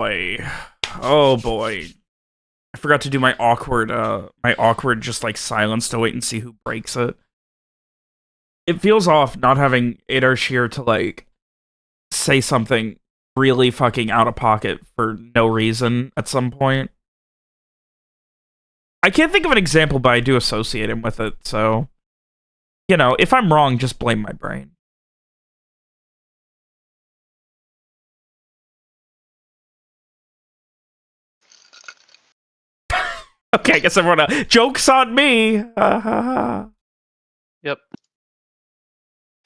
boy. Oh boy. I forgot to do my awkward just like silence to wait and see who breaks it. It feels off not having Adarshir to like say something really fucking out of pocket for no reason at some point. I can't think of an example, but I do associate him with it, so you know, if I'm wrong, just blame my brain. Okay, I guess everyone else. Joke's on me! Yep.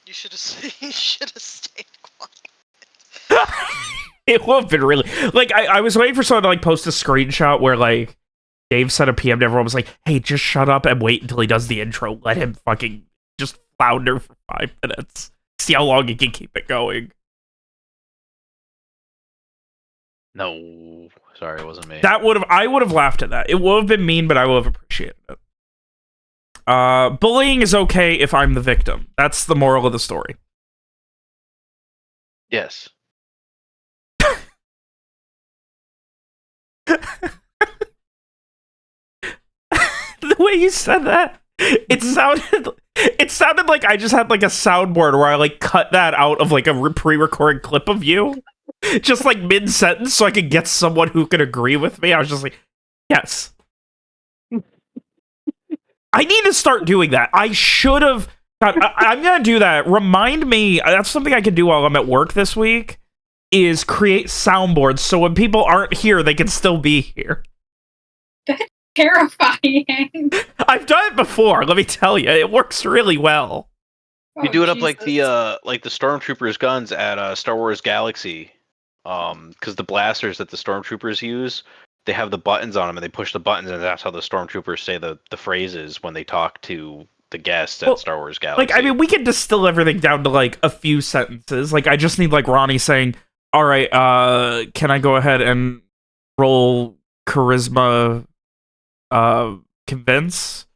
You should have stayed quiet. It would have been really... Like, I was waiting for someone to, like, post a screenshot where, like, Dave sent a PM to everyone, was like, hey, just shut up and wait until he does the intro. Let him fucking just flounder for 5 minutes. See how long he can keep it going. No. Sorry, it wasn't me. I would have laughed at that. It would have been mean, but I would have appreciated it. Bullying is okay if I'm the victim. That's the moral of the story. Yes. The way you said that, it sounded like I just had like a soundboard where I like cut that out of like a pre-recorded clip of you. Just like mid-sentence so I could get someone who could agree with me. I was just like, yes. I need to start doing that. I should have... I'm going to do that. Remind me, that's something I can do while I'm at work this week, is create soundboards so when people aren't here, they can still be here. That's terrifying. I've done it before, let me tell you. It works really well. You do it up Jesus. like the stormtroopers' guns at Star Wars Galaxy, because the blasters that the stormtroopers use, they have the buttons on them, and they push the buttons, and that's how the stormtroopers say the phrases when they talk to the guests at Star Wars Galaxy. Like, I mean, we can distill everything down to like a few sentences. Like, I just need like Ronnie saying, "All right, can I go ahead and roll charisma, convince?"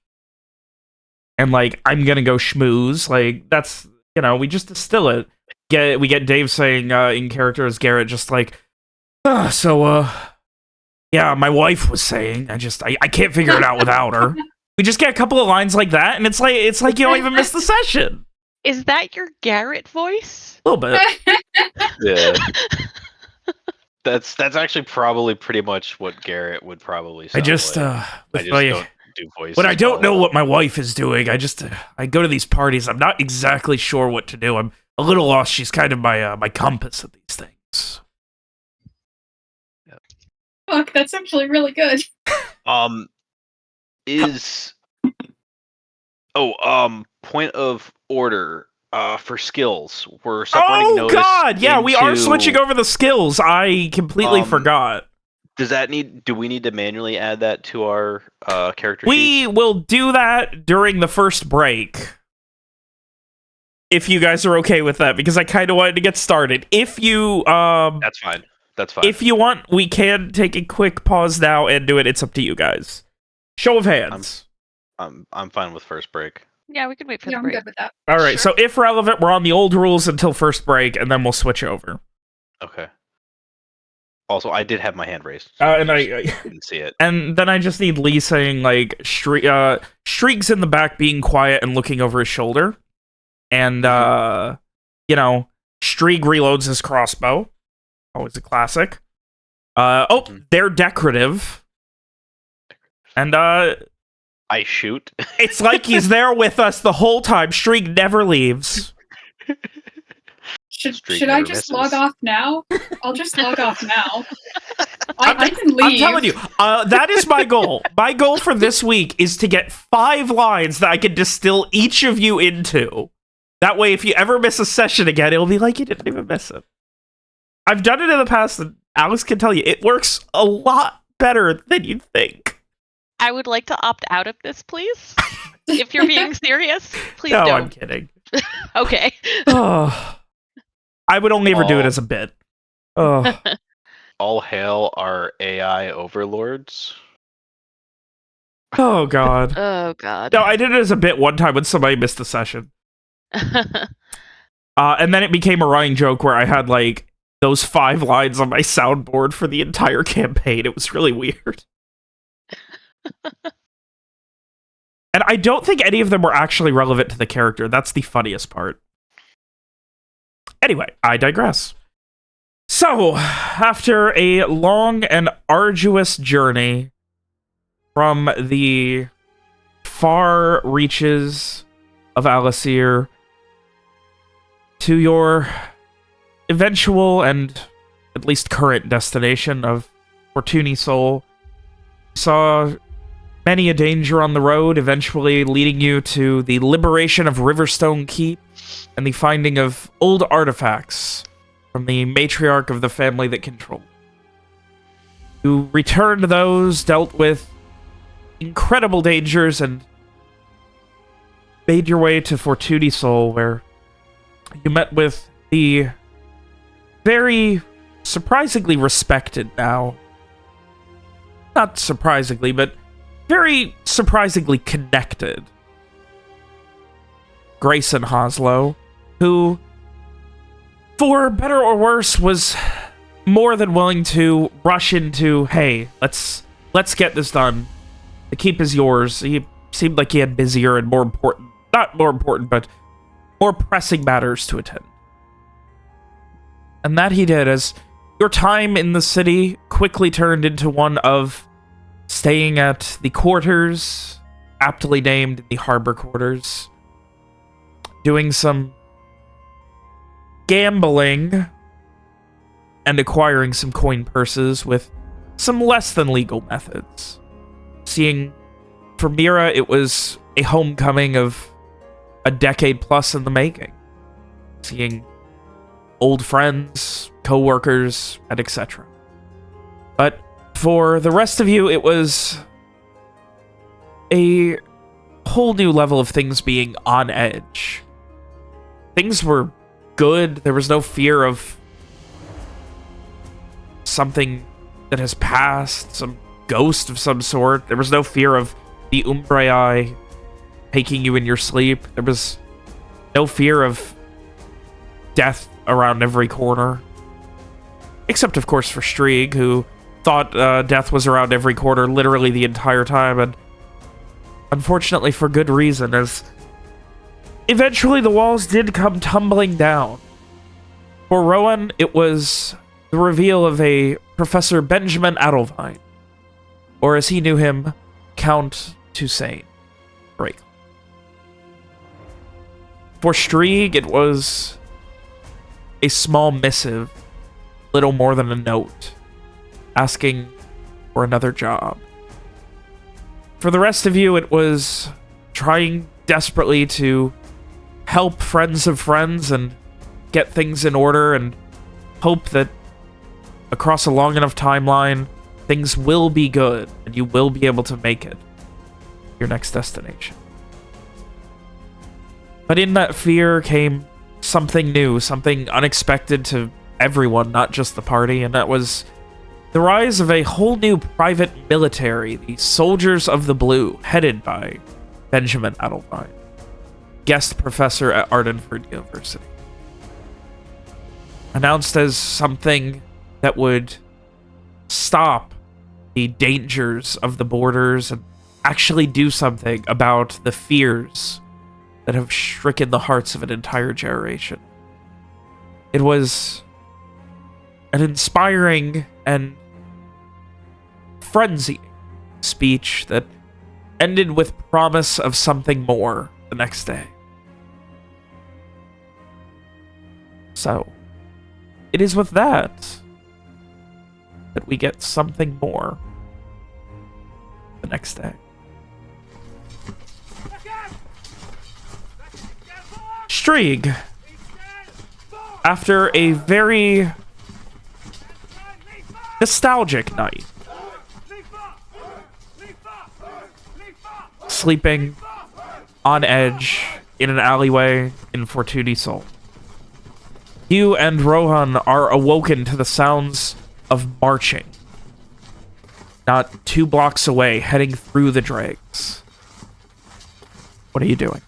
And like, I'm gonna go schmooze. Like, that's, you know, we just distill it. We get Dave saying in character as Garrett, just like, yeah, my wife was saying, I can't figure it out without her. We just get a couple of lines like that, and it's like you don't even miss the session. Is that your Garrett voice? A little bit. Yeah. That's actually probably pretty much what Garrett would probably say. I just don't do voices. when I don't know what my wife is doing, I go to these parties. I'm not exactly sure what to do. I'm a little lost. She's kind of my compass at these things. Fuck, that's actually really good. Point of order for skills. We're separating notice. Oh god, yeah, we are into- switching over the skills. I completely forgot. Do we need to manually add that to our character We sheets? will do that during the first break. If you guys are okay with that, because I kind of wanted to get started. If you That's fine. That's fine. if you want, we can take a quick pause now and do it. It's up to you guys. Show of hands. I'm fine with first break. Yeah, we can wait for Yeah, the I'm break. good with that. All right, Sure. so if relevant, we're on the old rules until first break, and then we'll switch over. Okay. Also, I did have my hand raised. And I Didn't see it. and then I just need Lee saying like Shriek's in the back, being quiet and looking over his shoulder, and you know, Shriek reloads his crossbow. Always a classic. They're decorative, and I shoot. it's like he's there with us the whole time. Shriek never leaves. Streak Should I never just misses. log off now? I'll just log off now. I can leave. I'm telling you, that is my goal. My goal for this week is to get 5 lines that I can distill each of you into. That way, if you ever miss a session again, it'll be like you didn't even miss it. I've done it in the past, and Alex can tell you, it works a lot better than you'd think. I would like to opt out of this, please. If you're being serious, please No, I'm don't. kidding. Okay. Oh, I would only ever do it as a bit. Oh. All hail our AI overlords. Oh, God. Oh, God. No, I did it as a bit one time when somebody missed the session. And then it became a running joke where I had, like, those 5 lines on my soundboard for the entire campaign. It was really weird. And I don't think any of them were actually relevant to the character. That's the funniest part. Anyway, I digress. So, after a long and arduous journey from the far reaches of Alasir to your eventual and at least current destination of Fortuny Soul, you saw many a danger on the road, eventually leading you to the liberation of Riverstone Keep and the finding of old artifacts from the matriarch of the family that controlled. You returned those, dealt with incredible dangers, and made your way to Fortuny Soul, where you met with the very surprisingly respected now. Not surprisingly, but very surprisingly connected Grayson Hoslow, who, for better or worse, was more than willing to rush into, hey, let's get this done. The keep is yours. He seemed like he had busier and more important, not more important, but more pressing matters to attend. And that he did, as your time in the city quickly turned into one of staying at the quarters, aptly named the Harbor Quarters, doing some gambling and acquiring some coin purses with some less than legal methods. Seeing, for Mira, it was a homecoming of a decade plus in the making. Seeing old friends, co-workers, and etc. But for the rest of you, it was a whole new level of things being on edge. Things were good. There was no fear of something that has passed, some ghost of some sort. There was no fear of the Umbraei taking you in your sleep. There was no fear of death around every corner. Except, of course, for Strieg, who thought death was around every corner literally the entire time, and unfortunately for good reason, as eventually the walls did come tumbling down. For Rowan, it was the reveal of a Professor Benjamin Adelvine, or as he knew him, Count Toussaint Vraeland. For Strieg, it was a small missive, little more than a note, asking for another job. For the rest of you, it was trying desperately to help friends of friends and get things in order and hope that across a long enough timeline, things will be good and you will be able to make it your next destination. But in that fear came something new, something unexpected to everyone, not just the party, and that was the rise of a whole new private military, the Soldiers of the Blue, headed by Benjamin Adelvine, guest professor at Ardenford University. Announced as something that would stop the dangers of the borders and actually do something about the fears that have stricken the hearts of an entire generation. It was an inspiring and frenzied speech that ended with promise of something more the next day. So, it is with that we get something more the next day. Strieg, after a very nostalgic night, sleeping on edge in an alleyway in Fortuny Soul, you and Rohan are awoken to the sounds of marching, not 2 blocks away, heading through the dregs. What are you doing?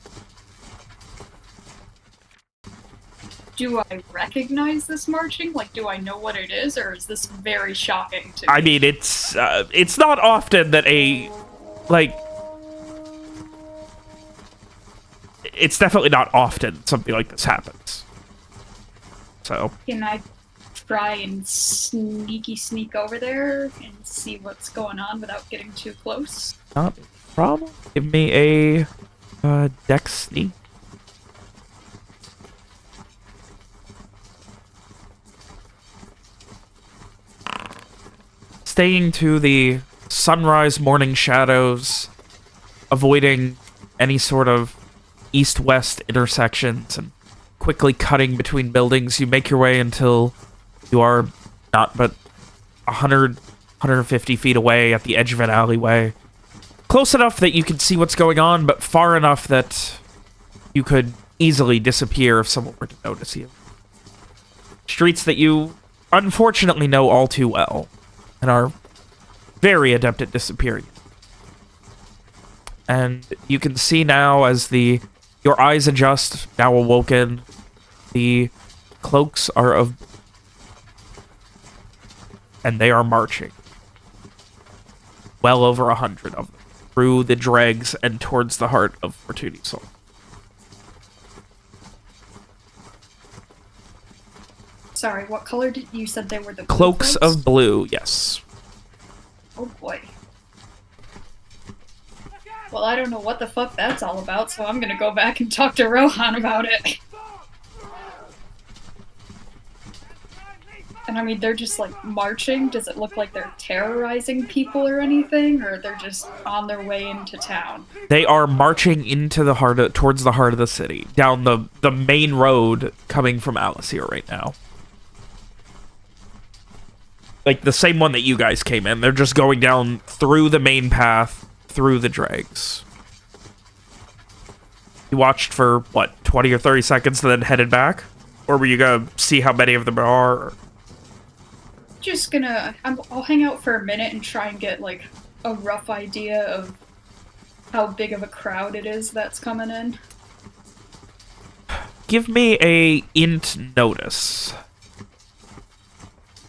do I recognize this marching? Like, do I know what it is, or is this very shocking to me? I mean, it's not often that it's definitely not often something like this happens. So. Can I try and sneak over there and see what's going on without getting too close? Not a problem. Give me a dex sneak. Staying to the sunrise morning shadows, avoiding any sort of east-west intersections, and quickly cutting between buildings, you make your way until you are not but 100, 150 feet away at the edge of an alleyway. Close enough that you can see what's going on, but far enough that you could easily disappear if someone were to notice you. Streets that you unfortunately know all too well, and are very adept at disappearing. And you can see now as your eyes adjust, now awoken, the cloaks are of... and they are marching. Well over 100 of them. Through the dregs and towards the heart of Fortuny Soul. Sorry, what color did you said they were? The blue Cloaks of blue, yes. Oh boy. Well, I don't know what the fuck that's all about, so I'm gonna go back and talk to Rohan about it. And I mean, they're just like marching. Does it look like they're terrorizing people or anything, or they're just on their way into town? They are marching into the towards the heart of the city, down the main road coming from Alicia right now. Like the same one that you guys came in. They're just going down through the main path, through the dregs. You watched for, what, 20 or 30 seconds and then headed back? Or were you gonna see how many of them are? Or? Just gonna... I'll hang out for a minute and try and get, like, a rough idea of how big of a crowd it is that's coming in. Give me a int notice.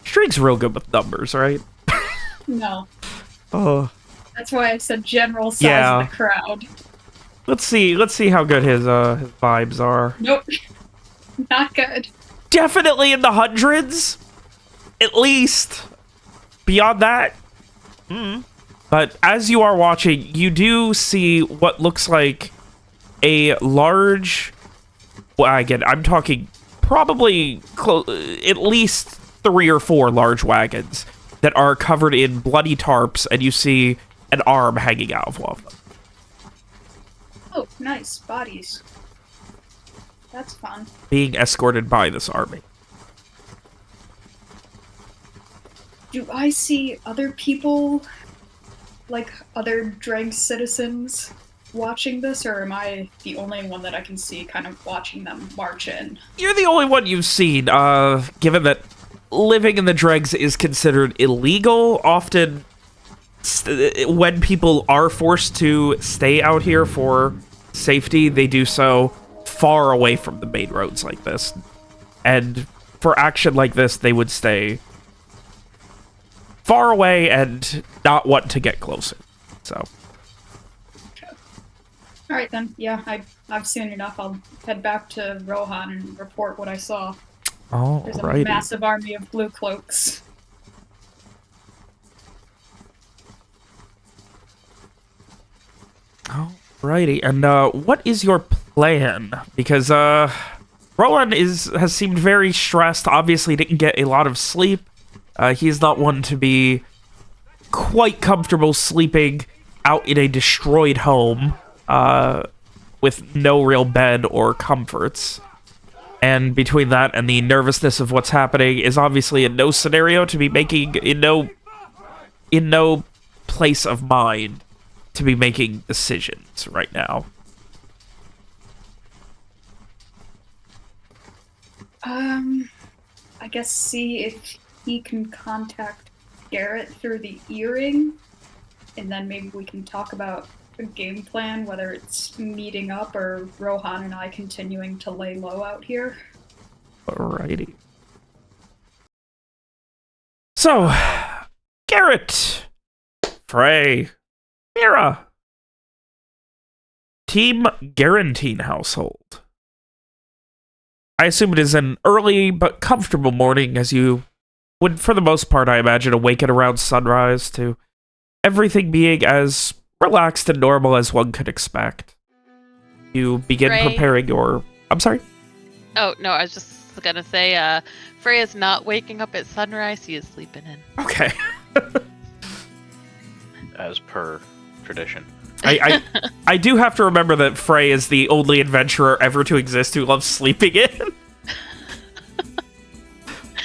Streak's real good with numbers, right? No. Oh. That's why I said general size of the crowd. Let's see how good his vibes are. Nope. Not good. Definitely in the hundreds. At least. Beyond that. But as you are watching, you do see what looks like a large... Well, again, I'm talking probably at least 3 or 4 large wagons that are covered in bloody tarps, and you see an arm hanging out of one of them. Oh, nice. Bodies. That's fun. Being escorted by this army. Do I see other people, like other Dreg citizens, watching this, or am I the only one that I can see kind of watching them march in? You're the only one you've seen, given that living in the dregs is considered illegal. Often, when people are forced to stay out here for safety, they do so far away from the main roads like this. And for action like this, they would stay far away and not want to get closer. So. Alright then, yeah, I've seen enough. I'll head back to Rohan and report what I saw. There's a massive army of blue cloaks. Alrighty, and what is your plan? Because Roland has seemed very stressed, obviously didn't get a lot of sleep. He's not one to be quite comfortable sleeping out in a destroyed home with no real bed or comforts. And between that and the nervousness of what's happening is obviously in no scenario to be making, in no place of mind to be making decisions right now. I guess see if he can contact Garrett through the earring, and then maybe we can talk about a game plan, whether it's meeting up or Rohan and I continuing to lay low out here. Alrighty. So, Garrett, Frey, Mira. Team Guarantine household. I assume it is an early but comfortable morning as you would, for the most part, I imagine, awaken around sunrise to everything being as relaxed and normal as one could expect. You begin Frey. preparing your... I'm sorry? Oh, no, I was just going to say, Frey is not waking up at sunrise. He is sleeping in. Okay. As per tradition. I do have to remember that Frey is the only adventurer ever to exist who loves sleeping in.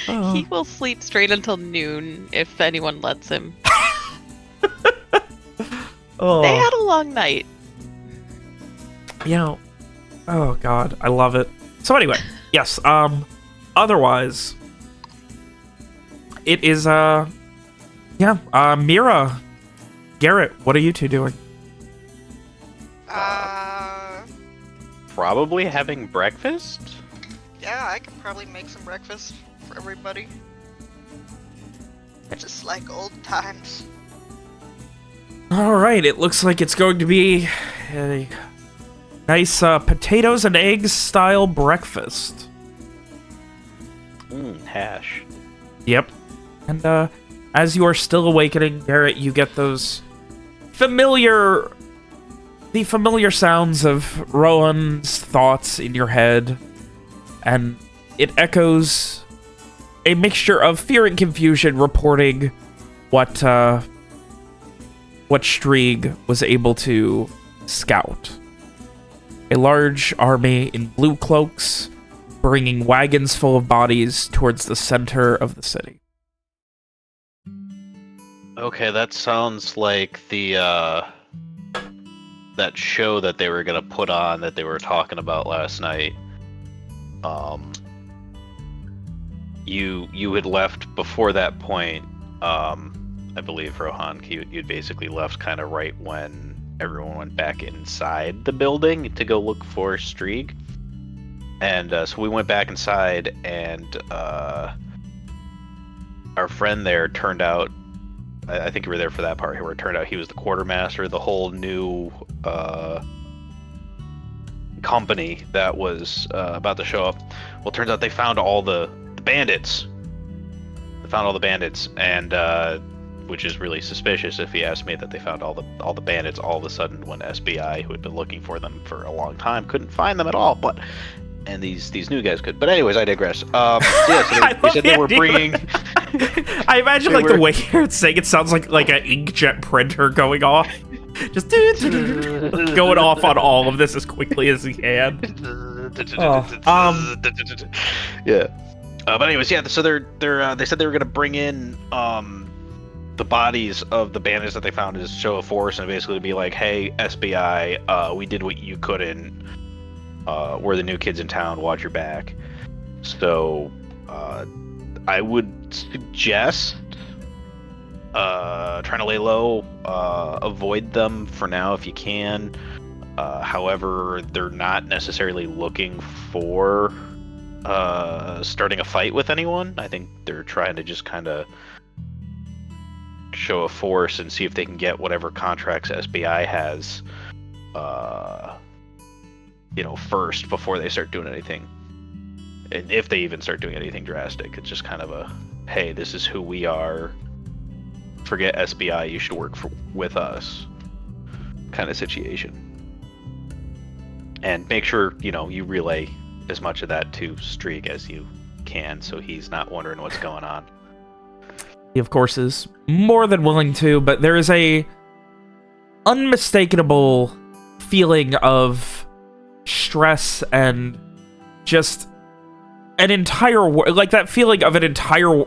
He will sleep straight until noon if anyone lets him. Oh. They had a long night. Yeah. Oh god, I love it. So anyway, yes, otherwise it is Mira, Garrett, what are you two doing? Probably having breakfast? Yeah, I could probably make some breakfast for everybody. Just like old times. All right, it looks like it's going to be a nice potatoes and eggs style breakfast. Hash. Yep. And as you are still awakening, Garrett, you get those familiar sounds of Rowan's thoughts in your head, and it echoes a mixture of fear and confusion reporting what Strieg was able to scout. A large army in blue cloaks, bringing wagons full of bodies towards the center of the city. Okay, that sounds like the that show that they were gonna put on that they were talking about last night. You had left before that point. I believe, Rohan, you'd basically left kind of right when everyone went back inside the building to go look for Strieg. And so we went back inside, and our friend there turned out, I think you were there for that part, where it turned out he was the quartermaster of the whole new company that was about to show up. Well, it turns out they found all the bandits. They found all the bandits, and which is really suspicious if you ask me, that they found all the bandits all of a sudden when SBI, who had been looking for them for a long time, couldn't find them at all. And these new guys could. But anyways, I digress. So they said they were bringing. I imagine like the way you're saying it sounds like an inkjet printer going off, just going off on all of this as quickly as he can. Yeah. But anyways, yeah. So they said they were gonna bring in the bodies of the bandits that they found as show of force, and basically be like, hey, SBI, we did what you couldn't. We're the new kids in town, watch your back. So I would suggest trying to lay low, avoid them for now if you can. However, they're not necessarily looking for starting a fight with anyone. I think they're trying to just kind of show a force and see if they can get whatever contracts SBI has first before they start doing anything. And if they even start doing anything drastic, it's just kind of a, hey, this is who we are. Forget SBI, you should work with us kind of situation. And make sure, you relay as much of that to Strieg as you can, so he's not wondering what's going on. He, of course, is more than willing to, but there is a unmistakable feeling of stress and just an entire like that feeling of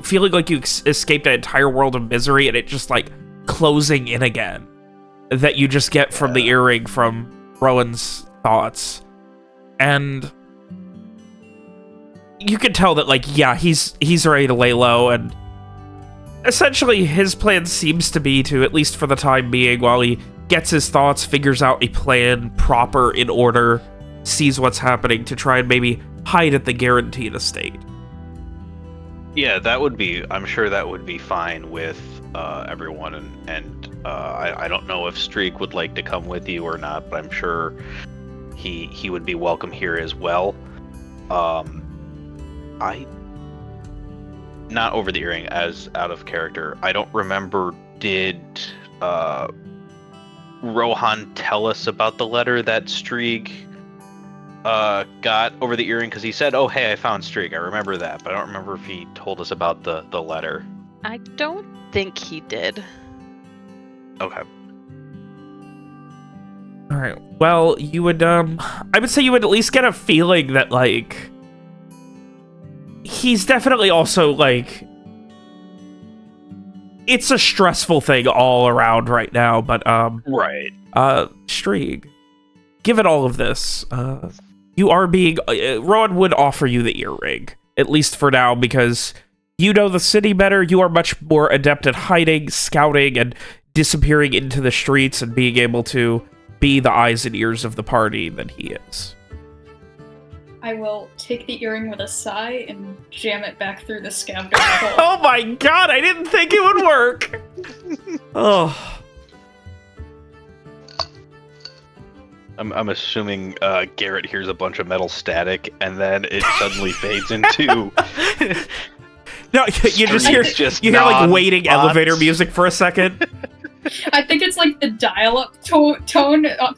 feeling like you escaped an entire world of misery, and it just like closing in again, that you just get from the earring from Rowan's thoughts. And you can tell that, like, yeah, he's ready to lay low, and essentially his plan seems to be to, at least for the time being, while he gets his thoughts, figures out a plan proper in order, sees what's happening to try and maybe hide at the guaranteed estate. Yeah, I'm sure that would be fine with everyone, and I don't know if Streak would like to come with you or not, but I'm sure he would be welcome here as well. Not over the earring, as out of character. I don't remember, did Rohan tell us about the letter that Streak got over the earring? Because he said, oh, hey, I found Streak. I remember that, but I don't remember if he told us about the letter. I don't think he did. Okay. All right. Well, you would, I would say you would at least get a feeling that, like, he's definitely also, like, it's a stressful thing all around right now, but, Right. Strieg, given all of this, you are being, Rowan would offer you the earring, at least for now, because you know the city better. You are much more adept at hiding, scouting, and disappearing into the streets and being able to be the eyes and ears of the party than he is. I will take the earring with a sigh and jam it back through the scabbard hole. Oh my god, I didn't think it would work! Oh. I'm assuming Garrett hears a bunch of metal static, and then it suddenly fades into... No, you just hear, you hear like waiting elevator music for a second. I think it's like the dial-up tone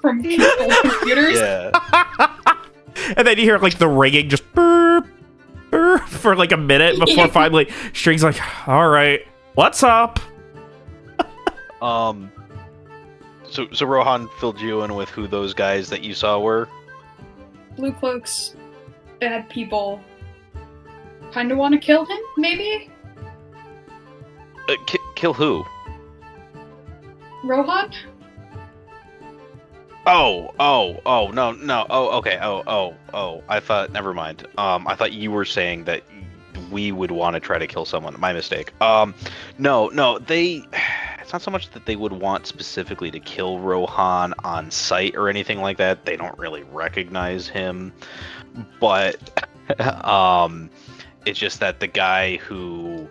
from computers. Yeah. And then you hear like the ringing just burp, burp for like a minute before finally String's like, all right, what's up? So Rohan filled you in with who those guys that you saw were? Blue cloaks, bad people. Kind of want to kill him, maybe? Kill who? Rohan? No. Oh, okay. I thought, never mind. I thought you were saying that we would want to try to kill someone. My mistake. No, it's not so much that they would want specifically to kill Rohan on sight or anything like that. They don't really recognize him. But, it's just that the guy who,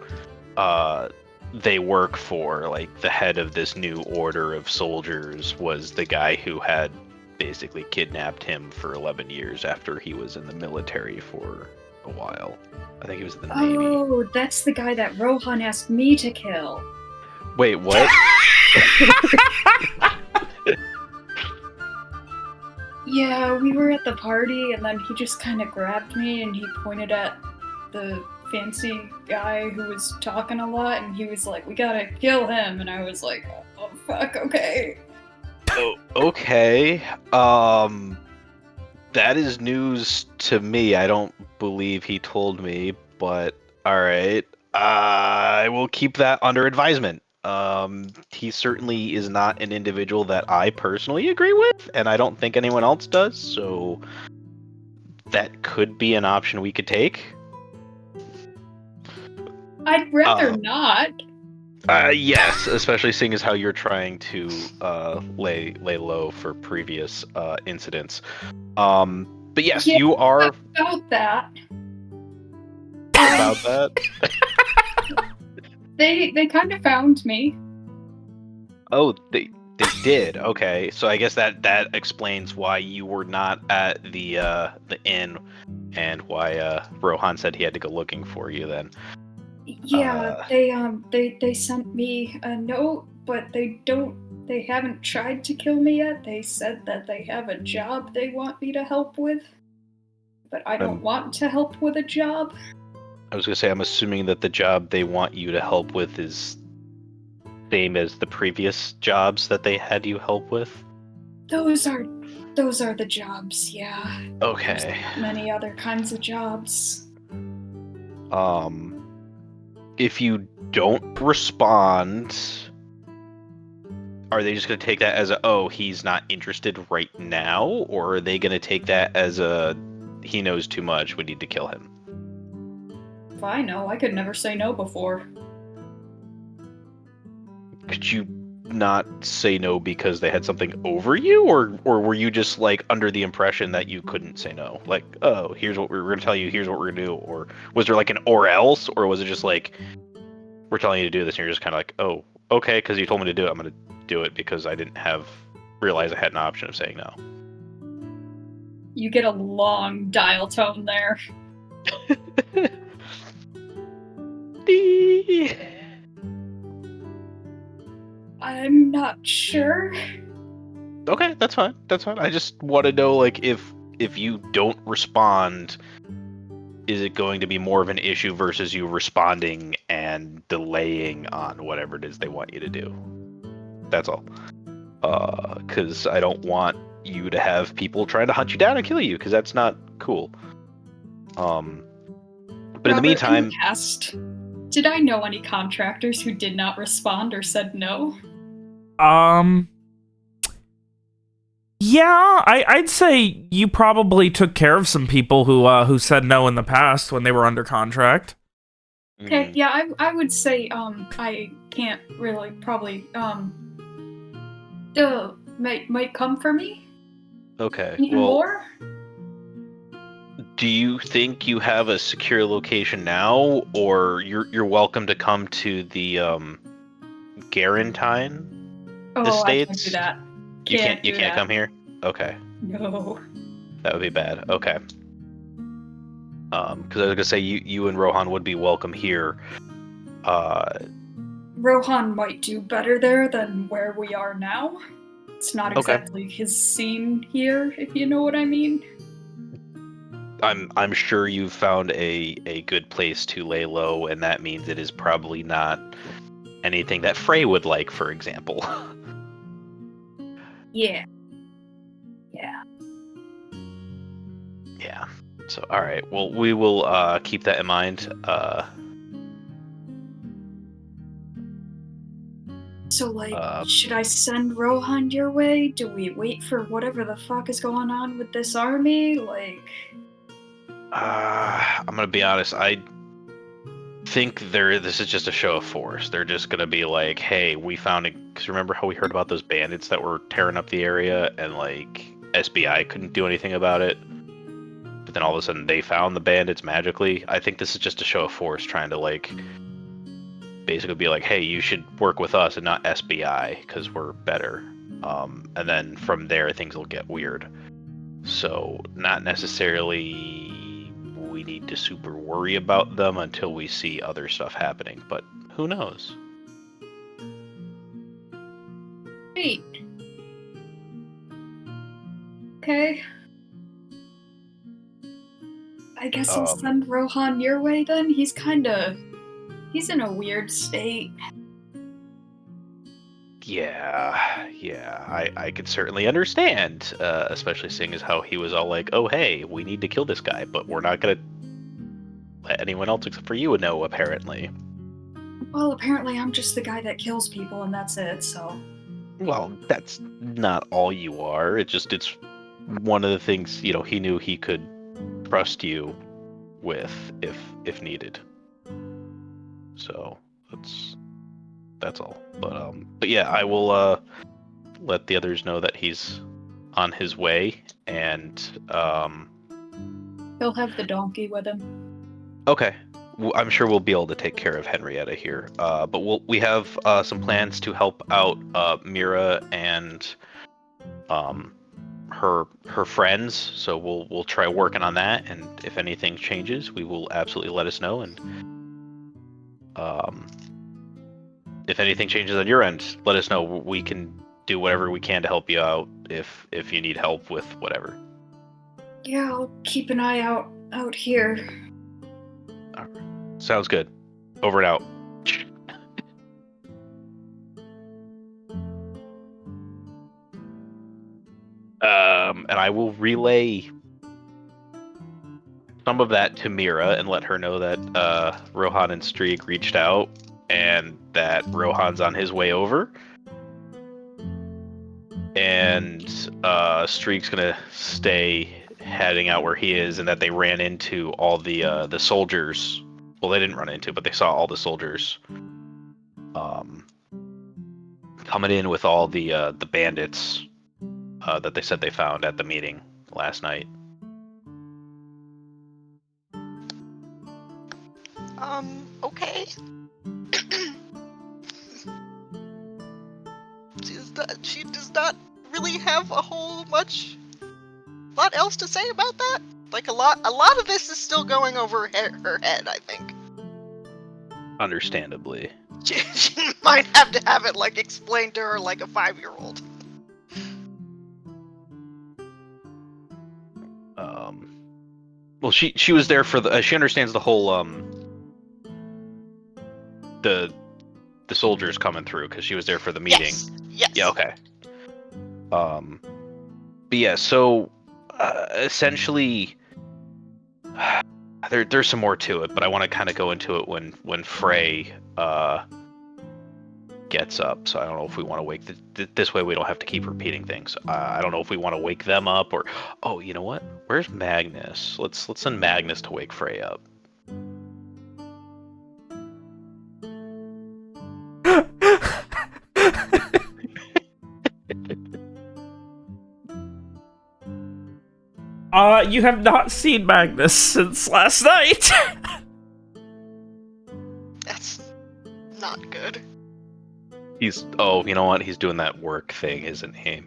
they work for, like the head of this new order of soldiers, was the guy who had basically kidnapped him for 11 years after he was in the military for a while. I think he was in the Navy. Oh, that's the guy that Rohan asked me to kill. Wait, what? Yeah, we were at the party and then he just kind of grabbed me and he pointed at the fancy guy who was talking a lot and he was like, we gotta kill him, and I was like, oh fuck, okay. Oh, okay. That is news to me. I don't believe he told me, but alright. I will keep that under advisement. He certainly is not an individual that I personally agree with, and I don't think anyone else does, so that could be an option we could take. I'd rather not. Yes, especially seeing as how you're trying to lay low for previous incidents. But yes, Yeah, you are About that. about that. They kind of found me. Oh, they did. Okay, so I guess that explains why you were not at the inn, and why Rohan said he had to go looking for you then. Yeah, they sent me a note, but they haven't tried to kill me yet. They said that they have a job they want me to help with, but I don't want to help with a job. I was gonna say, I'm assuming that the job they want you to help with is same as the previous jobs that they had you help with. Those are the jobs, yeah. Okay. There's many other kinds of jobs. If you don't respond, are they just gonna take that as he's not interested right now, or are they gonna take that as he knows too much, we need to kill him? If I know, I could never say no before. Could you not say no because they had something over you, or were you just like under the impression that you couldn't say no? Like, oh, here's what we're gonna tell you, here's what we're gonna do, or was there like an or else, or was it just like we're telling you to do this and you're just kind of like, oh, okay, because you told me to do it, I'm gonna do it because I didn't realize I had an option of saying no. You get a long dial tone there. I'm not sure. Okay, that's fine. That's fine. I just want to know, like, if you don't respond, is it going to be more of an issue versus you responding and delaying on whatever it is they want you to do? That's all. Because I don't want you to have people trying to hunt you down and kill you, because that's not cool. But in the Robert, meantime, in the past, did I know any contractors who did not respond or said no? Yeah, I'd say you probably took care of some people who said no in the past when they were under contract. Okay, yeah, I would say I can't really probably might come for me. okay. Even Well, more? do you think you have a secure location now, or you're welcome to come to the Garantine Oh, I can't Estates? do that. You Can't you do can't that. come here? Okay. No. That would be bad. Okay. Because I was gonna say you and Rohan would be welcome here. Rohan might do better there than where we are now. It's not Okay. exactly his scene here, if you know what I mean. I'm sure you've found a good place to lay low, and that means it is probably not anything that Frey would like, for example. Yeah. Yeah. Yeah. So all right. Well, we will keep that in mind. So, like, should I send Rohan your way? Do we wait for whatever the fuck is going on with this army? Like... I'm gonna be honest. I think this is just a show of force. They're just gonna be like, "Hey, we found it." Because remember how we heard about those bandits that were tearing up the area, and like SBI couldn't do anything about it. But then all of a sudden they found the bandits magically. I think this is just a show of force, trying to like basically be like, "Hey, you should work with us and not SBI because we're better." And then from there things will get weird. So not necessarily we need to super worry about them until we see other stuff happening, but who knows? Wait. Okay. I guess I'll send Rohan your way then. He's in a weird state. Yeah, I could certainly understand, especially seeing as how he was all like, "Oh hey, we need to kill this guy, but we're not gonna let anyone else except for you know." Apparently, Well, apparently I'm just the guy that kills people and that's it, so... well, that's not all you are. It's one of the things he knew he could trust you with if needed. So that's all. But yeah, I will let the others know that he's on his way, and He'll have the donkey with him. okay. I'm sure we'll be able to take care of Henrietta here. But we have some plans to help out Mira and her friends. So we'll try working on that, and if anything changes, we will absolutely let us know. And if anything changes on your end, let us know. We can do whatever we can to help you out if you need help with whatever. Yeah, I'll keep an eye out here. All right. Sounds good. Over and out. And I will relay some of that to Mira and let her know that Rohan and Streak reached out and that Rohan's on his way over. And Streak's gonna stay heading out where he is, and that they ran into all the soldiers. Well, they didn't run into, but they saw all the soldiers coming in with all the bandits that they said they found at the meeting last night. Okay. She does not really have a whole lot else to say about that. Like a lot of this is still going over her head, I think. Understandably. She might have to have it like explained to her like a 5-year-old. Well, she was there for the. She understands the whole the soldiers coming through because she was there for the meeting. Yes. Yeah. Okay. But yeah. So essentially, there's some more to it, but I want to kind of go into it when Frey gets up. So I don't know if we want to wake this way. We don't have to keep repeating things. I don't know if we want to wake them up or. Oh, you know what? Where's Magnus? Let's send Magnus to wake Frey up. You have not seen Magnus since last night. That's not good. Oh, you know what? He's doing that work thing, isn't he?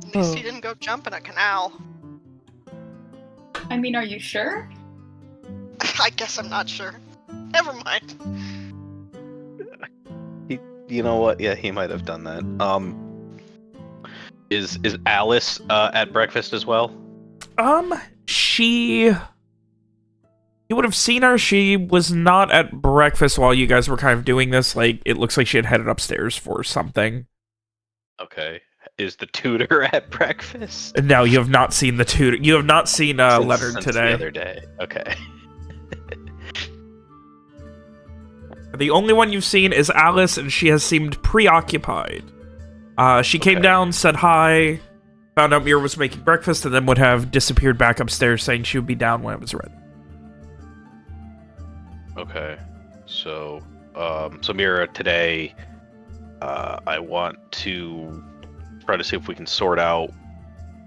At least he didn't go jump in a canal. I mean, are you sure? I guess I'm not sure. Never mind. You know what? Yeah, he might have done that. Is Alice at breakfast as well? You would have seen her. She was not at breakfast while you guys were kind of doing this. Like, it looks like she had headed upstairs for something. Okay. Is the tutor at breakfast? No, you have not seen the tutor. You have not seen Leonard Since today. The other day. Okay. The only one you've seen is Alice, and she has seemed preoccupied. She came down, said hi, found out Mira was making breakfast, and then would have disappeared back upstairs, saying she would be down when it was ready. Okay. So Mira, today, I want to try to see if we can sort out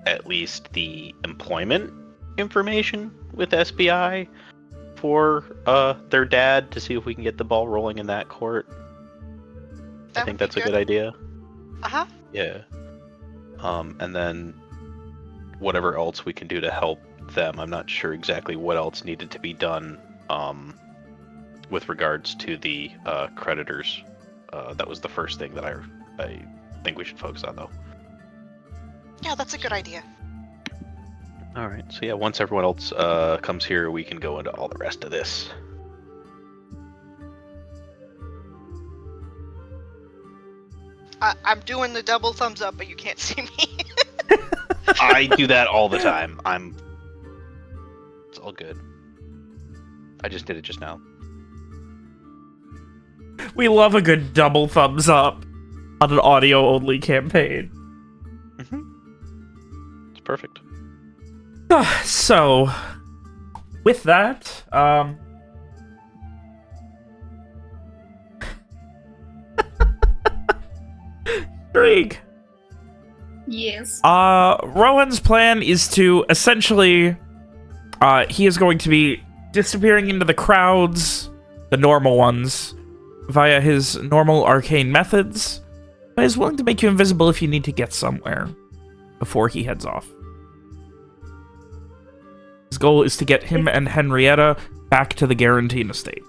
at least the employment information with SBI for their dad to see if we can get the ball rolling in that court. I think that's a good idea. Uh-huh. Yeah. And then whatever else we can do to help them. I'm not sure exactly what else needed to be done with regards to the creditors. That was the first thing that I think we should focus on, though. Yeah, that's a good idea. All right. So yeah, once everyone else comes here, we can go into all the rest of this. I'm doing the double thumbs up, but you can't see me. I do that all the time. It's all good. I just did it just now. We love a good double thumbs up on an audio-only campaign. It's perfect. So, with that, Drake. Yes. Rowan's plan is to essentially, he is going to be disappearing into the crowds, the normal ones, via his normal arcane methods, but is willing to make you invisible if you need to get somewhere before he heads off. His goal is to get him and Henrietta back to the Guaranteed estate.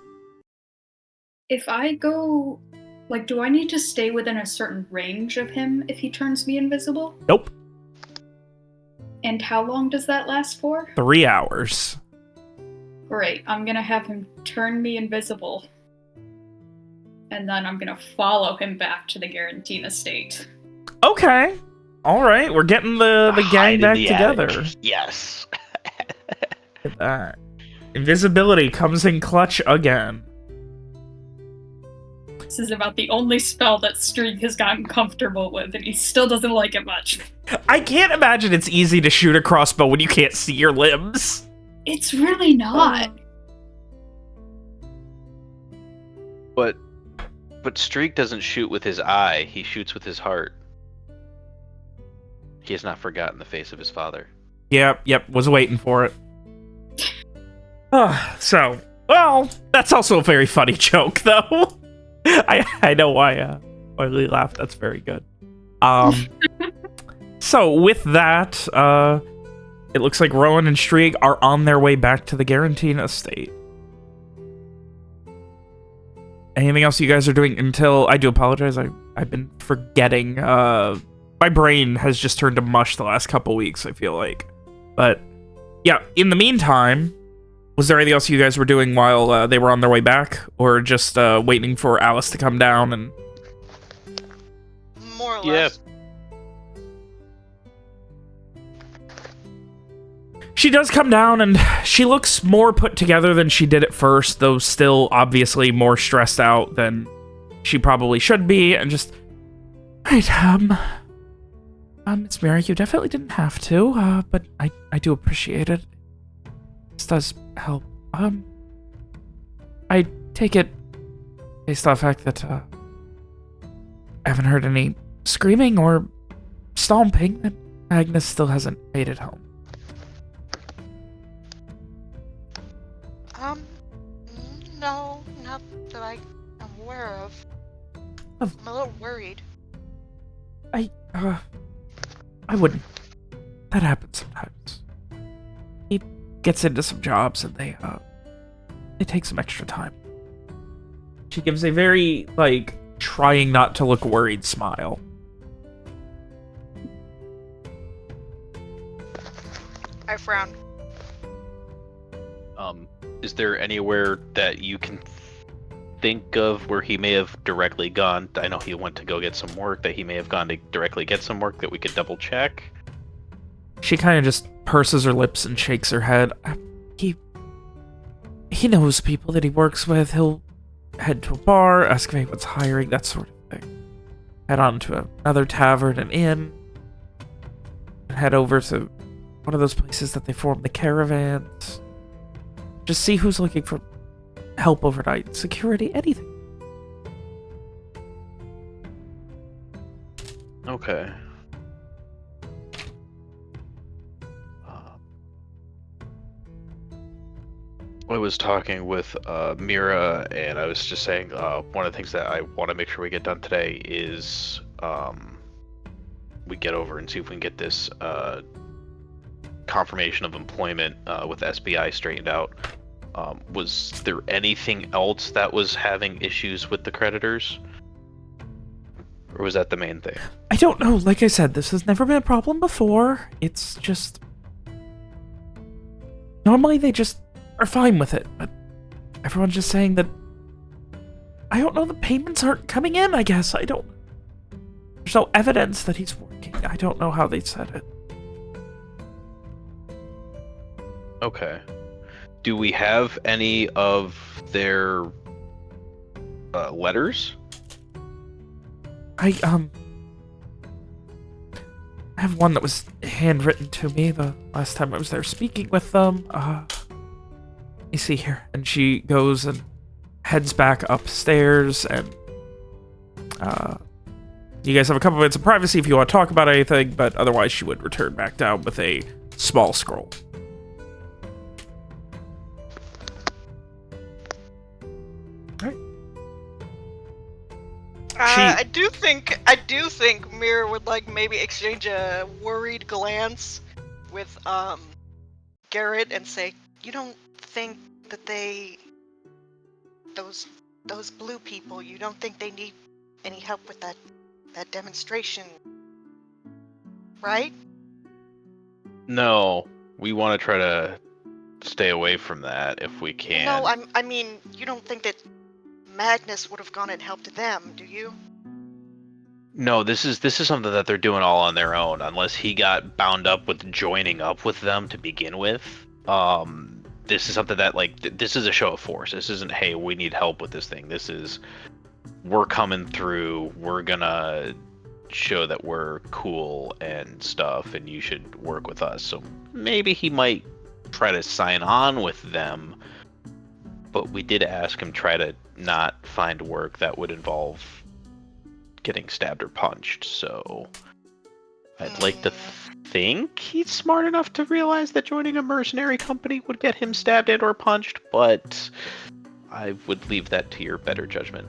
If I go, like, do I need to stay within a certain range of him if he turns me invisible? Nope. And how long does that last for? 3 hours. Great, I'm gonna have him turn me invisible. And then I'm gonna follow him back to the Guaranteed estate. Okay. Alright, we're getting the gang back together. Attic. Yes. Look at that. Invisibility comes in clutch again. This is about the only spell that Streak has gotten comfortable with, and he still doesn't like it much. I can't imagine it's easy to shoot a crossbow when you can't see your limbs. It's really not. But Streak doesn't shoot with his eye, he shoots with his heart. He has not forgotten the face of his father. Yep, was waiting for it. So, well, that's also a very funny joke, though. I know why Lee laughed. That's very good. So, with that, it looks like Rowan and Streak are on their way back to the Guaranteed estate. Anything else you guys are doing until... I do apologize, I've been forgetting. My brain has just turned to mush the last couple weeks, I feel like. But, yeah, in the meantime, was there anything else you guys were doing while they were on their way back? Or just waiting for Alice to come down and... More or less. She does come down, and she looks more put together than she did at first, though still obviously more stressed out than she probably should be, and just... Right, Miss Mary, you definitely didn't have to, but I do appreciate it. This does help. I take it based on the fact that, I haven't heard any screaming or stomping, that Agnes still hasn't made it home. No, not that I'm aware of. I'm a little worried. I wouldn't. That happens sometimes. He gets into some jobs and they take some extra time. She gives a very, like, trying not to look worried smile. I frown. Is there anywhere that you can think of where he may have directly gone? I know he went to go get some work, that he may have gone to directly get some work that we could double check. She kind of just purses her lips and shakes her head. He knows people that he works with. He'll head to a bar, ask if anyone's hiring, that sort of thing. Head on to another tavern, an inn, and head over to one of those places that they form the caravans. Just see who's looking for help overnight, security, anything. Okay. I was talking with Mira, and I was just saying one of the things that I want to make sure we get done today is we get over and see if we can get this confirmation of employment with SBI straightened out. Was there anything else that was having issues with the creditors? Or was that the main thing? I don't know. Like I said, this has never been a problem before. It's just... Normally they just are fine with it, but everyone's just saying that... I don't know, the payments aren't coming in, I guess. I don't... There's no evidence that he's working. I don't know how they said it. Okay. Do we have any of their letters? I have one that was handwritten to me the last time I was there speaking with them. Let me see here. And she goes and heads back upstairs, and you guys have a couple minutes of privacy if you want to talk about anything, but otherwise she would return back down with a small scroll. I do think Mira would like maybe exchange a worried glance with Garrett and say, "You don't think that those blue people, you don't think they need any help with that demonstration, right?" No, we want to try to stay away from that if we can. No, I mean, you don't think that Magnus would have gone and helped them, do you? No, this is something that they're doing all on their own, unless he got bound up with joining up with them to begin with. This is something that, like, this is a show of force. This isn't, hey, we need help with this thing. This is, we're coming through, we're gonna show that we're cool and stuff, and you should work with us. So maybe he might try to sign on with them, but we did ask him try to not find work that would involve getting stabbed or punched. So I'd like to think he's smart enough to realize that joining a mercenary company would get him stabbed and or punched, but I would leave that to your better judgment.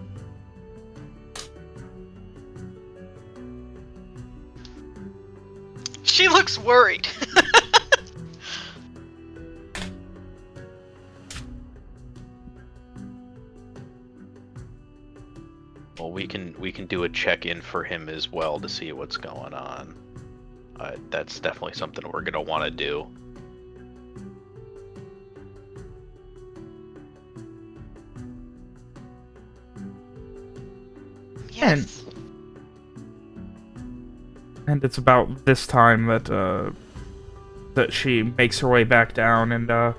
She looks worried. Well, we can do a check-in for him as well to see what's going on. That's definitely something we're gonna want to do. Yes. And it's about this time that that she makes her way back down and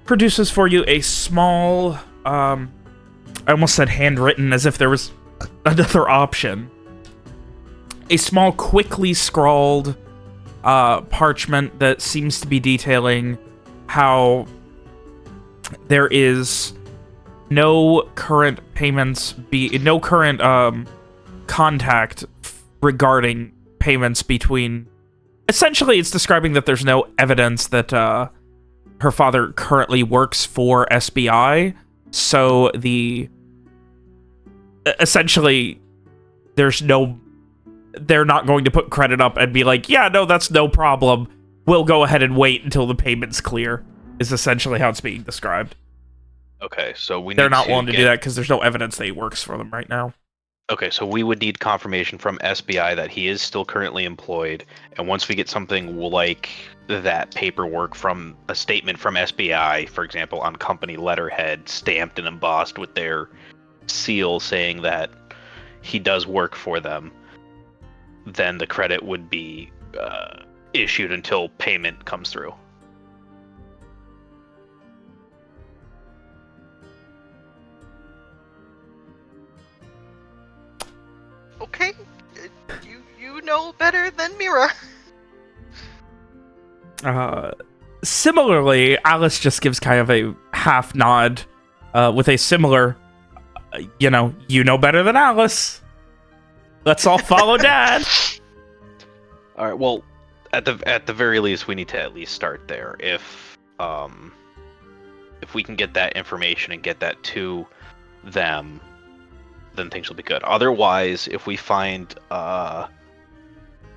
produces for you a small, I almost said handwritten as if there was another option. A small, quickly scrawled parchment that seems to be detailing how there is no current payments, no current contact regarding payments between... Essentially, it's describing that there's no evidence that her father currently works for SBI, so essentially, there's no... They're not going to put credit up and be like, yeah, no, that's no problem. We'll go ahead and wait until the payment's clear, is essentially how it's being described. Okay, so they're not willing to do that because there's no evidence that he works for them right now. Okay, so we would need confirmation from SBI that he is still currently employed, and once we get something like that paperwork from a statement from SBI, for example, on company letterhead, stamped and embossed with their seal saying that he does work for them, then the credit would be issued until payment comes through. Okay. You know better than Mira. Similarly, Alice just gives kind of a half nod with a similar, you know better than Alice. Let's all follow Dad. All right. Well, at the very least, we need to at least start there. If we can get that information and get that to them, then things will be good. Otherwise, if we find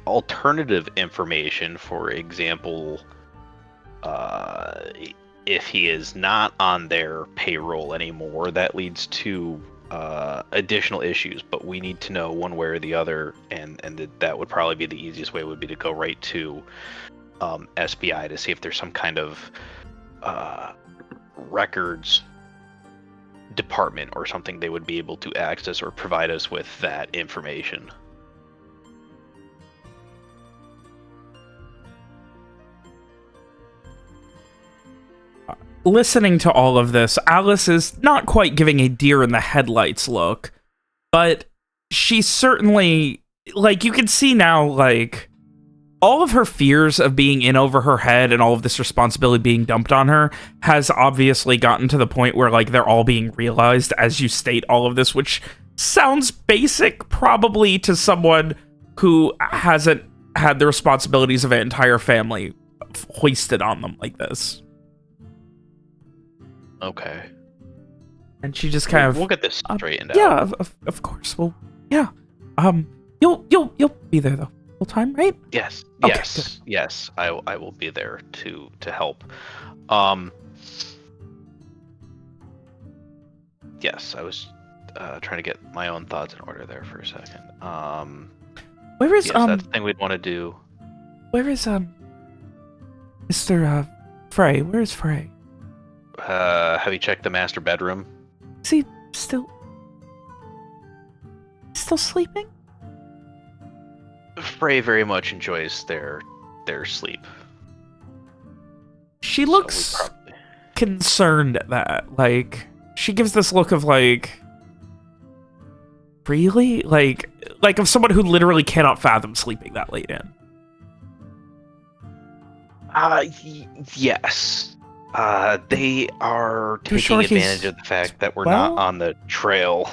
alternative information, for example, if he is not on their payroll anymore, that leads to additional issues, but we need to know one way or the other, and that would probably be the easiest way, would be to go right to SBI to see if there's some kind of records department or something they would be able to access or provide us with that information. Listening to all of this, Alice is not quite giving a deer in the headlights look, but she's certainly, like, you can see now, like, all of her fears of being in over her head and all of this responsibility being dumped on her has obviously gotten to the point where, like, they're all being realized as you state all of this, which sounds basic probably to someone who hasn't had the responsibilities of an entire family hoisted on them like this. Okay. And she just kind of... We'll get this straightened out. Yeah, of course. Well, yeah. You'll be there the whole time, right? Yes. Okay, Yes. good. Yes. I will be there to help. Yes, I was trying to get my own thoughts in order there for a second. Where is yes, that's the thing we'd want to do. Where is Mr. Frey? Where is Frey? Have you checked the master bedroom? Is he still sleeping? Frey very much enjoys their sleep. She So looks we probably... concerned at that. Like, she gives this look of like, really? Like of someone who literally cannot fathom sleeping that late in. Yes. They are You're taking sure advantage he's of the fact that we're well? not on the trail.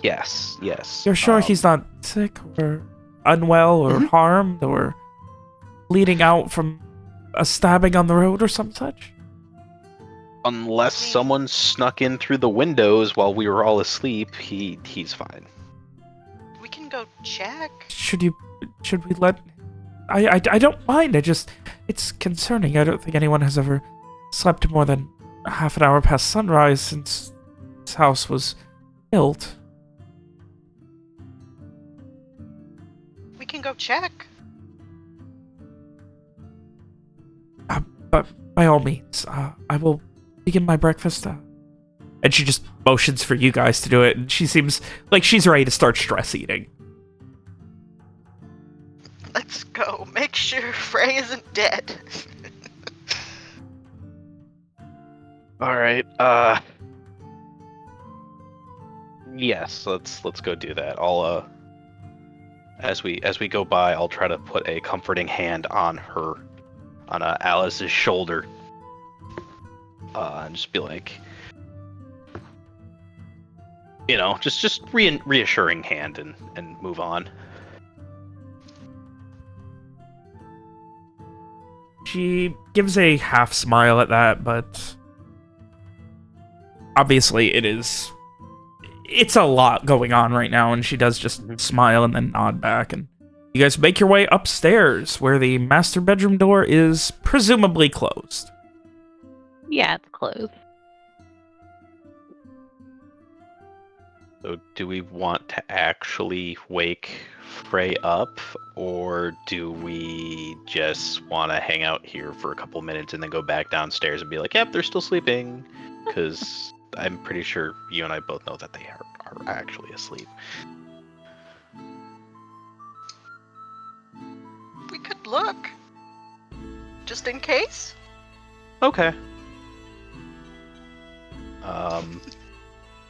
Yes. You're sure he's not sick or unwell or harmed or bleeding out from a stabbing on the road or some such? Unless someone snuck in through the windows while we were all asleep, he's fine. We can go check. Should we let... I don't mind, it's concerning. I don't think anyone has ever slept more than half an hour past sunrise since this house was built. We can go check. But by all means, I will begin my breakfast. And she just motions for you guys to do it, and she seems like she's ready to start stress eating. Let's go. Make sure Frey isn't dead. All right. Yes, let's go do that. I'll as we go by, I'll try to put a comforting hand on Alice's shoulder. And just be like, just reassuring hand and move on. She gives a half smile at that, but obviously it's a lot going on right now, and she does just smile and then nod back, and you guys make your way upstairs where the master bedroom door is presumably closed. Yeah, it's closed. So do we want to actually wake Frey up, or do we just want to hang out here for a couple minutes and then go back downstairs and be like, yep, they're still sleeping? Because I'm pretty sure you and I both know that they are actually asleep. We could look. Just in case. Okay.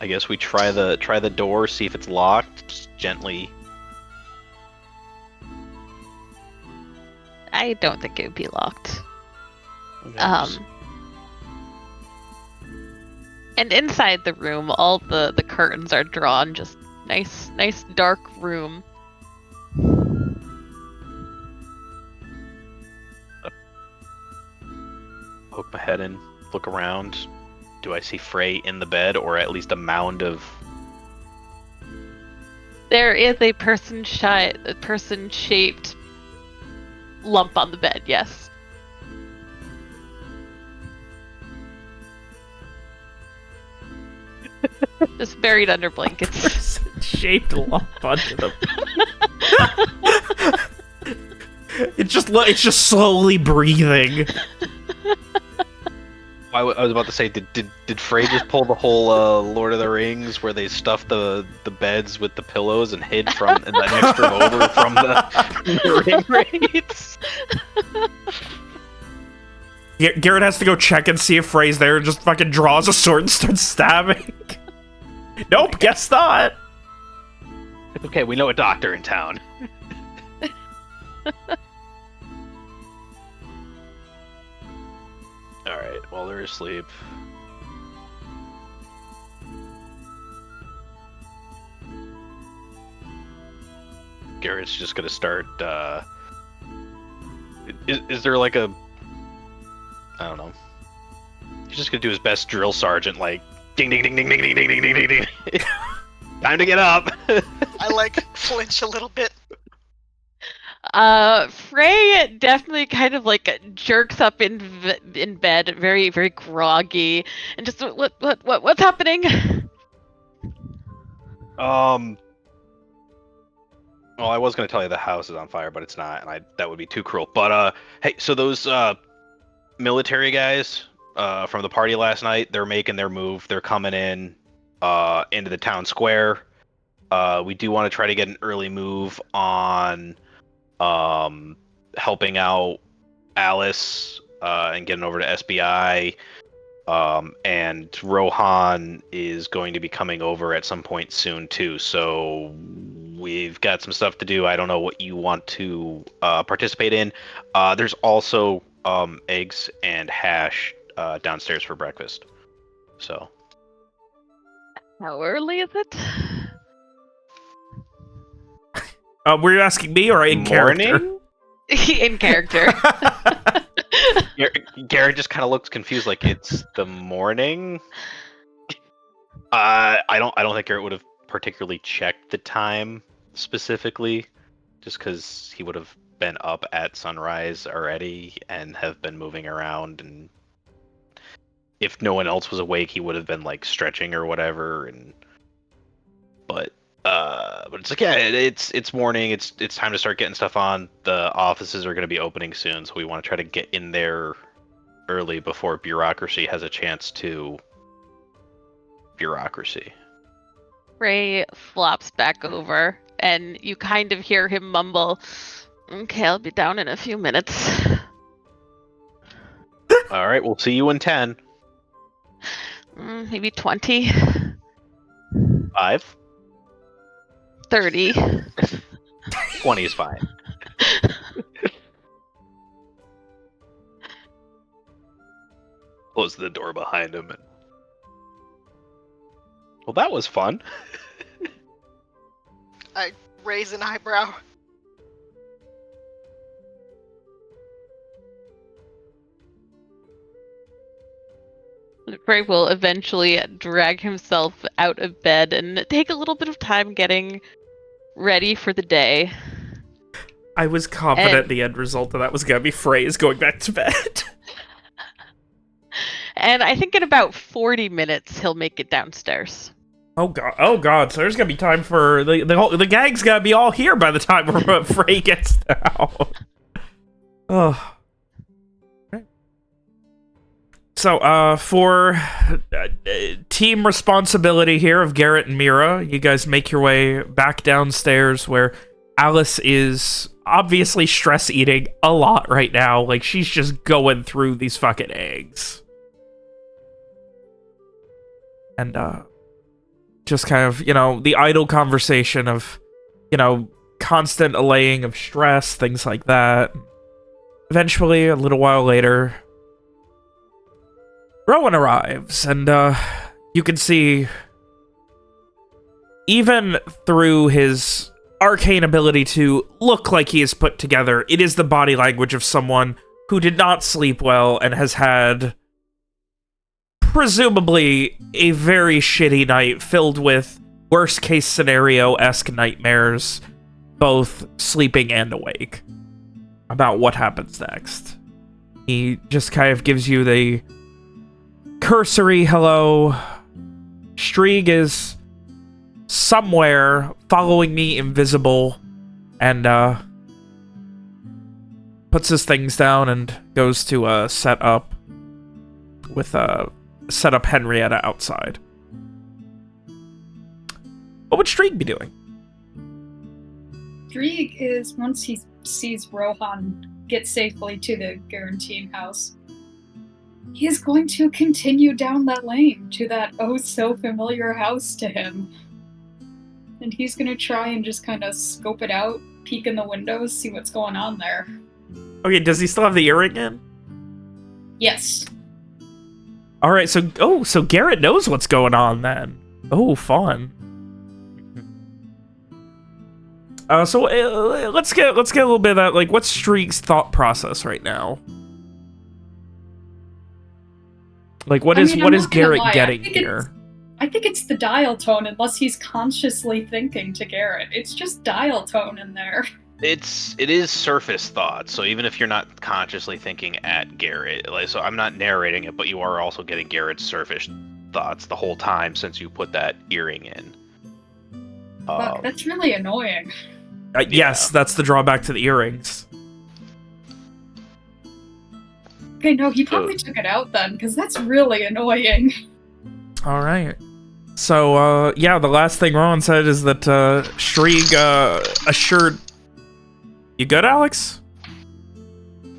I guess we try the door, see if it's locked, just gently. I don't think it would be locked. Okay, And inside the room, all the curtains are drawn. Just nice dark room. Poke my head in, look around. Do I see Frey in the bed, or at least a mound of... There is a person-shaped lump on the bed, yes. Just buried under blankets. Shaped lump under them. It's just slowly breathing. I was about to say, did Frey just pull the whole Lord of the Rings where they stuffed the beds with the pillows and hid from the next room over from the ring raids? Garrett has to go check and see if Frey's there and just fucking draws a sword and starts stabbing. Nope, guess not. It's okay, we know a doctor in town. Alright, while they're asleep. Garrett's just gonna start, is there like a... I don't know. He's just gonna do his best drill sergeant, like, ding ding ding ding ding ding ding ding ding ding ding. Time to get up! I flinch a little bit. Frey definitely kind of jerks up in bed, very very groggy, and just what's happening? Well, I was gonna tell you the house is on fire, but it's not, and that would be too cruel. But hey, so those military guys from the party last night, they're making their move. They're coming in into the town square. We do want to try to get an early move on helping out Alice and getting over to SBI. And Rohan is going to be coming over at some point soon too. So we've got some stuff to do. I don't know what you want to participate in. There's also eggs and hash downstairs for breakfast. So. How early is it? Were you asking me or in character? Morning? In character. Garrett just kind of looks confused, like it's the morning. I don't think Garrett would have particularly checked the time specifically, just because he would have been up at sunrise already and have been moving around, and if no one else was awake, he would have been like stretching or whatever. And but it's like, yeah, it's morning. It's time to start getting stuff on. The offices are going to be opening soon, so we want to try to get in there early before bureaucracy has a chance to bureaucracy. Ray flops back over, and you kind of hear him mumble, "Okay, I'll be down in a few minutes." All right, we'll see you in 10. Maybe 20, 5. 30. 20 is fine. Close the door behind him. Well, that was fun. I raise an eyebrow. Ray will eventually drag himself out of bed and take a little bit of time getting ready for the day. I was confident the end result of that was going to be Frey's going back to bed. And I think in about 40 minutes, he'll make it downstairs. Oh god, so there's going to be time for... The gang's going to be all here by the time Frey gets down. Oh. So, for team responsibility here of Garrett and Mira, you guys make your way back downstairs where Alice is obviously stress eating a lot right now. Like, she's just going through these fucking eggs. And, just kind of, you know, the idle conversation of, you know, constant allaying of stress, things like that. Eventually, a little while later, Rowan arrives, and you can see, even through his arcane ability to look like he is put together, it is the body language of someone who did not sleep well and has had, presumably, a very shitty night filled with worst-case scenario-esque nightmares, both sleeping and awake, about what happens next. He just kind of gives you the cursory hello. Strieg is somewhere following me invisible, and puts his things down and goes to set up Henrietta outside. What would Strieg be doing? Strieg is, once he sees Rohan get safely to the Guarantine house, he is going to continue down that lane to that oh-so-familiar house to him. And he's going to try and just kind of scope it out, peek in the windows, see what's going on there. Okay, does he still have the earring in? Yes. Alright, so Garrett knows what's going on then. Oh, fun. So let's get a little bit of that, like, what's Strieg's thought process right now? Like, what is Garrett getting here? I think it's the dial tone, unless he's consciously thinking to Garrett. It's just dial tone in there. It is surface thought, so even if you're not consciously thinking at Garrett, like, so I'm not narrating it, but you are also getting Garrett's surface thoughts the whole time since you put that earring in. Fuck, that's really annoying. Yes, that's the drawback to the earrings. Okay, no, he probably took it out then, because that's really annoying. Alright. So, yeah, the last thing Rowan said is that, Strieg, assured... You good, Alex?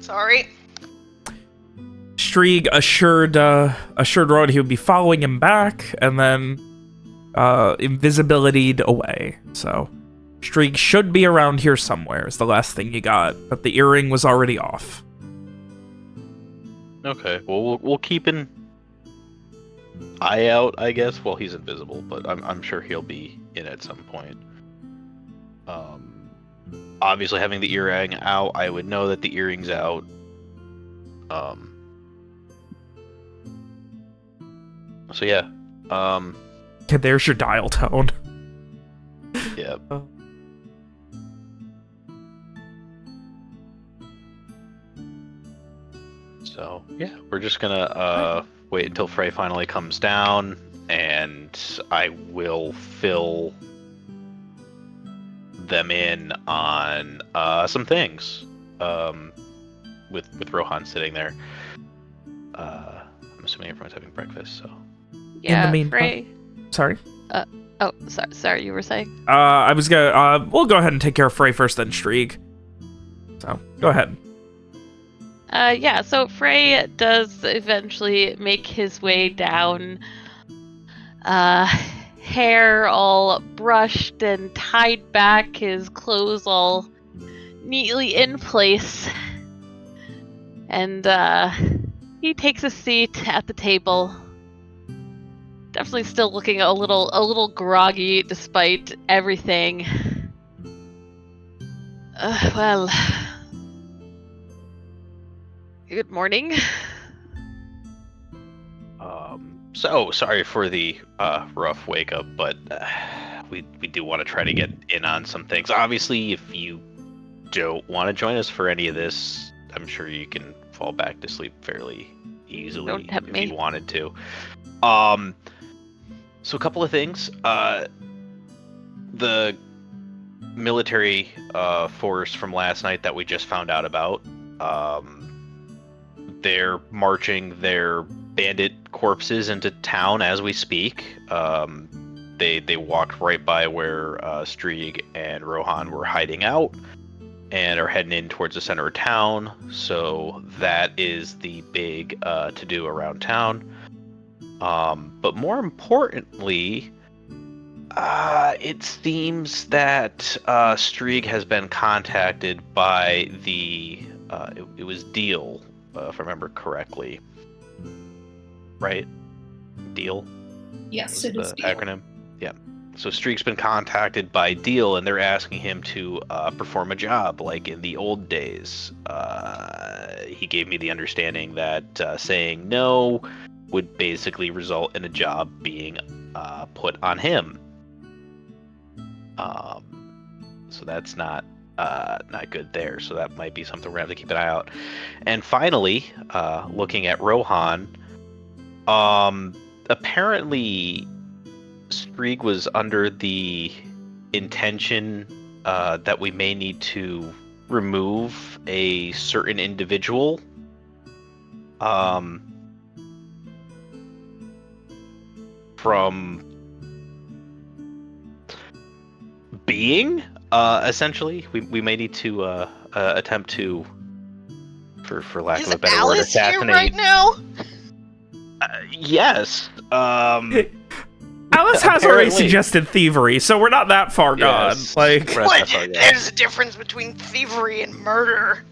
Sorry. Strieg assured Rowan he would be following him back, and then, invisibilitied away. So, Strieg should be around here somewhere, is the last thing you got, but the earring was already off. Okay. Well, we'll keep an eye out, I guess. Well, he's invisible, but I'm sure he'll be in at some point. Obviously, having the earring out, I would know that the earring's out. So yeah. Okay, there's your dial tone. Yeah. So yeah, we're just gonna wait until Frey finally comes down, and I will fill them in on some things. With Rohan sitting there. I'm assuming everyone's having breakfast, so. Yeah, meantime- Frey. Sorry. Oh, sorry, you were saying? I was gonna, we'll go ahead and take care of Frey first, then Streak. So, go ahead. Yeah, so Frey does eventually make his way down. Hair all brushed and tied back, his clothes all neatly in place. And, he takes a seat at the table. Definitely still looking a little groggy despite everything. Well, good morning. So sorry for the rough wake up, but we do want to try to get in on some things. Obviously, if you don't want to join us for any of this, I'm sure you can fall back to sleep fairly easily Don't tempt if me. you wanted to. So a couple of things. The military force from last night that we just found out about, they're marching their bandit corpses into town as we speak. They walked right by where Strieg and Rohan were hiding out and are heading in towards the center of town. So that is the big to-do around town. But more importantly, it seems that Strieg has been contacted by the it was Deal, if I remember correctly. Right? Deal? Yes, Was it is the Deal. acronym? Yeah. So Streak's been contacted by Deal, and they're asking him to perform a job like in the old days. He gave me the understanding that saying no would basically result in a job being put on him. So that's not good there. So that might be something we're gonna have to keep an eye out. And finally, looking at Rohan, apparently Strieg was under the intention that we may need to remove a certain individual from being, essentially. We may need to attempt to, for lack Is of a better word, Alice here assassinate. right now? Yes. Alice has already Apparently. suggested thievery, so we're not that far Yes. gone. Like, Right. What? that's all, yeah. There's a difference between thievery and murder.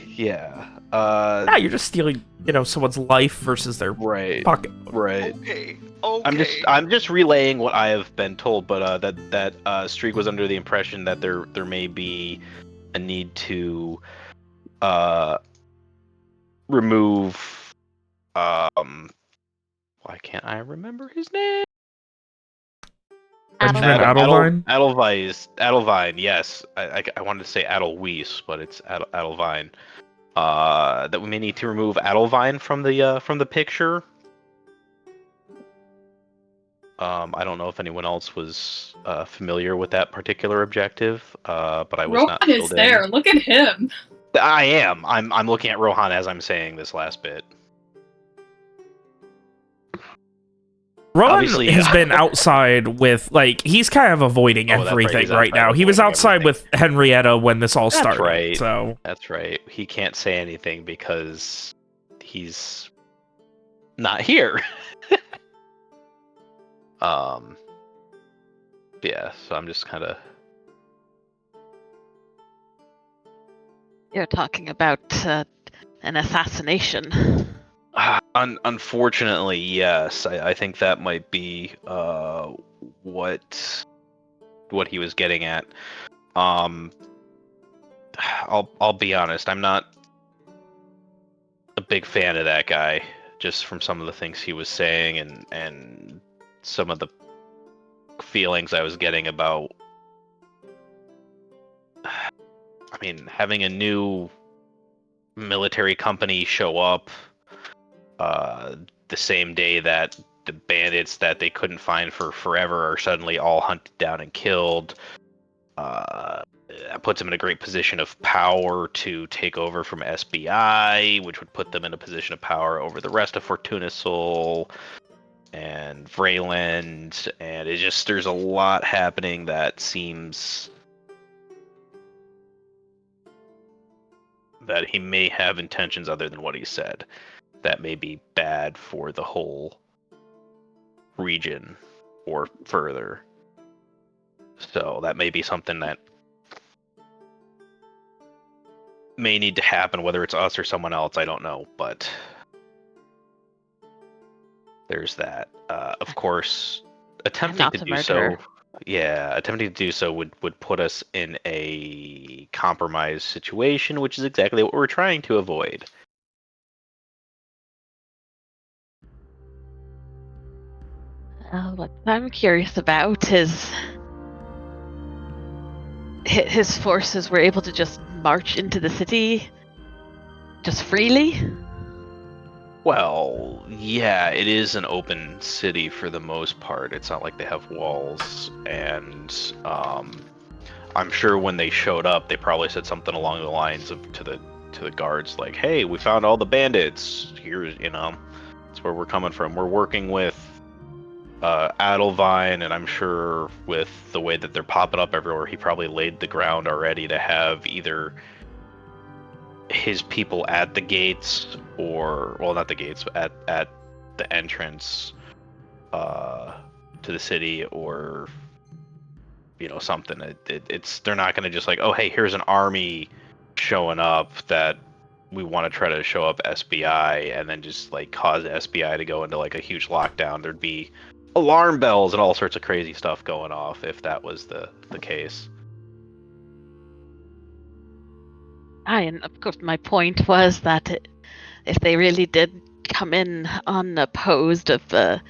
Yeah. yeah, you're just stealing, someone's life versus their Right. pocket. Right. Okay. Okay. I'm just relaying what I have been told, but that Streak was under the impression that there may be a need to remove why can't I remember his name? Benjamin Adelvine. Adelvine? Adelvine, yes. I wanted to say Adelweiss, but it's Adelvine. That we may need to remove Adelvine from the picture. I don't know if anyone else was familiar with that particular objective, but I was not Rohan is filled in. there. Look at him. I am. I'm looking at Rohan as I'm saying this last bit. Rohan Obviously, has been outside with, he's kind of avoiding Oh, that's right, everything he's right outside now. He was avoiding outside everything. with Henrietta when this all That's started. right. So, That's right. He can't say anything because he's not here. Yeah, so I'm just kind of. You're talking about an assassination. Unfortunately, yes. I think that might be what he was getting at. I'll be honest. I'm not a big fan of that guy, just from some of the things he was saying and some of the feelings I was getting about. I mean, having a new military company show up the same day that the bandits that they couldn't find for forever are suddenly all hunted down and killed. That puts them in a great position of power to take over from SBI, which would put them in a position of power over the rest of Fortuna Sol and Vraeland, and there's a lot happening that seems that he may have intentions other than what he said. That may be bad for the whole region or further. So that may be something that may need to happen, whether it's us or someone else, I don't know, but there's that. Of course, attempting to do so, would put us in a compromised situation, which is exactly what we're trying to avoid. What I'm curious about is his forces were able to just march into the city just freely. Well, yeah, it is an open city for the most part. It's not like they have walls, and I'm sure when they showed up, they probably said something along the lines of to the guards, like, "Hey, we found all the bandits. Here's, that's where we're coming from. We're working with Adelvine, and I'm sure with the way that they're popping up everywhere, he probably laid the ground already to have either his people at the gates, or, well, not the gates, but at the entrance to the city, or something. It's they're not going to just like, oh, hey, here's an army showing up that we want to try to show up SBI and then just like cause SBI to go into like a huge lockdown. There'd be alarm bells and all sorts of crazy stuff going off if that was the case. And of course, my point was that if they really did come in unopposed at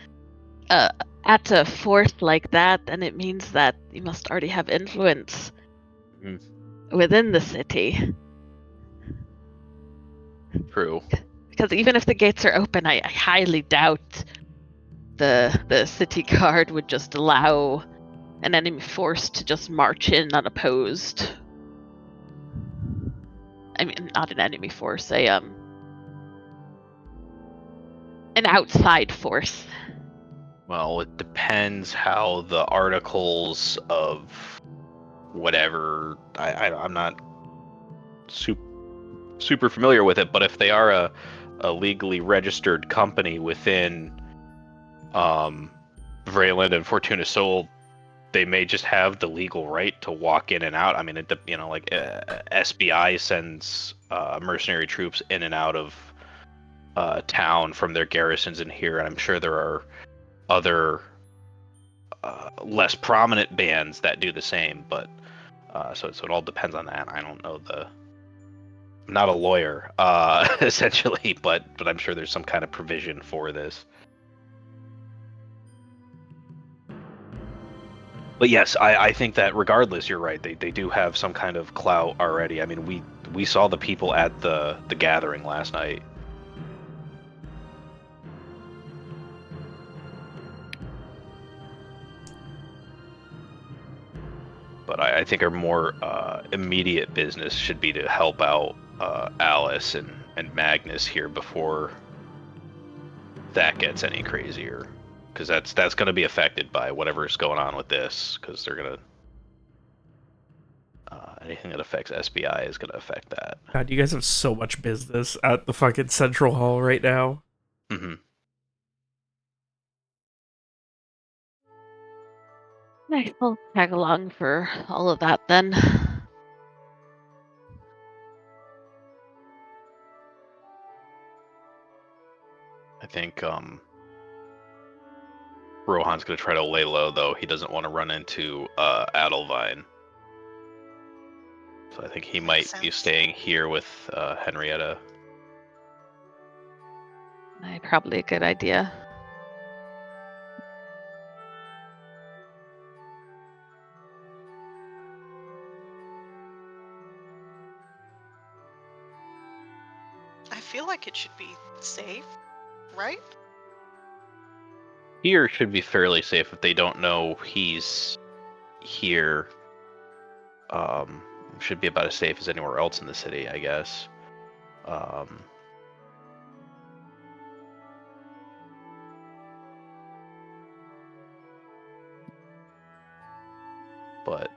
a force like that, then it means that you must already have influence within the city. True. Because even if the gates are open, I highly doubt the city guard would just allow an enemy force to just march in unopposed. I mean, not an enemy force, an outside force. Well, it depends how the articles of whatever, I'm not super familiar with it, but if they are a legally registered company within Vraeland and Fortuna Sol, they may just have the legal right to walk in and out. I mean, SBI sends mercenary troops in and out of town from their garrisons in here, and I'm sure there are other less prominent bands that do the same. But so it all depends on that. I don't know I'm not a lawyer, essentially, but I'm sure there's some kind of provision for this. But yes, I think that regardless, you're right. They do have some kind of clout already. I mean, we saw the people at the gathering last night. But I think our more immediate business should be to help out Alice and Magnus here before that gets any crazier. Because that's going to be affected by whatever's going on with this. Because they're going to anything that affects SBI is going to affect that. God, you guys have so much business at the fucking Central Hall right now. Mm-hmm. Nice, I'll tag along for all of that then. think Rohan's gonna try to lay low, though. He doesn't want to run into Adelvine. So I think he might be sense. staying here with Henrietta. Probably a good idea. I feel like it should be safe, right? Here should be fairly safe if they don't know he's here. Should be about as safe as anywhere else in the city, I guess. But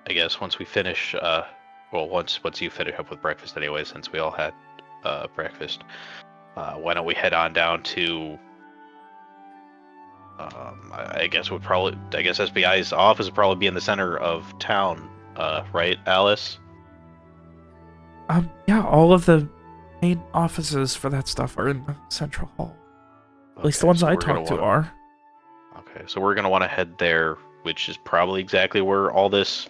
I guess once we finish, well, once you finish up with breakfast anyway, since we all had breakfast, why don't we head on down to? I guess SBI's office would probably be in the center of town, right, Alice? Yeah, all of the main offices for that stuff are in the central hall. At least the ones I talked to are. Okay, so we're gonna want to head there, which is probably exactly where all this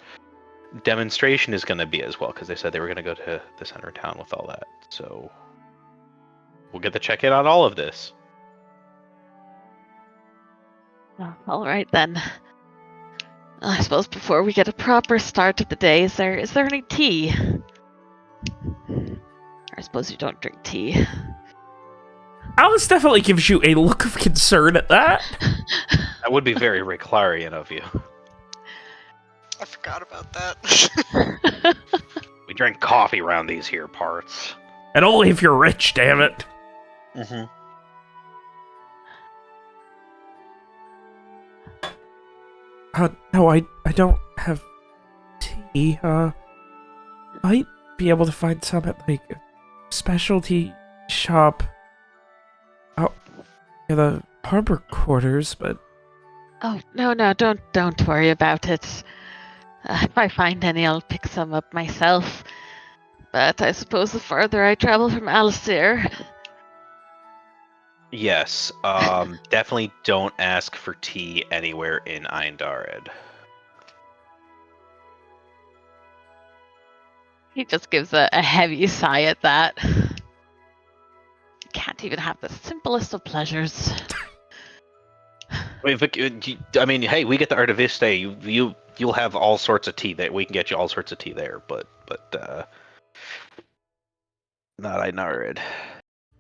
demonstration is gonna be as well, because they said they were gonna go to the center of town with all that. So we'll get the check-in on all of this. Oh, all right then. I suppose before we get a proper start to the day, is there any tea? I suppose you don't drink tea. Alice definitely gives you a look of concern at that. That would be very Rick Clarion of you. I forgot about that. We drink coffee around these here parts. And only if you're rich, damn it. Mm-hmm. No, I don't have tea. Might be able to find some at, like, a specialty shop out near the harbor quarters, but... Oh, no, don't worry about it. If I find any, I'll pick some up myself. But I suppose the farther I travel from Alistair... Yes, definitely don't ask for tea anywhere in Eindared. He just gives a heavy sigh at that. Can't even have the simplest of pleasures. Wait, Vic, I mean, hey, we get the Artiviste. You'll have all sorts of tea that we can get you all sorts of tea there, but not Eindared.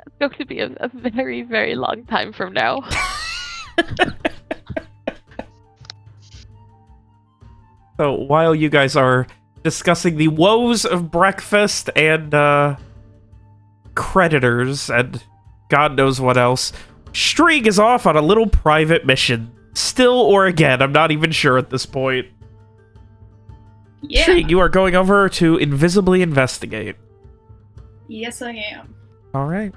It's going to be a very, very long time from now. So while you guys are discussing the woes of breakfast and creditors and God knows what else, Strieg is off on a little private mission. Still or again, I'm not even sure at this point. Yeah. Strieg, you are going over to invisibly investigate. Yes, I am. All right.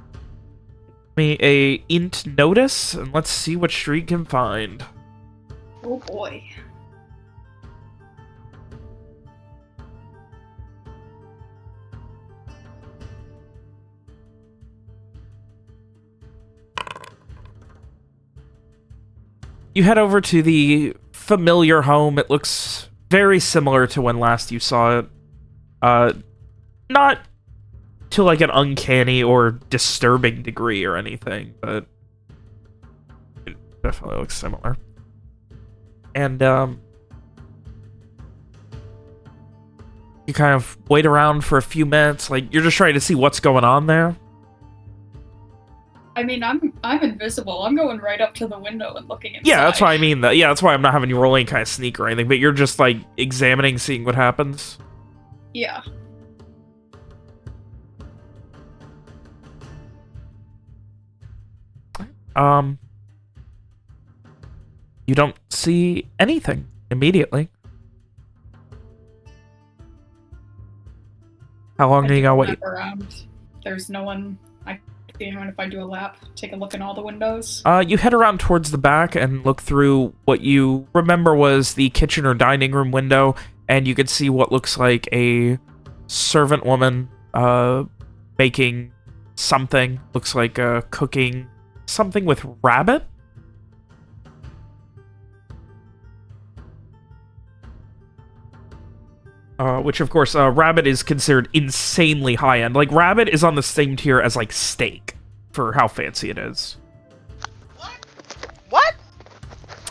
Me a int notice, and let's see what Strieg can find. Oh boy. You head over to the familiar home. It looks very similar to when last you saw it. Not to like an uncanny or disturbing degree or anything, but it definitely looks similar. And you kind of wait around for a few minutes, like you're just trying to see what's going on there. I mean, I'm invisible. I'm going right up to the window and looking inside. Yeah, that's what I mean. Yeah, that's why I'm not having you roll any kind of sneak or anything, but you're just like examining, seeing what happens. Yeah. You don't see anything immediately. How long are you gonna wait? Lap around. There's no one. I see anyone if I do a lap. Take a look in all the windows. You head around towards the back and look through what you remember was the kitchen or dining room window, and you can see what looks like a servant woman making something. Looks like cooking something with Rabbit. Which, of course, Rabbit is considered insanely high-end. Like, Rabbit is on the same tier as, like, Steak, for how fancy it is. What?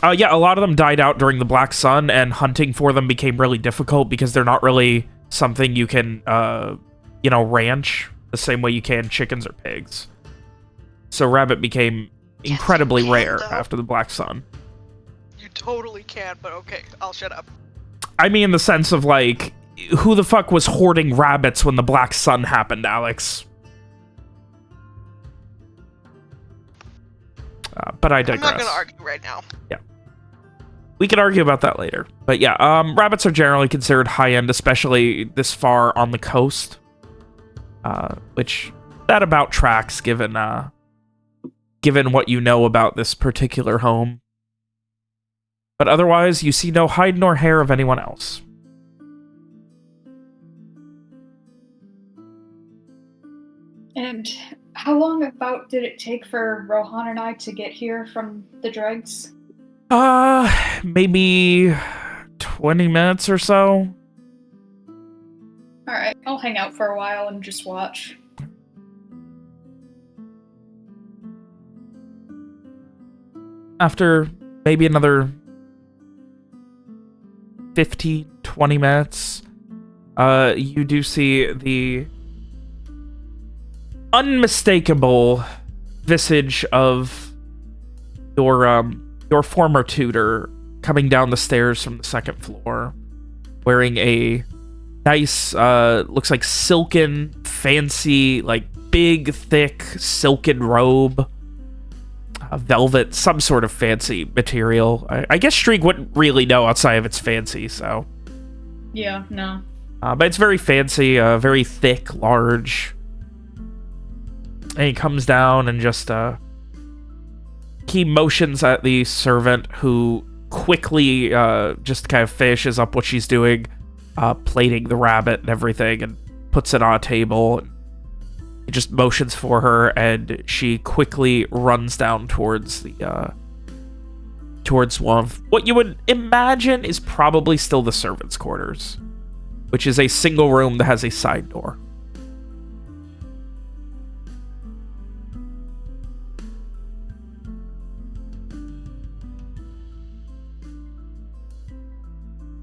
Yeah, a lot of them died out during the Black Sun, and hunting for them became really difficult because they're not really something you can, you know, ranch the same way you can chickens or pigs. So Rabbit became incredibly Yes, you can, rare though. after the Black Sun. You totally can, but okay, I'll shut up. I mean, in the sense of, like, who the fuck was hoarding rabbits when the Black Sun happened, Alex? But I digress. I'm not gonna argue right now. Yeah. We can argue about that later. But yeah, rabbits are generally considered high-end, especially this far on the coast. Which, that about tracks, given what you know about this particular home. But otherwise, you see no hide nor hair of anyone else. And how long about did it take for Rohan and I to get here from the dregs? Maybe 20 minutes or so. Alright, I'll hang out for a while and just watch. After maybe another 15, 20 minutes, you do see the unmistakable visage of your former tutor coming down the stairs from the second floor, wearing a nice, looks like silken, fancy, like big, thick, silken robe. Velvet, some sort of fancy material. I guess Streak wouldn't really know outside of its fancy, so. Yeah, no. But it's very fancy, very thick, large. And he comes down and just, he motions at the servant, who quickly, just kind of finishes up what she's doing, plating the rabbit and everything, and puts it on a table. He just motions for her, and she quickly runs down towards the, towards one of what you would imagine is probably still the servants' quarters, which is a single room that has a side door.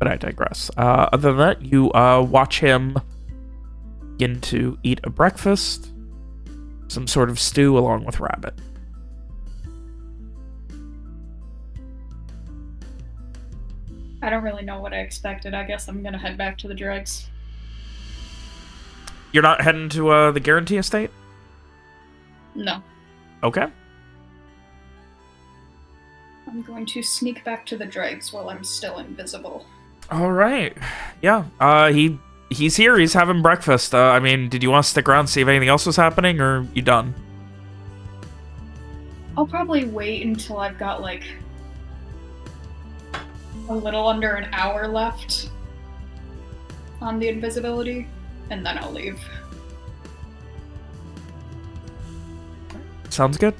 But I digress. Other than that, you watch him begin to eat a breakfast, some sort of stew along with Rabbit. I don't really know what I expected. I guess I'm gonna head back to the dregs. You're not heading to the Guarantee Estate? No. Okay. I'm going to sneak back to the dregs while I'm still invisible. All right. Yeah. He's here. He's having breakfast. I mean, did you want to stick around and see if anything else was happening, or you done? I'll probably wait until I've got, like, a little under an hour left on the invisibility, and then I'll leave. Sounds good.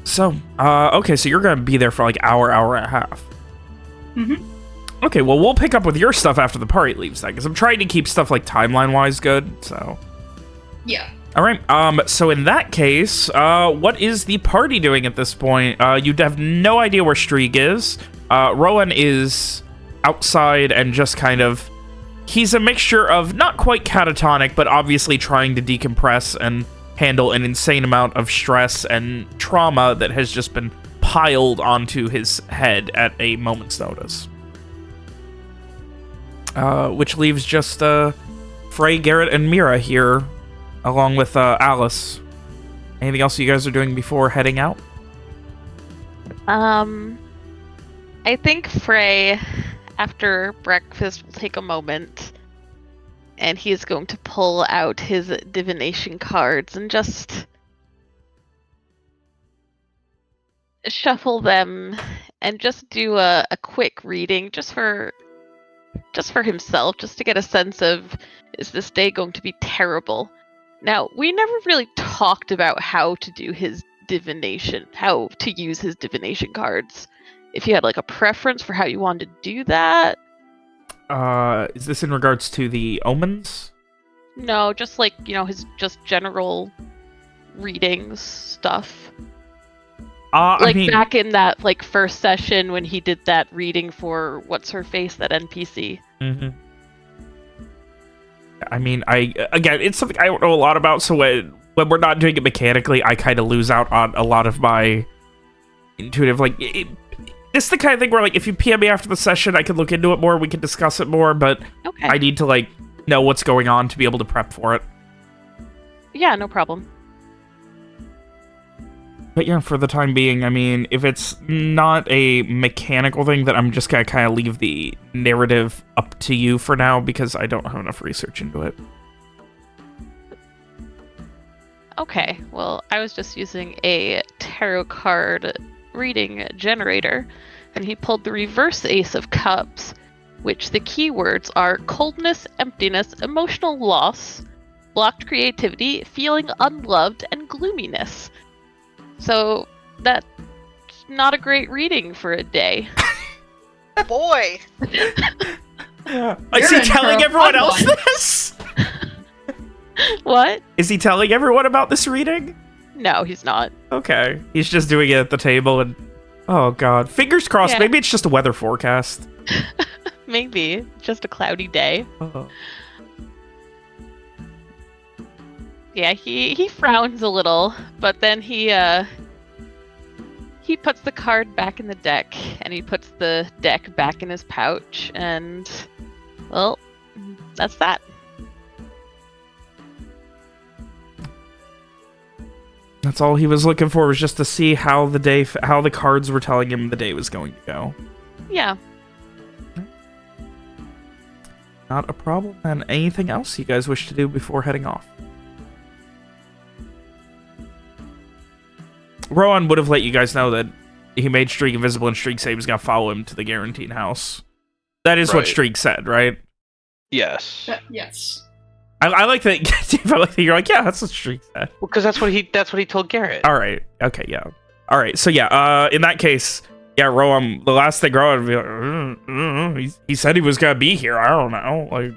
So, okay, so you're gonna be there for like hour and a half. Mm-hmm. Okay, well, we'll pick up with your stuff after the party leaves, then, because I'm trying to keep stuff, like, timeline-wise good, so... Yeah. Alright, so in that case, what is the party doing at this point? You have no idea where Streak is. Rowan is outside and just kind of... He's a mixture of not quite catatonic, but obviously trying to decompress and handle an insane amount of stress and trauma that has just been piled onto his head at a moment's notice. Which leaves just Frey, Garrett, and Mira here, along with Alice. Anything else you guys are doing before heading out? I think Frey, after breakfast, will take a moment, and he's going to pull out his divination cards and just shuffle them and just do a quick reading just for himself, just to get a sense of, is this day going to be terrible? Now, we never really talked about how to do his divination, how to use his divination cards. If you had like a preference for how you wanted to do that. Is this in regards to the omens? No, just like, his just general readings stuff. I mean, back in that like first session when he did that reading for what's her face, that NPC. Mm-hmm. I mean, again, it's something I don't know a lot about, so when we're not doing it mechanically, I kind of lose out on a lot of my intuitive, like, it's the kind of thing where, like, if you PM me after the session, I can look into it more, we can discuss it more, but Okay. I need to, like, know what's going on to be able to prep for it. Yeah, no problem. But yeah, for the time being, I mean, if it's not a mechanical thing, then I'm just gonna kind of leave the narrative up to you for now, because I don't have enough research into it. Okay, well, I was just using a tarot card reading generator, and he pulled the reverse Ace of Cups, which the keywords are coldness, emptiness, emotional loss, blocked creativity, feeling unloved, and gloominess. So, that's not a great reading for a day. Boy! Is he telling everyone else this? What? Is he telling everyone about this reading? No, he's not. Okay. He's just doing it at the table and... Oh, God. Fingers crossed. Yeah. Maybe it's just a weather forecast. Maybe. Just a cloudy day. Oh. Yeah, he frowns a little, but then he puts the card back in the deck, and he puts the deck back in his pouch, and, well, that's that. That's all he was looking for, was just to see how the cards were telling him the day was going to go. Yeah. Not a problem. And anything else you guys wish to do before heading off? Rowan would have let you guys know that he made Streak invisible, and Streak said he was going to follow him to the Guaranteed house. That is what Streak said, right? Yes. Yes. I like that. I like that you're like, yeah, that's what Streak said. Well, because that's what he told Garrett. All right. Okay. Yeah. All right. So yeah. In that case, yeah, Rowan. The last thing Rowan would be like, he said he was gonna be here. I don't know. Like,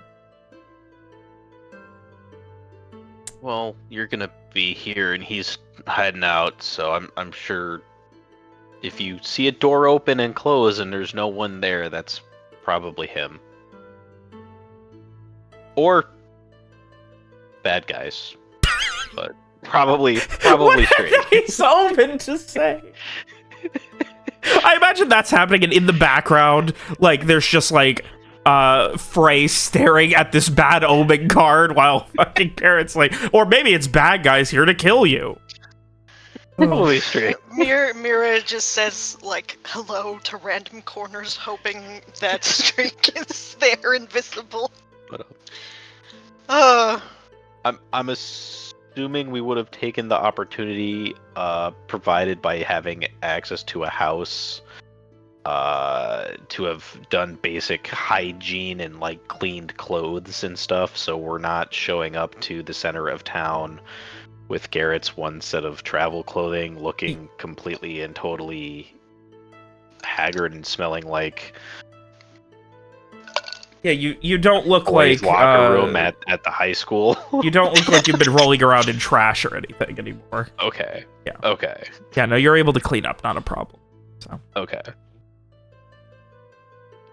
well, you're gonna be here, and he's hiding out. So I'm sure if you see a door open and close, and there's no one there, that's probably him. Or bad guys, but probably straight. He's open to say. I imagine that's happening, and in the background, like, there's just like Frey staring at this bad omen card while fucking Parrot's like, or maybe it's bad guys here to kill you. Probably straight. Mira just says, like, hello to random corners, hoping that Streak is there invisible. I'm assuming we would have taken the opportunity provided by having access to a house to have done basic hygiene and like cleaned clothes and stuff, so we're not showing up to the center of town with Garrett's one set of travel clothing looking completely and totally haggard and smelling like Yeah, you don't look boys' like locker room at the high school. You don't look like you've been rolling around in trash or anything anymore. Okay. Yeah. Okay. Yeah, no, you're able to clean up, not a problem. So. Okay.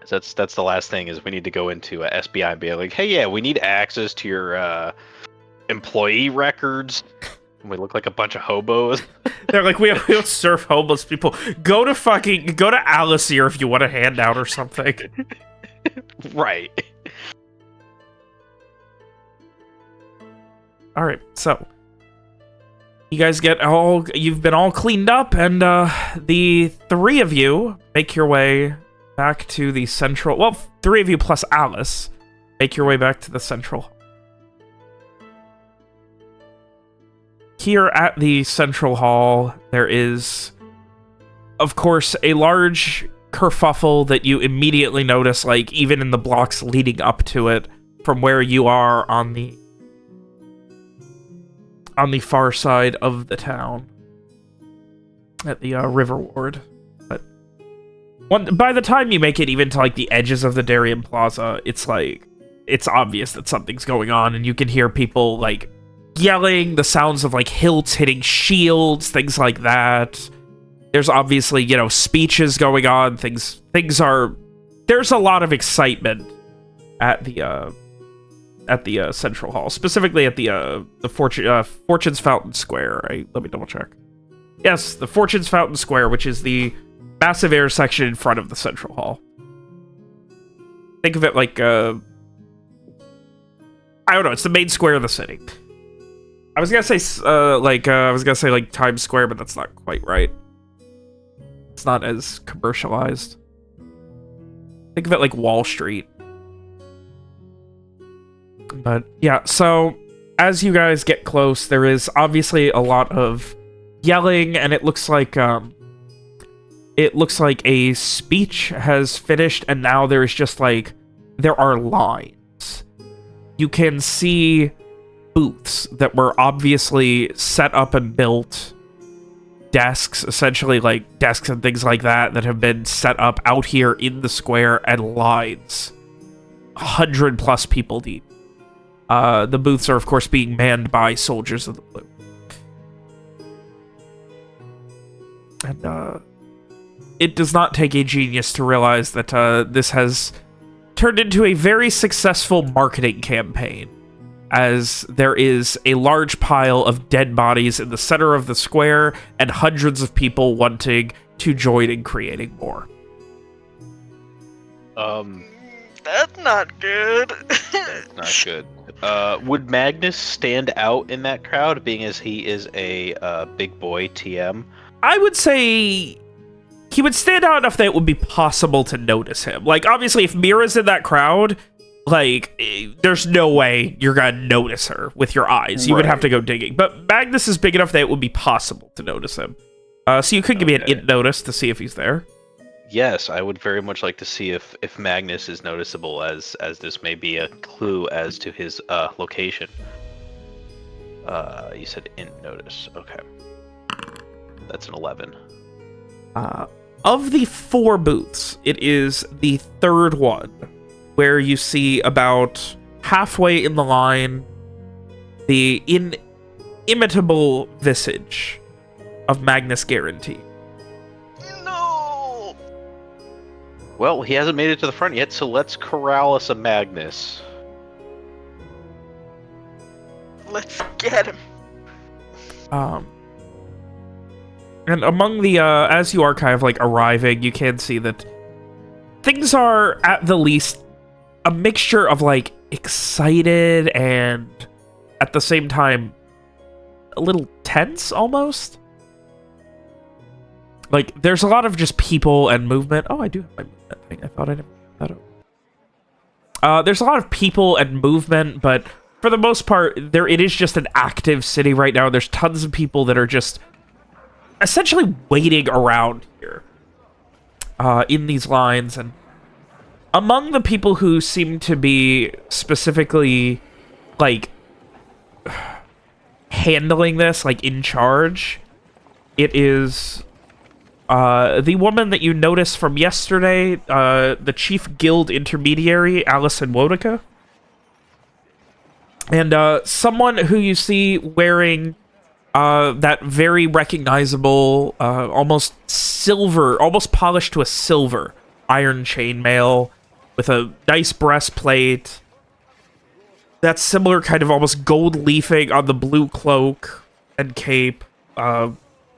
So that's the last thing, is we need to go into SBI and be like, hey, yeah, we need access to your employee records. And we look like a bunch of hobos. They're like, we don't serve homeless people. Go to Alice here if you want a handout or something. Right. All right, so you guys you've been all cleaned up, and the three of you make your way back to the central, well, three of you plus Alice make your way back to the central hall. Here at the central hall, there is, of course, a large kerfuffle that you immediately notice, like, even in the blocks leading up to it, from where you are on the on the far side of the town at the River Ward. But by the time you make it even to like the edges of the Darien Plaza, it's like it's obvious that something's going on, and you can hear people like yelling, the sounds of like hilts hitting shields, things like that. There's obviously, you know, speeches going on. Things are. There's a lot of excitement at the Central Hall, specifically at the Fortune's Fountain Square. Right? Let me double check. Yes, the Fortune's Fountain Square, which is the massive intersection in front of the Central Hall. Think of it like I don't know. It's the main square of the city. I was gonna say like Times Square, but that's not quite right. It's not as commercialized. Think of it like Wall Street. But yeah, so as you guys get close, there is obviously a lot of yelling, and it looks like a speech has finished, and now there's just like there are lines. You can see booths that were obviously set up and built, desks, essentially like desks and things like that have been set up out here in the square, and lines, 100+ people deep. The booths are of course being manned by soldiers of the blue. And it does not take a genius to realize that this has turned into a very successful marketing campaign, as there is a large pile of dead bodies in the center of the square and hundreds of people wanting to join in creating more. That's not good. That's not good. Would Magnus stand out in that crowd, being as he is a big boy TM? I would say he would stand out enough that it would be possible to notice him. Like, obviously, if Mira's in that crowd, like, there's no way you're gonna notice her with your eyes. You would have to go digging. But Magnus is big enough that it would be possible to notice him. So you could give me an int notice to see if he's there. Yes, I would very much like to see if Magnus is noticeable, as this may be a clue as to his location. You said int notice. Okay. That's an 11. Of the 4 booths, it is the third one where you see about halfway in the line the inimitable visage of Magnus Guarantee. No. Well, he hasn't made it to the front yet, so let's corral us a Magnus. Let's get him. And among the, as you are kind of like arriving, you can see that things are at the least a mixture of like excited and at the same time a little tense almost. Like there's a lot of just people and movement. Oh, I do have my movement thing. I thought I didn't put that up. There's a lot of people and movement, but for the most part, it is just an active city right now. There's tons of people that are just essentially waiting around here in these lines. And among the people who seem to be specifically like handling this, like in charge, it is the woman that you noticed from yesterday, the chief guild intermediary, Allison Wodika. And someone who you see wearing that very recognizable, almost silver, almost polished to a silver iron chainmail with a nice breastplate. That similar kind of almost gold leafing on the blue cloak and cape.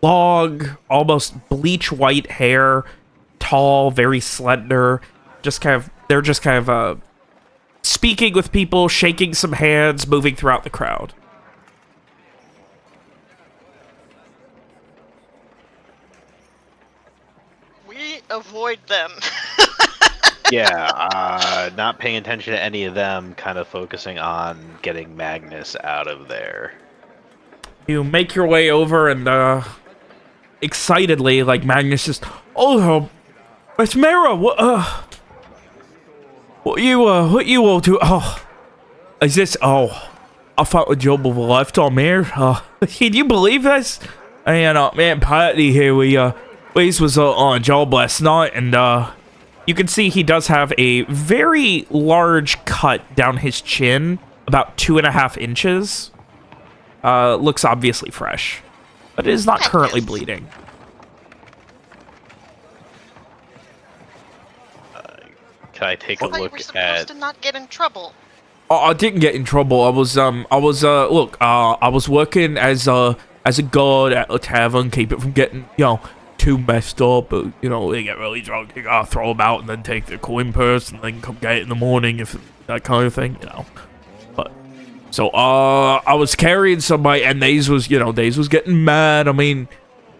Long, almost bleach white hair, tall, very slender. They're just kind of speaking with people, shaking some hands, moving throughout the crowd. We avoid them. Yeah, not paying attention to any of them, kind of focusing on getting Magnus out of there. You make your way over and, excitedly, like, Magnus just, "Oh, it's Mira, what you all do, oh, is this, oh, I thought the job of a lifetime here. Can you believe this? And me and Patty here, we was on a job last night, and you can see he does have a very large cut down his chin, about 2.5 inches. Looks obviously fresh, but it is not currently bleeding. Can I take a I thought you look were supposed at? to not get in trouble. I didn't get in trouble. I was working as a guard at a tavern, keep it from getting, too messed up. But, they get really drunk, you gotta throw them out and then take their coin purse and then come get it in the morning, if that kind of thing, But, so, I was carrying somebody, and Days was getting mad. I mean,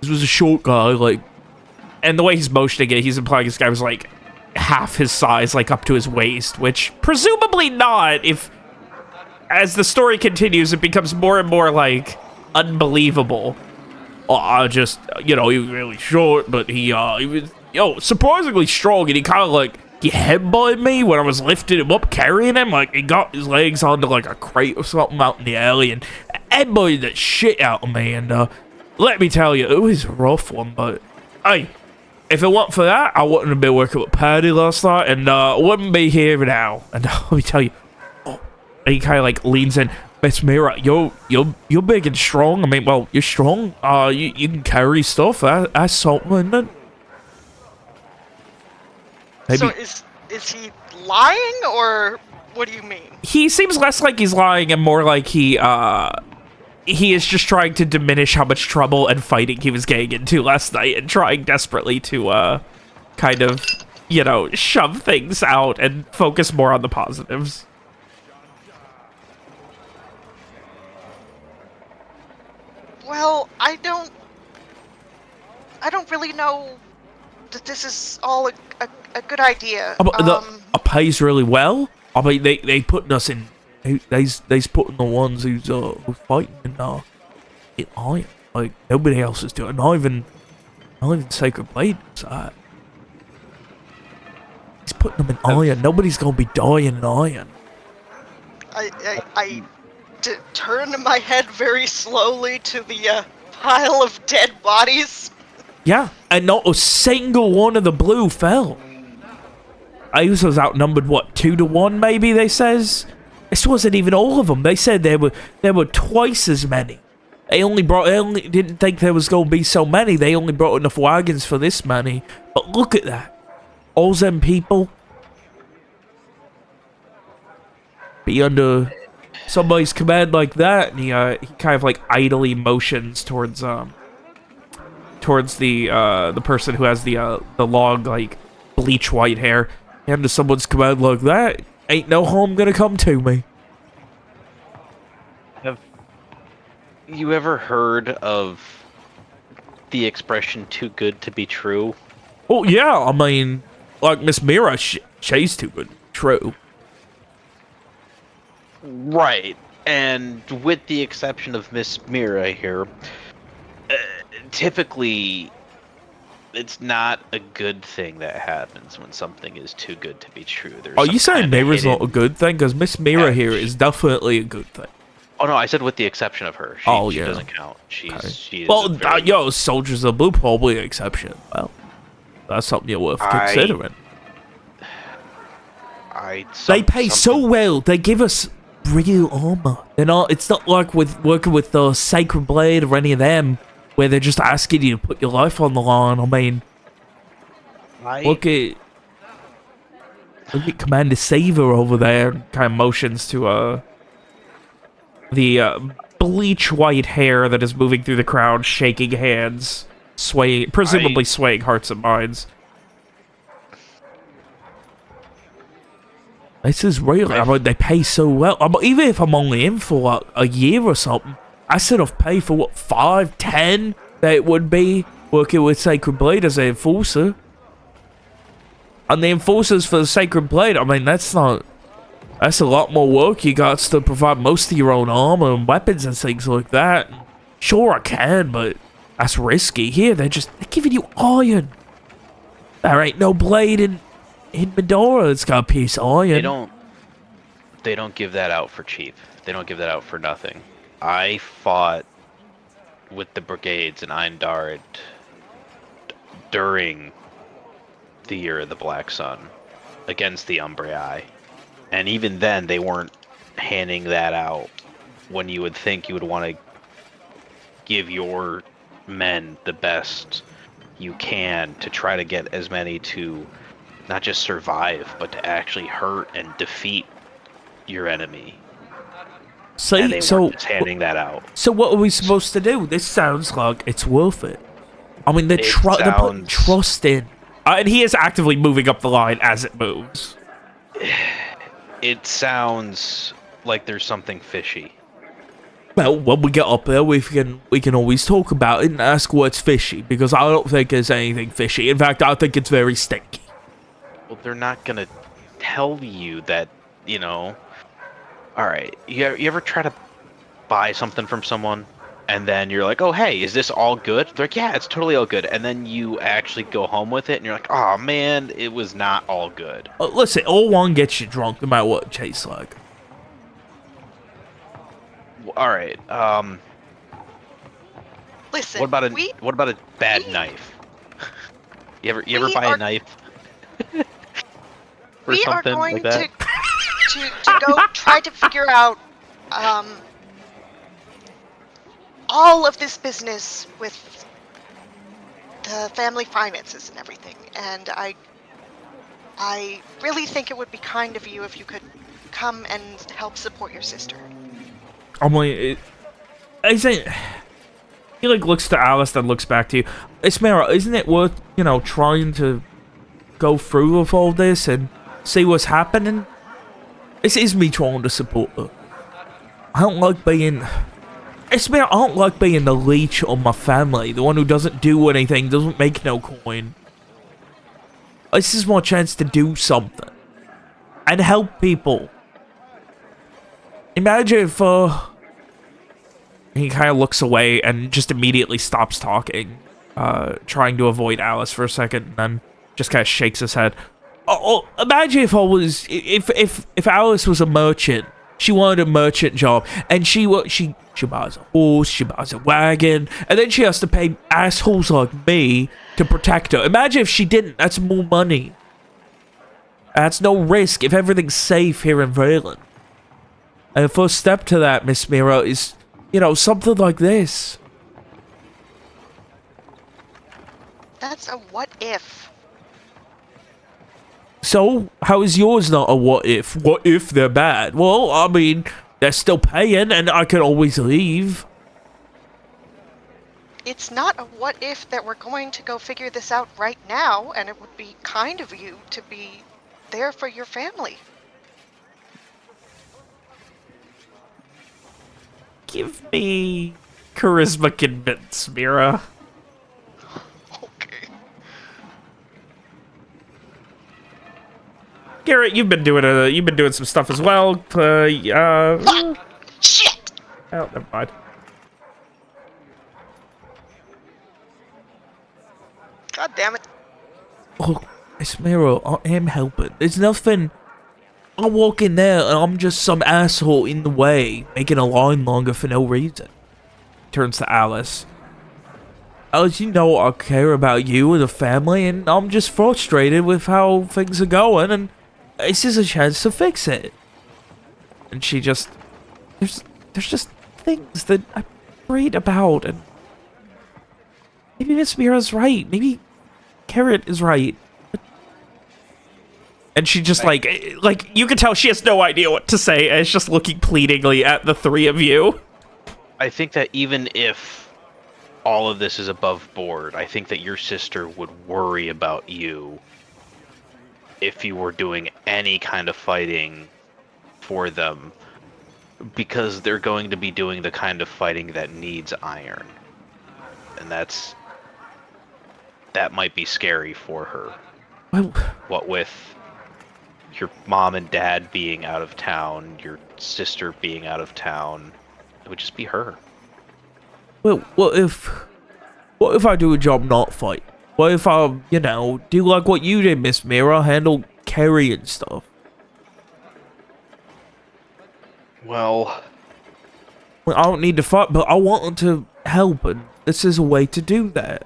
this was a short guy, like, and the way he's motioning it, he's implying this guy was, like, half his size, like up to his waist, which presumably not. If as the story continues, it becomes more and more like unbelievable. Just he was really short, but he was surprisingly strong, and he kind of like he headbutted me when I was lifting him up, carrying him. Like he got his legs onto like a crate or something out in the alley and headbutted the shit out of me. And let me tell you, it was a rough one, but hey. If it weren't for that, I wouldn't have been working with Patty last night, and wouldn't be here now. And let me tell you, and he kind of like leans in, Miss Mira, you're big and strong. I mean, well, you're strong. You can carry stuff. That's something, isn't it? Maybe. So is he lying, or what do you mean? He seems less like he's lying and more like he is just trying to diminish how much trouble and fighting he was getting into last night and trying desperately to, kind of, shove things out and focus more on the positives. Well, I don't really know that this is all a good idea. It pays really well. I mean, they putting us in. They's putting the ones who's fighting in iron. Like nobody else is doing. Not even Sacred Blade. He's putting them in iron. Nobody's gonna be dying in iron. I turned my head very slowly to the pile of dead bodies. Yeah, and not a single one of the blue fell. Ours was outnumbered, what, 2-1 maybe, they says? This wasn't even all of them. They said there were twice as many. They only didn't think there was going to be so many. They only brought enough wagons for this many. But look at that. All them people be under somebody's command like that, and he kind of like idly motions towards the person who has the long like bleach white hair. Under someone's command like that, ain't no harm gonna come to me. Have you ever heard of the expression "too good to be true"? Oh yeah, I mean, like Miss Mira, she's too good. True. Right, and with the exception of Miss Mira here, typically it's not a good thing that happens when something is too good to be true. Are you saying Mira's not a good thing? Because Miss Mira here is definitely a good thing. Oh no, I said with the exception of her. She doesn't count. She's well, Soldiers of Blue probably an exception. Well, that's something you're worth considering. They pay so well. They give us real armor. It's not like with working with the Sacred Blade or any of them, where they're just asking you to put your life on the line. I mean, look at Commander Saver over there. Kind of motions to the bleach white hair that is moving through the crowd, shaking hands, swaying, presumably swaying hearts and minds. This is real. I mean, they pay so well. I mean, even if I'm only in for like a year or something, I should have paid for what, 5, 10 that it would be working with Sacred Blade as an enforcer. And the enforcers for the Sacred Blade, I mean, that's a lot more work. You got to provide most of your own armor and weapons and things like that. Sure, I can, but that's risky. Here, they're giving you iron. There ain't no blade in Medora. It's got a piece of iron. They don't give that out for cheap. They don't give that out for nothing. I fought with the brigades in Eindarid during the Year of the Black Sun against the Umbrii. And even then, they weren't handing that out when you would think you would want to give your men the best you can to try to get as many to not just survive, but to actually hurt and defeat your enemy. And they weren't just handing that out. So what are we supposed to do? This sounds like it's worth it. I mean, they're putting trust in. And he is actively moving up the line as it moves. It sounds like there's something fishy. Well, when we get up there, we can always talk about it and ask what's fishy, because I don't think there's anything fishy. In fact, I think it's very stinky. Well, they're not gonna tell you that, you know. Alright, you ever try to buy something from someone, and then you're like, oh, hey, is this all good? They're like, yeah, it's totally all good. And then you actually go home with it, and you're like, oh, man, it was not all good. Listen, all one gets you drunk, no matter what it tastes like. Alright, Listen, what about a bad knife? You ever buy a knife? Or we are something going like that? to go try to figure out all of this business with the family finances and everything. And I really think it would be kind of you if you could come and help support your sister. I'm like, he like looks to Alice, then looks back to you. Ismera, isn't it worth, you know, trying to go through with all this and see what's happening? This is me trying to support her. I don't like being... Ismera, I don't like being the leech on my family, the one who doesn't do anything, doesn't make no coin. This is my chance to do something. And help people. Imagine if, he kind of looks away and just immediately stops talking, trying to avoid Alice for a second, and then just kind of shakes his head. Oh, imagine if I was, if Alice was a merchant, she wanted a merchant job, and she buys a horse, she buys a wagon, and then she has to pay assholes like me to protect her. Imagine if she didn't. That's more money. That's no risk if everything's safe here in Vraeland. And the first step to that, Miss Mira, is, you know, something like this. That's a what if. So, how is yours not a what if? What if they're bad? Well, I mean, they're still paying, and I could always leave. It's not a what if that we're going to go figure this out right now, and it would be kind of you to be there for your family. Give me charisma convince, Mira. Okay. Garrett, you've been doing some stuff as well. Fuck! Shit! Oh, never mind. God damn it. Oh, it's Mira. I am helping. There's nothing. I walk in there and I'm just some asshole in the way, making a line longer for no reason. Turns to Alice. Alice, you know I care about you and the family, and I'm just frustrated with how things are going, and this is a chance to fix it. And she just... There's just things that I read about, and... Maybe Miss Mira's right. Maybe Carrot is right. And she just, like, you can tell she has no idea what to say, and is just looking pleadingly at the three of you. I think that even if all of this is above board, I think that your sister would worry about you if you were doing any kind of fighting for them, because they're going to be doing the kind of fighting that needs iron. And that might be scary for her. Well, What with your mom and dad being out of town, your sister being out of town, it would just be her. well, what if I do a job not fight? What if I, you know, do like what you did, Miss Mira, handle carry and stuff? Well, Well, I don't need to fight, but I want to help, and this is a way to do that.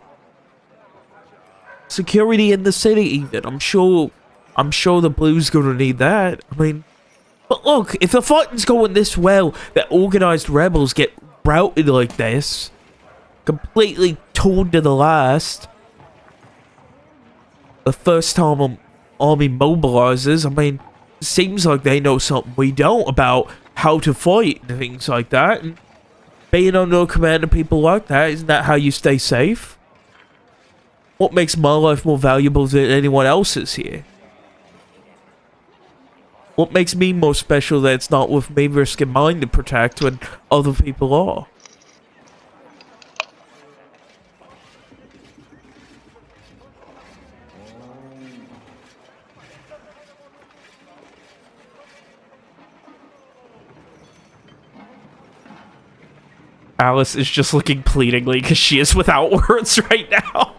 Security in the city, even. I'm sure the Blues gonna need that. I mean, but look, if the fighting's going this well, that organized rebels get routed like this, completely torn to the last. The first time an army mobilizes, I mean, it seems like they know something we don't about how to fight and things like that. And being under command of people like that, isn't that how you stay safe? What makes my life more valuable than anyone else's here? What makes me more special that it's not with me risking mine to protect when other people are? Alice is just looking pleadingly because she is without words right now.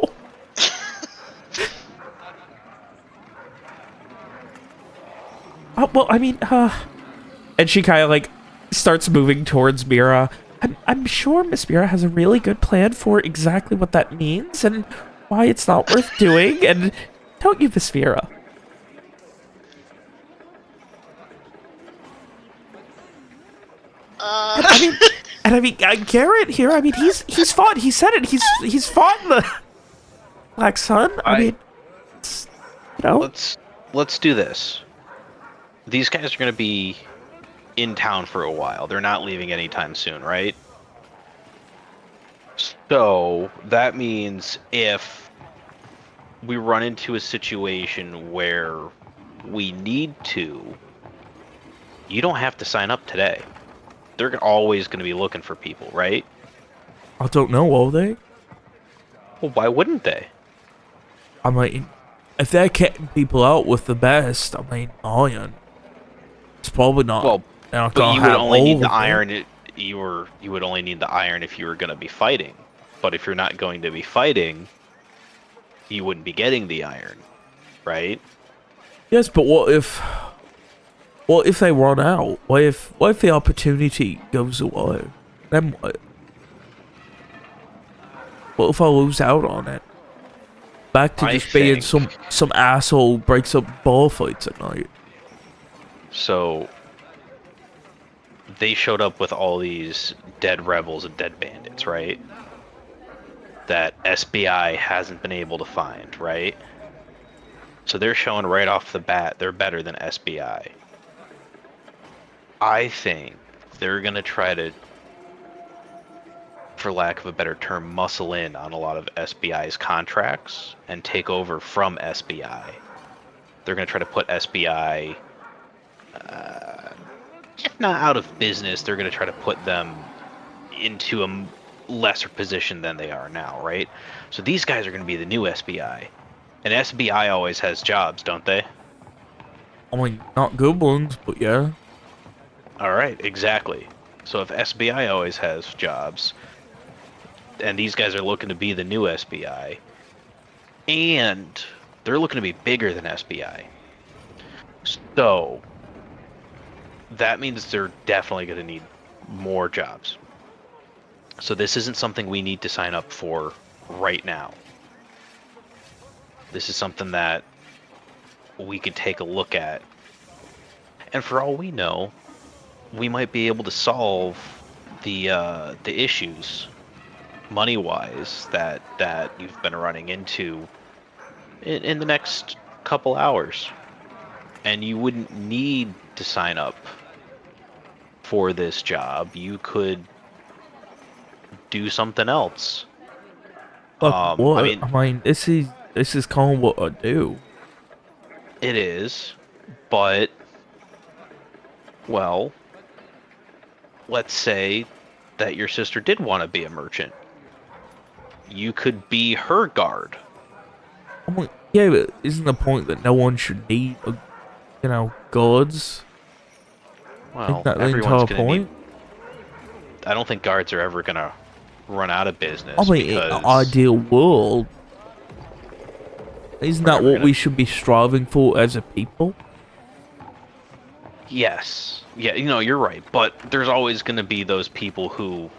Well, I mean, and she kind of like starts moving towards Mira. I'm sure Miss Mira has a really good plan for exactly what that means and why it's not worth doing. And don't you, Miss Mira? I mean, Garrett here. I mean, he's fought. He said it. He's fought in the Black Sun. I mean, it's, you know. Let's do this. These guys are going to be in town for a while. They're not leaving anytime soon, right? So that means if we run into a situation where we need to, you don't have to sign up today. They're always going to be looking for people, right? I don't know, will they? Well, why wouldn't they? I mean, if they're getting people out with the best, I mean, iron. It's probably not. Well, not but you would only need the them. iron. You would only need the iron if you were going to be fighting. But if you're not going to be fighting, you wouldn't be getting the iron, right? Yes, but what if they run out? What if the opportunity goes away? Then what? What if I lose out on it? Back to just being some asshole breaks up bar fights at night. So they showed up with all these dead rebels and dead bandits, right? That SBI hasn't been able to find, right? So they're showing right off the bat they're better than SBI. I think they're going to try to, for lack of a better term, muscle in on a lot of SBI's contracts and take over from SBI. They're going to try to put SBI, if not out of business, they're going to try to put them into a lesser position than they are now, right? So these guys are going to be the new SBI. And SBI always has jobs, don't they? I mean, not good ones, but yeah. All right, exactly. So if SBI always has jobs, and these guys are looking to be the new SBI, and they're looking to be bigger than SBI, so that means they're definitely going to need more jobs. So this isn't something we need to sign up for right now. This is something that we could take a look at, and for all we know, we might be able to solve the issues money-wise that you've been running into in the next couple hours, and you wouldn't need to sign up for this job. You could do something else. Look, what? I mean, this is kind of what I do. It is, but well, let's say that your sister did want to be a merchant. You could be her guard. I mean, yeah, but isn't the point that no one should need, guards? Well, Isn't that the everyone's entire gonna point? I don't think guards are ever gonna run out of business. I mean, in an ideal world, isn't that what we should be striving for as a people? Yes. Yeah, you're right. But there's always going to be those people who,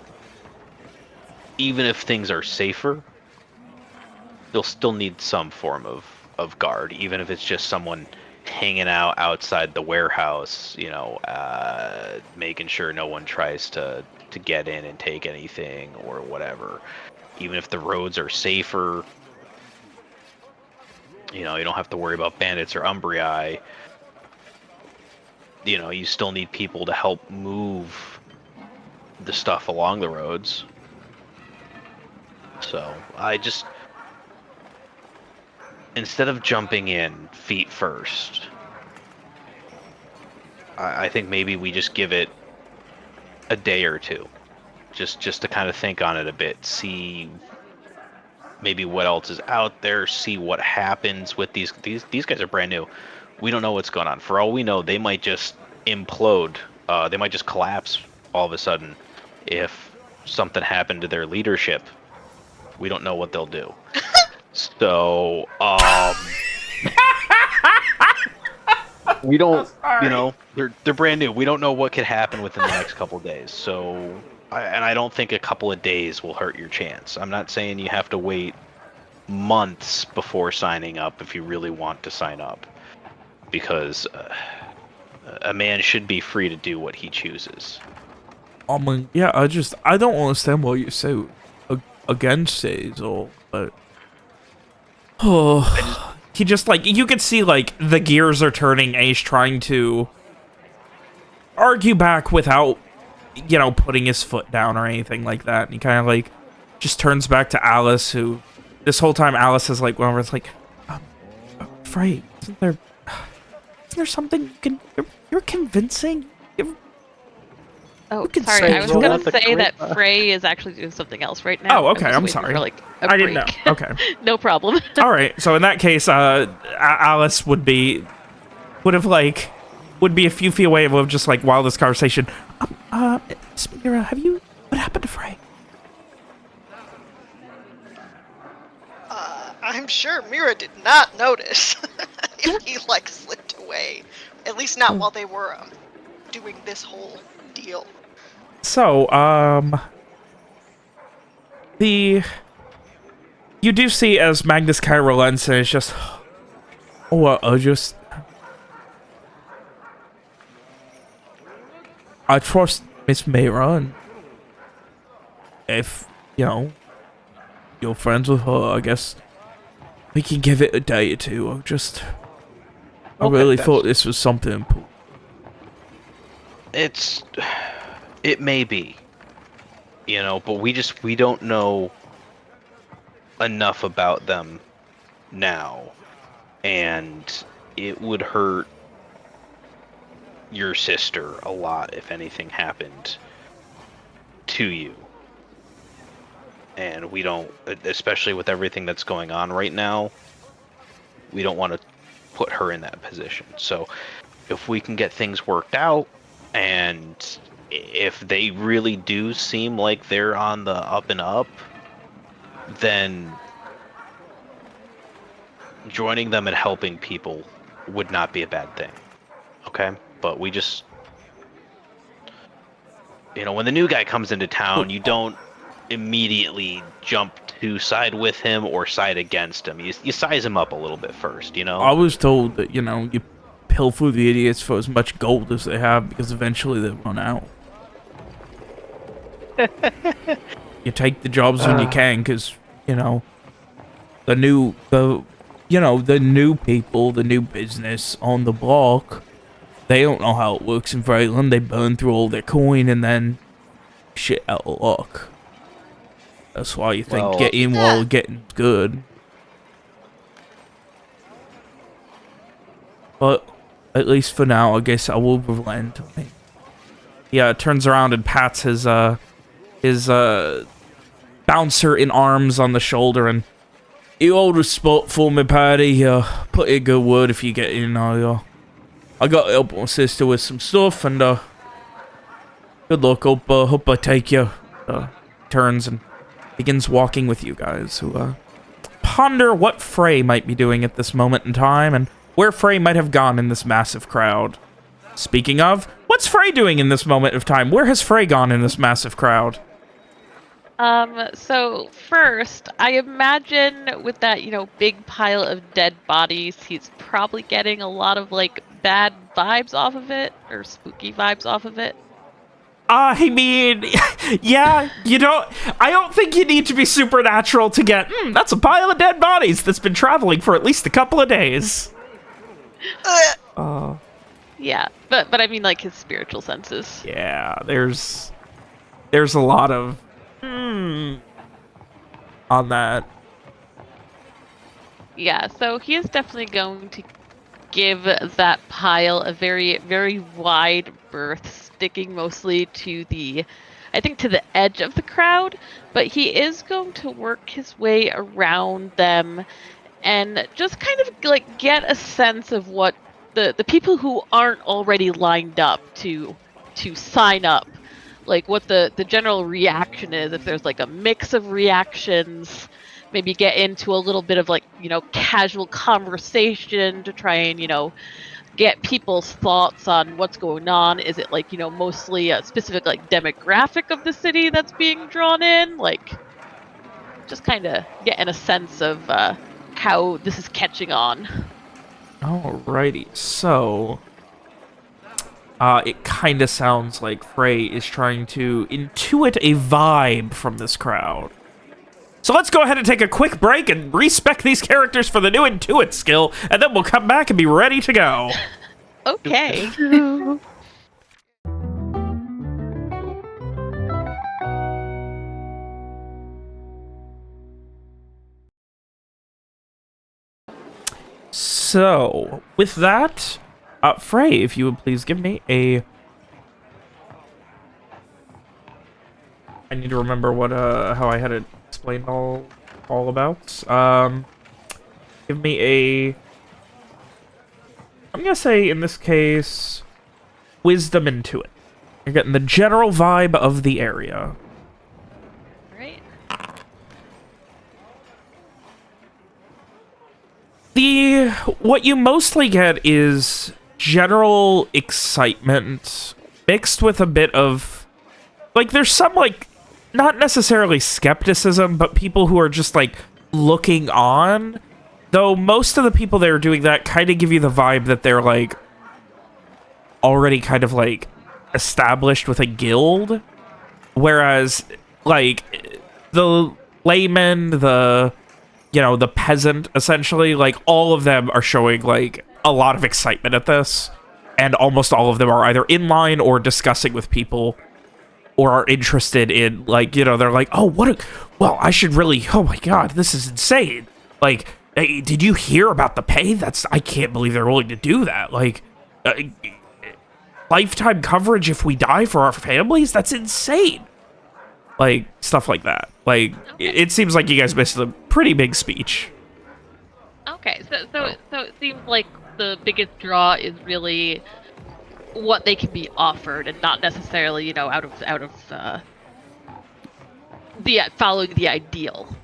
even if things are safer, they'll still need some form of guard, even if it's just someone hanging out outside the warehouse, making sure no one tries to get in and take anything or whatever. Even if the roads are safer, you don't have to worry about bandits or Umbrii. You still need people to help move the stuff along the roads. So instead of jumping in feet first, I think maybe we just give it a day or two, just to kind of think on it a bit, see maybe what else is out there, see what happens with these guys are brand new. We don't know what's going on. For all we know, they might just implode. They might just collapse all of a sudden if something happened to their leadership. We don't know what they'll do. So, we don't, they're brand new. We don't know what could happen within the next couple of days. So, I don't think a couple of days will hurt your chance. I'm not saying you have to wait months before signing up if you really want to sign up, because a man should be free to do what he chooses. I mean, yeah, I don't understand why you're so against it is all, but he just you could see the gears are turning. Ace trying to argue back without putting his foot down or anything like that, and he kind of just turns back to Alice, who this whole time Alice is whenever it's Frey, isn't there something you can you're convincing. Oh, could sorry. say I was roll going out to the say that crit. Frey is actually doing something else right now. Oh, okay. I'm just waiting sorry. for, a I didn't know. break. Okay. No problem. All right. So in that case, Alice would be a few feet away of just while this conversation. Mira, what happened to Frey? I'm sure Mira did not notice if he slipped away. At least not while they were doing this whole deal. So, you do see as Magnus kind of relents and is just, I trust Miss Mira, and if, you're friends with her, I guess we can give it a day or two. I really thought this was something important. It may be, but we don't know enough about them now, and it would hurt your sister a lot if anything happened to you. And we don't, especially with everything that's going on right now, we don't want to put her in that position. So if we can get things worked out, and if they really do seem like they're on the up and up, then joining them and helping people would not be a bad thing. Okay? But we just, when the new guy comes into town, you don't immediately jump to side with him or side against him. You size him up a little bit first, I was told that, you pilfer the idiots for as much gold as they have, because eventually they'll run out. You take the jobs when you can, because, the new people, the new business on the block, they don't know how it works in Vraeland. They burn through all their coin and then shit out of luck. That's why you think get in while getting good. But at least for now, I guess I will relent. Yeah, turns around and pats his bouncer in arms on the shoulder, and you hold a spot for me, Paddy. Put in a good word if you get in. I got to help my sister with some stuff, and good luck. Hope I take you. Turns and begins walking with you guys, who ponder what Frey might be doing at this moment in time, and where Frey might have gone in this massive crowd. Speaking of, what's Frey doing in this moment of time? Where has Frey gone in this massive crowd? So first, I imagine with that, big pile of dead bodies, he's probably getting a lot of, like, bad vibes off of it, or spooky vibes off of it. I mean, yeah, I don't think you need to be supernatural to get, that's a pile of dead bodies that's been traveling for at least a couple of days. Yeah, but I mean, like, his spiritual senses. Yeah, there's a lot of, on that. Yeah, so he is definitely going to give that pile a very, very wide berth, sticking mostly to the edge of the crowd, but he is going to work his way around them and just kind of, like, get a sense of what the people who aren't already lined up to sign up, like, what the general reaction is, if there's, like, a mix of reactions. Maybe get into a little bit of, like, casual conversation to try and, get people's thoughts on what's going on. Is it, like, mostly a specific, like, demographic of the city that's being drawn in? Like, just kind of getting a sense of how this is catching on. Alrighty, so it kind of sounds like Frey is trying to intuit a vibe from this crowd. So let's go ahead and take a quick break and respec these characters for the new Intuit skill, and then we'll come back and be ready to go. Okay. So, with that, Frey, if you would please give me a... I need to remember what, how I had it explained all about. Give me a... I'm gonna say, in this case, wisdom into it. You're getting the general vibe of the area. Right. What you mostly get is general excitement mixed with a bit of, like, there's some, like, not necessarily skepticism, but people who are just, like, looking on. Though most of the people that are doing that kind of give you the vibe that they're, like, already kind of, like, established with a guild. Whereas, like, the layman, the peasant, essentially, like, all of them are showing, like, a lot of excitement at this. And almost all of them are either in line or discussing with people, or are interested in, like, they're like, oh, well, I should really, oh my god, this is insane. Like, hey, did you hear about the pay? I can't believe they're willing to do that. Like, lifetime coverage if we die for our families? That's insane. Like, stuff like that. Like, it seems like you guys missed a pretty big speech. Okay, so it seems like the biggest draw is really what they can be offered, and not necessarily, out of the following the ideal.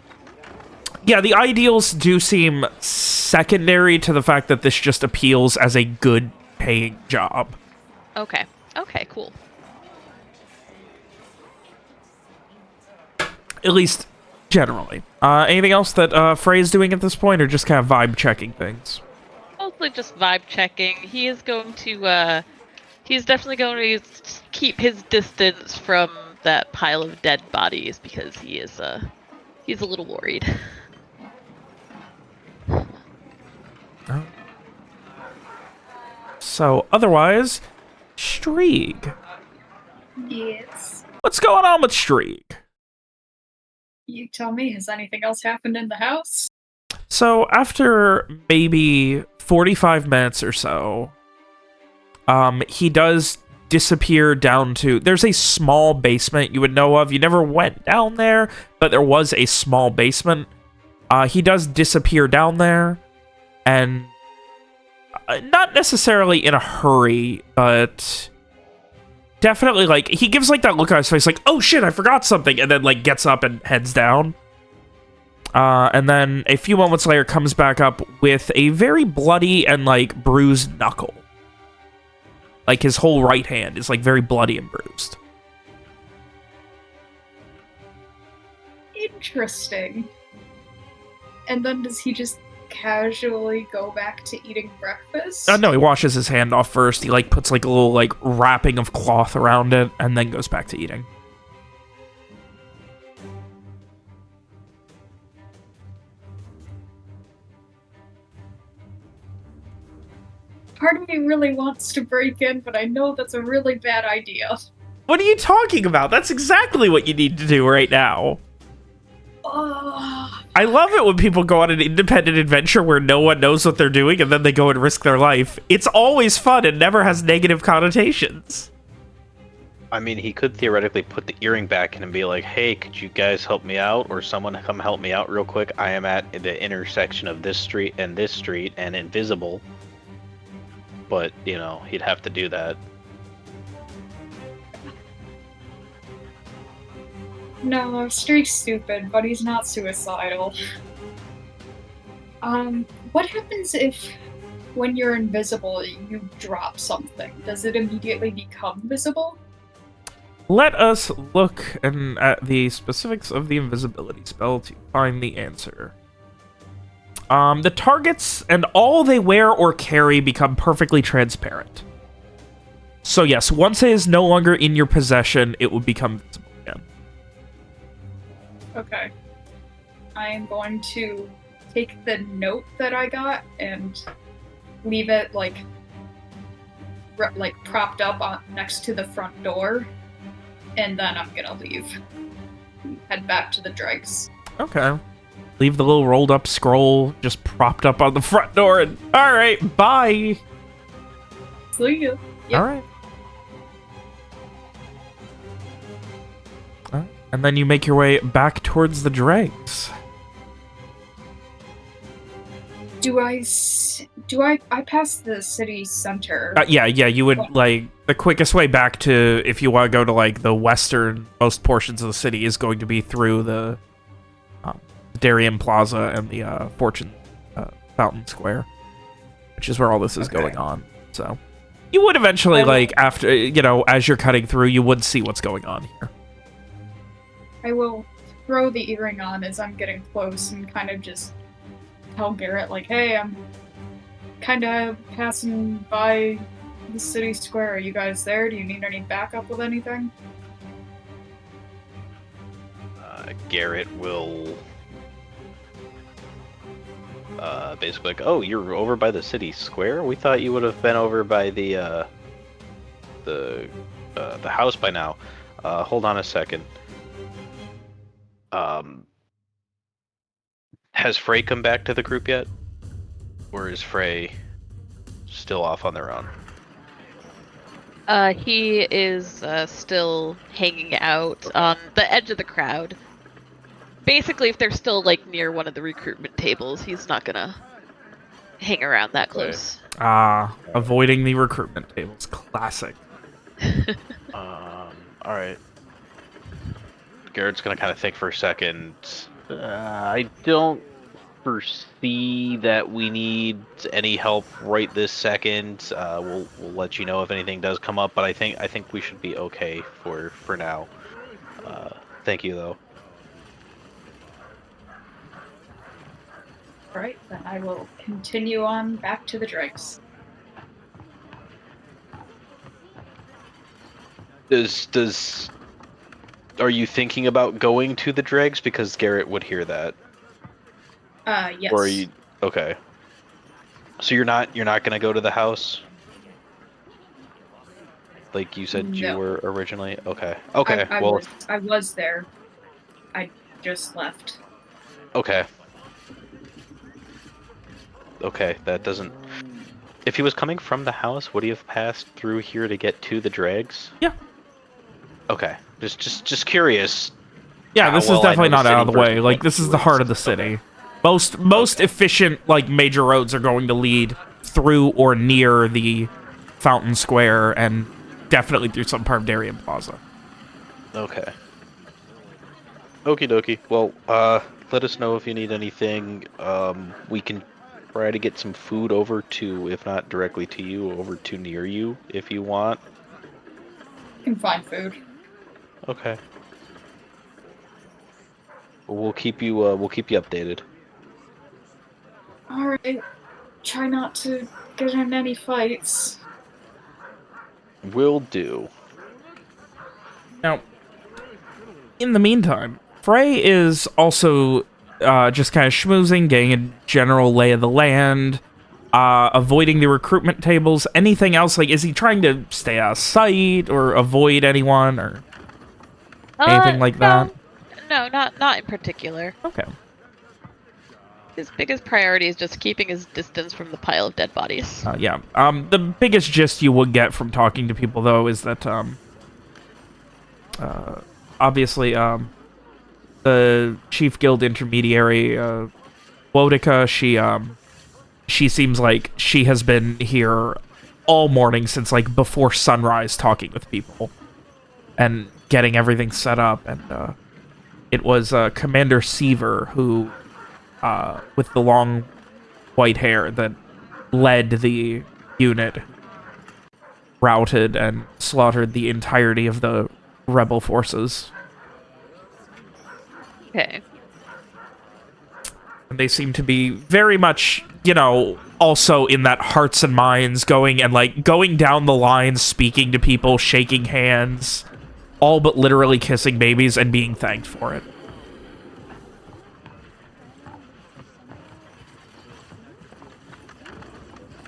Yeah, the ideals do seem secondary to the fact that this just appeals as a good paying job. Okay, cool. At least generally. Anything else that Frey is doing at this point, or just kind of vibe checking things? Mostly just vibe checking. He is going to, he's definitely going to keep his distance from that pile of dead bodies, because he's a little worried. So, otherwise, Streeg. Yes. What's going on with Streeg? You tell me, has anything else happened in the house? So, after maybe 45 minutes or so, he does disappear down to... There's a small basement you would know of. You never went down there, but there was a small basement. He does disappear down there, and not necessarily in a hurry, but definitely, like, he gives, like, that look on his face, like, oh shit, I forgot something, and then, like, gets up and heads down. And then a few moments later comes back up with a very bloody and, like, bruised knuckle. Like, his whole right hand is, like, very bloody and bruised. Interesting. And then does he just casually go back to eating breakfast? No, he washes his hand off first. He, like, puts, like, a little, like, wrapping of cloth around it, and then goes back to eating. Part of me really wants to break in, but I know that's a really bad idea. What are you talking about? That's exactly what you need to do right now. I love it when people go on an independent adventure where no one knows what they're doing and then they go and risk their life. It's always fun and never has negative connotations. I mean, he could theoretically put the earring back in and be like, hey, could you guys help me out? Or someone come help me out real quick. I am at the intersection of this street and invisible. But, you know, he'd have to do that. No, Streak's stupid, but he's not suicidal. What happens if, when you're invisible, you drop something? Does it immediately become visible? Let us look at the specifics of the invisibility spell to find the answer. The targets and all they wear or carry become perfectly transparent. So yes, once it is no longer in your possession, it will become visible again. Okay. I am going to take the note that I got and leave it, like propped up next to the front door. And then I'm gonna leave. Head back to the dregs. Okay. Leave the little rolled up scroll just propped up on the front door and, alright, bye! See you. Yep. Alright. And then you make your way back towards the dregs. Do I pass the city center? Yeah, you would, like, the quickest way back to, if you want to go to, like, the westernmost portions of the city is going to be through the Darien Plaza and the Fortune Fountain Square, which is where all this is going on. So, you would eventually, like, after, you know, as you're cutting through, you would see what's going on here. I will throw the earring on as I'm getting close and kind of just tell Garrett, like, hey, I'm kind of passing by the city square. Are you guys there? Do you need any backup with anything? Garrett will basically like, oh, you're over by the city square? We thought you would have been over by the house by now. Hold on a second. Has Frey come back to the group yet? Or is Frey still off on their own? He is still hanging out on the edge of the crowd. Basically, if they're still like near one of the recruitment tables, he's not gonna hang around that close. Avoiding the recruitment tables. Classic. Alright. Garrett's gonna kind of think for a second. I don't foresee that we need any help right this second. We'll let you know if anything does come up, but I think we should be okay for now. Thank you though. Alright, then I will continue on back to the dregs. Are you thinking about going to the dregs? Because Garrett would hear that. Yes. Or are you okay? So you're not gonna go to the house, like you said you were originally. Okay. Okay. I was there. I just left. Okay. Okay. That doesn't. If he was coming from the house, would he have passed through here to get to the dregs? Yeah. Okay. Just curious. Yeah, this is definitely not out of the way. Like, this is the heart of the city. Okay. Most efficient, like, major roads are going to lead through or near the Fountain Square and definitely through some part of Darien Plaza. Okay. Okie dokie. Well, let us know if you need anything. We can try to get some food over to, if not directly to you, over to near you if you want. Can find food. Okay. We'll keep you updated. Alright. Try not to get in any fights. Will do. Now, in the meantime, Frey is also just kind of schmoozing, getting a general lay of the land, avoiding the recruitment tables. Anything else? Like, is he trying to stay out of sight or avoid anyone or anything like that? No, not in particular. Okay. His biggest priority is just keeping his distance from the pile of dead bodies. Yeah. The biggest gist you would get from talking to people, though, is that obviously the chief guild intermediary, Wodika, she seems like she has been here all morning since like before sunrise, talking with people and getting everything set up. And it was Commander Seaver who, with the long white hair, that led the unit, routed and slaughtered the entirety of the rebel forces. Okay. And they seem to be very much, you know, also in that hearts and minds, going down the line, speaking to people, shaking hands, all but literally kissing babies and being thanked for it.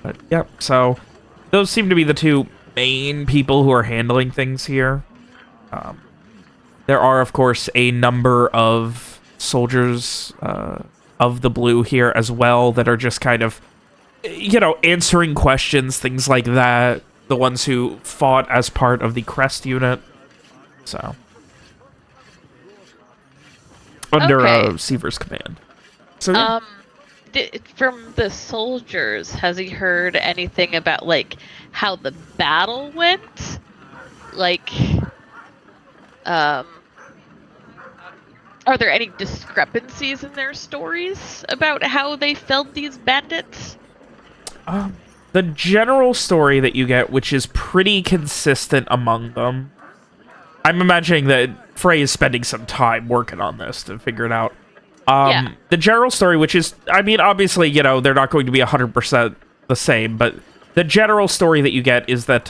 But, yep, so those seem to be the two main people who are handling things here. There are, of course, a number of soldiers of the blue here as well that are just kind of, you know, answering questions, things like that. The ones who fought as part of the Crest unit. So, under Seaver's command. So, yeah. From the soldiers, has he heard anything about, like, how the battle went? Like, are there any discrepancies in their stories about how they felled these bandits? The general story that you get, which is pretty consistent among them, I'm imagining that Frey is spending some time working on this to figure it out. Yeah. The general story, which is, I mean, obviously, you know, they're not going to be 100% the same, but the general story that you get is that,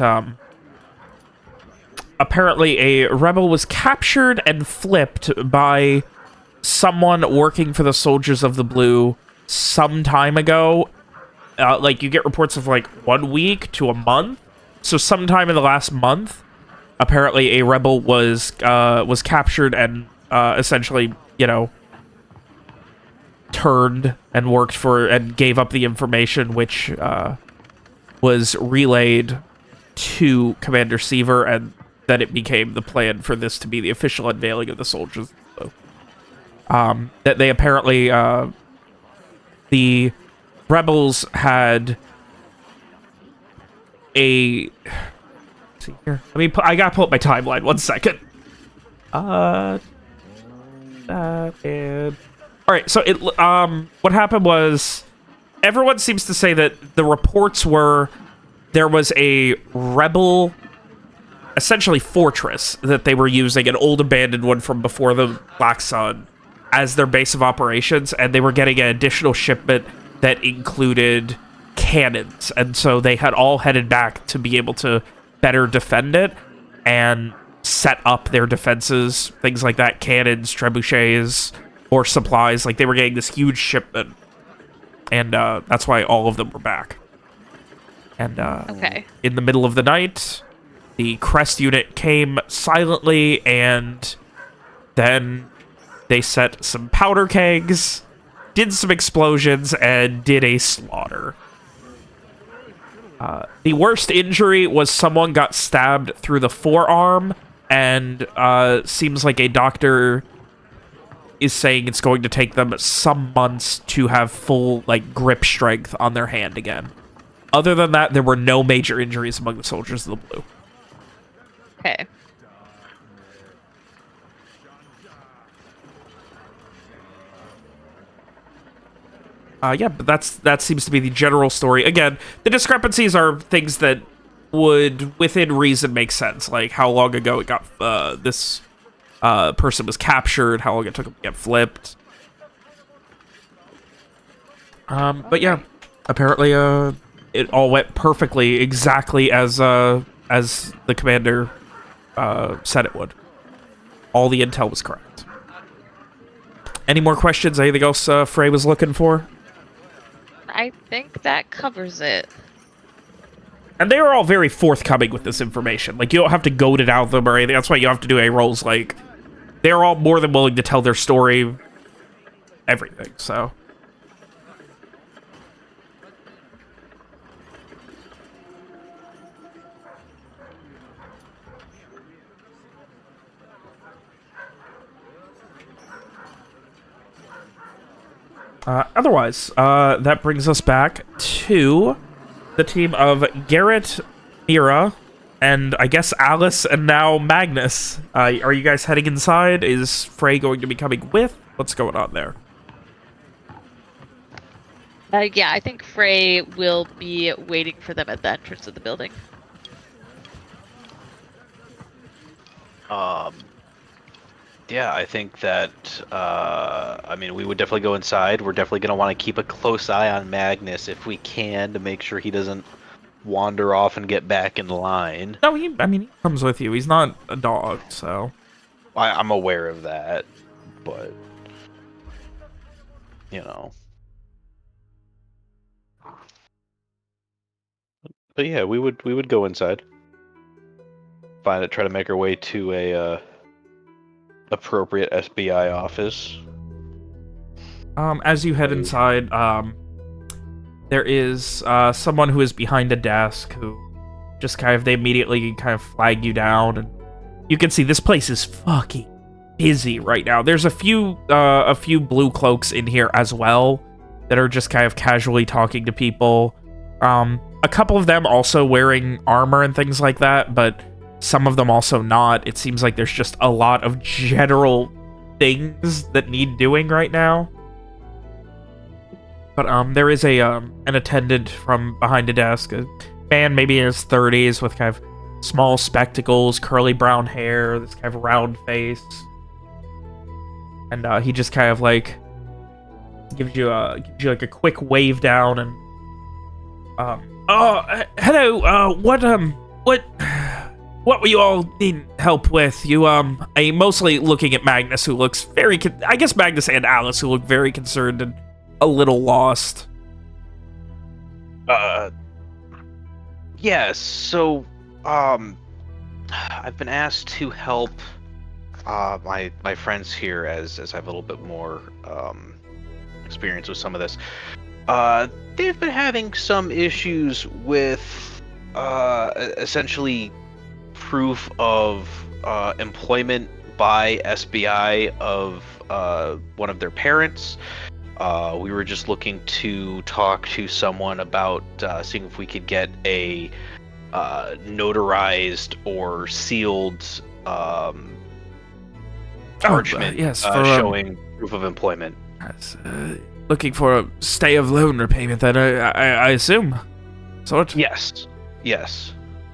apparently a rebel was captured and flipped by someone working for the Soldiers of the Blue some time ago. Like, you get reports of, like, 1 week to a month. So sometime in the last month, apparently a rebel was captured and essentially, you know, turned and worked for and gave up the information, which was relayed to Commander Seaver, and then it became the plan for this to be the official unveiling of the Soldiers. That they apparently, the rebels had a... Let's see here. I gotta pull up my timeline. 1 second. And... Alright, so what happened was, everyone seems to say that the reports were there was a rebel, essentially fortress, that they were using, an old abandoned one from before the Black Sun, as their base of operations, and they were getting an additional shipment that included cannons, and so they had all headed back to be able to better defend it and set up their defenses, things like that, cannons, trebuchets, or supplies. Like, they were getting this huge shipment, and that's why all of them were back. And in the middle of the night, the Crest unit came silently, and then they set some powder kegs, did some explosions, and did a slaughter. The worst injury was someone got stabbed through the forearm, and seems like a doctor is saying it's going to take them some months to have full, like, grip strength on their hand again. Other than that, there were no major injuries among the Soldiers of the Blue. Okay. Yeah, but that seems to be the general story. Again, the discrepancies are things that would, within reason, make sense. Like how long ago it got this person was captured, how long it took him to get flipped. But yeah, apparently it all went perfectly, exactly as the commander said it would. All the intel was correct. Any more questions? Anything else Frey was looking for? I think that covers it. And they are all very forthcoming with this information. Like, you don't have to goad it out of them or anything. That's why you have to do A-rolls. Like, they're all more than willing to tell their story. Everything, so... Otherwise, that brings us back to the team of Garrett, Mira, and I guess Alice, and now Magnus. Are you guys heading inside? Is Frey going to be coming with? What's going on there? Yeah, I think Frey will be waiting for them at the entrance of the building. Yeah, I think that, I mean, we would definitely go inside. We're definitely going to want to keep a close eye on Magnus if we can to make sure he doesn't wander off and get back in line. No, I mean, he comes with you. He's not a dog, so... I'm aware of that, but, you know. But yeah, we would go inside. Find it, try to make our way to a, appropriate SBI office. As you head inside, there is someone who is behind a desk who just they immediately kind of flag you down, and you can see this place is fucking busy right now. There's a few blue cloaks in here as well that are just kind of casually talking to people. A couple of them also wearing armor and things like that, but some of them also not. It seems like there's just a lot of general things that need doing right now. But there is an attendant from behind a desk, a man maybe in his 30s with kind of small spectacles, curly brown hair, this kind of round face. And he just kind of like gives you like a quick wave down and hello, what were you all needing help with? I'm mostly looking at Magnus, who looks very... I guess Magnus and Alice, who look very concerned and a little lost. Yeah, so, I've been asked to help, my friends here as I have a little bit more, experience with some of this. They've been having some issues with, essentially proof of employment by SBI of one of their parents. We were just looking to talk to someone about seeing if we could get a notarized or sealed parchment showing proof of employment. Looking for a stay of loan repayment, then I assume. Sort? Yes.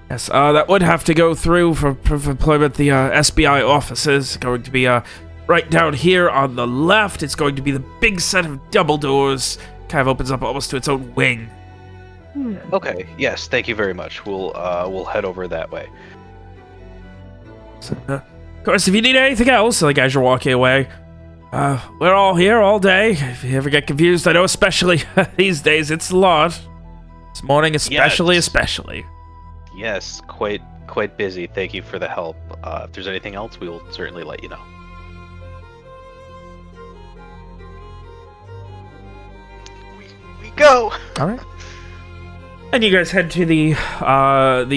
Yes, that would have to go through for proof of employment. The SBI office is going to be right down here on the left. It's going to be the big set of double doors. Kind of opens up almost to its own wing. Okay, yes, thank you very much. We'll head over that way. So, of course, if you need anything else, like as you're walking away, we're all here all day. If you ever get confused, I know especially these days it's a lot. This morning especially. Yes, quite busy. Thank you for the help. If there's anything else, we will certainly let you know. We go. All right. And you guys head to the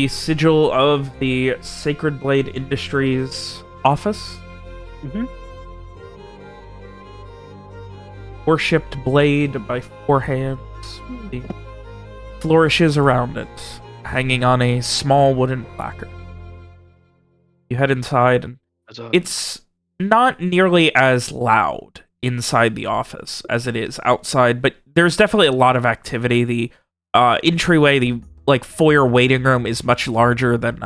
sigil of the Sacred Blade Industries office. Mm-hmm. Worshipped blade by 4 hands. The flourishes around it, hanging on a small wooden placard. You head inside, and it's not nearly as loud inside the office as it is outside, but there's definitely a lot of activity. The entryway, the like foyer waiting room is much larger than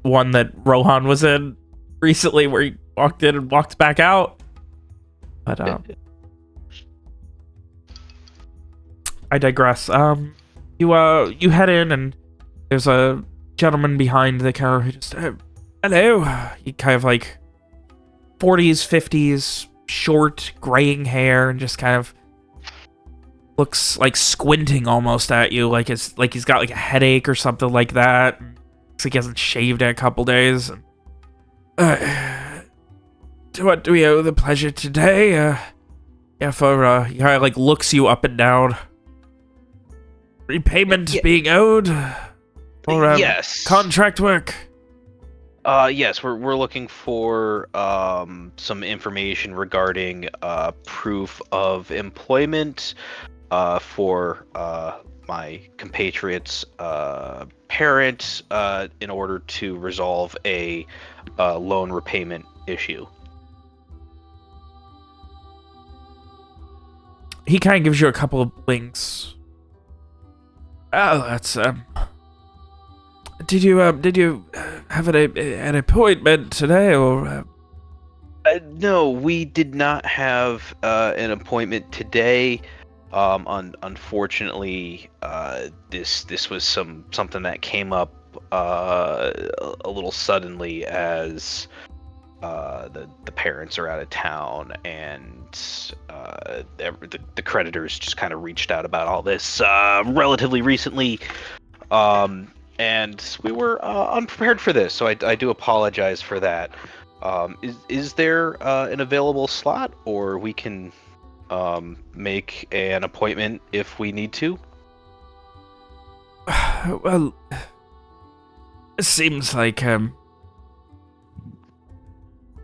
one that Rohan was in recently, where he walked in and walked back out. But I digress. You head in, and there's a gentleman behind the counter who just hello. He kind of like 40s, 50s, short, graying hair, and just kind of looks like squinting almost at you, like he's got like a headache or something like that. Looks like he hasn't shaved in a couple days. To what do we owe the pleasure today? He kind of like looks you up and down. Repayment being owed? Or yes. Contract work? Yes, we're looking for some information regarding proof of employment for my compatriot's parent in order to resolve a loan repayment issue. He kind of gives you a couple of blinks. Oh, that's Did you have an appointment today, or? No, we did not have an appointment today. Unfortunately, this was something that came up a little suddenly as the parents are out of town, and the creditors just kind of reached out about all this relatively recently. And we were unprepared for this, so I do apologize for that. Is there an available slot, or we can make an appointment if we need to? Well, it seems like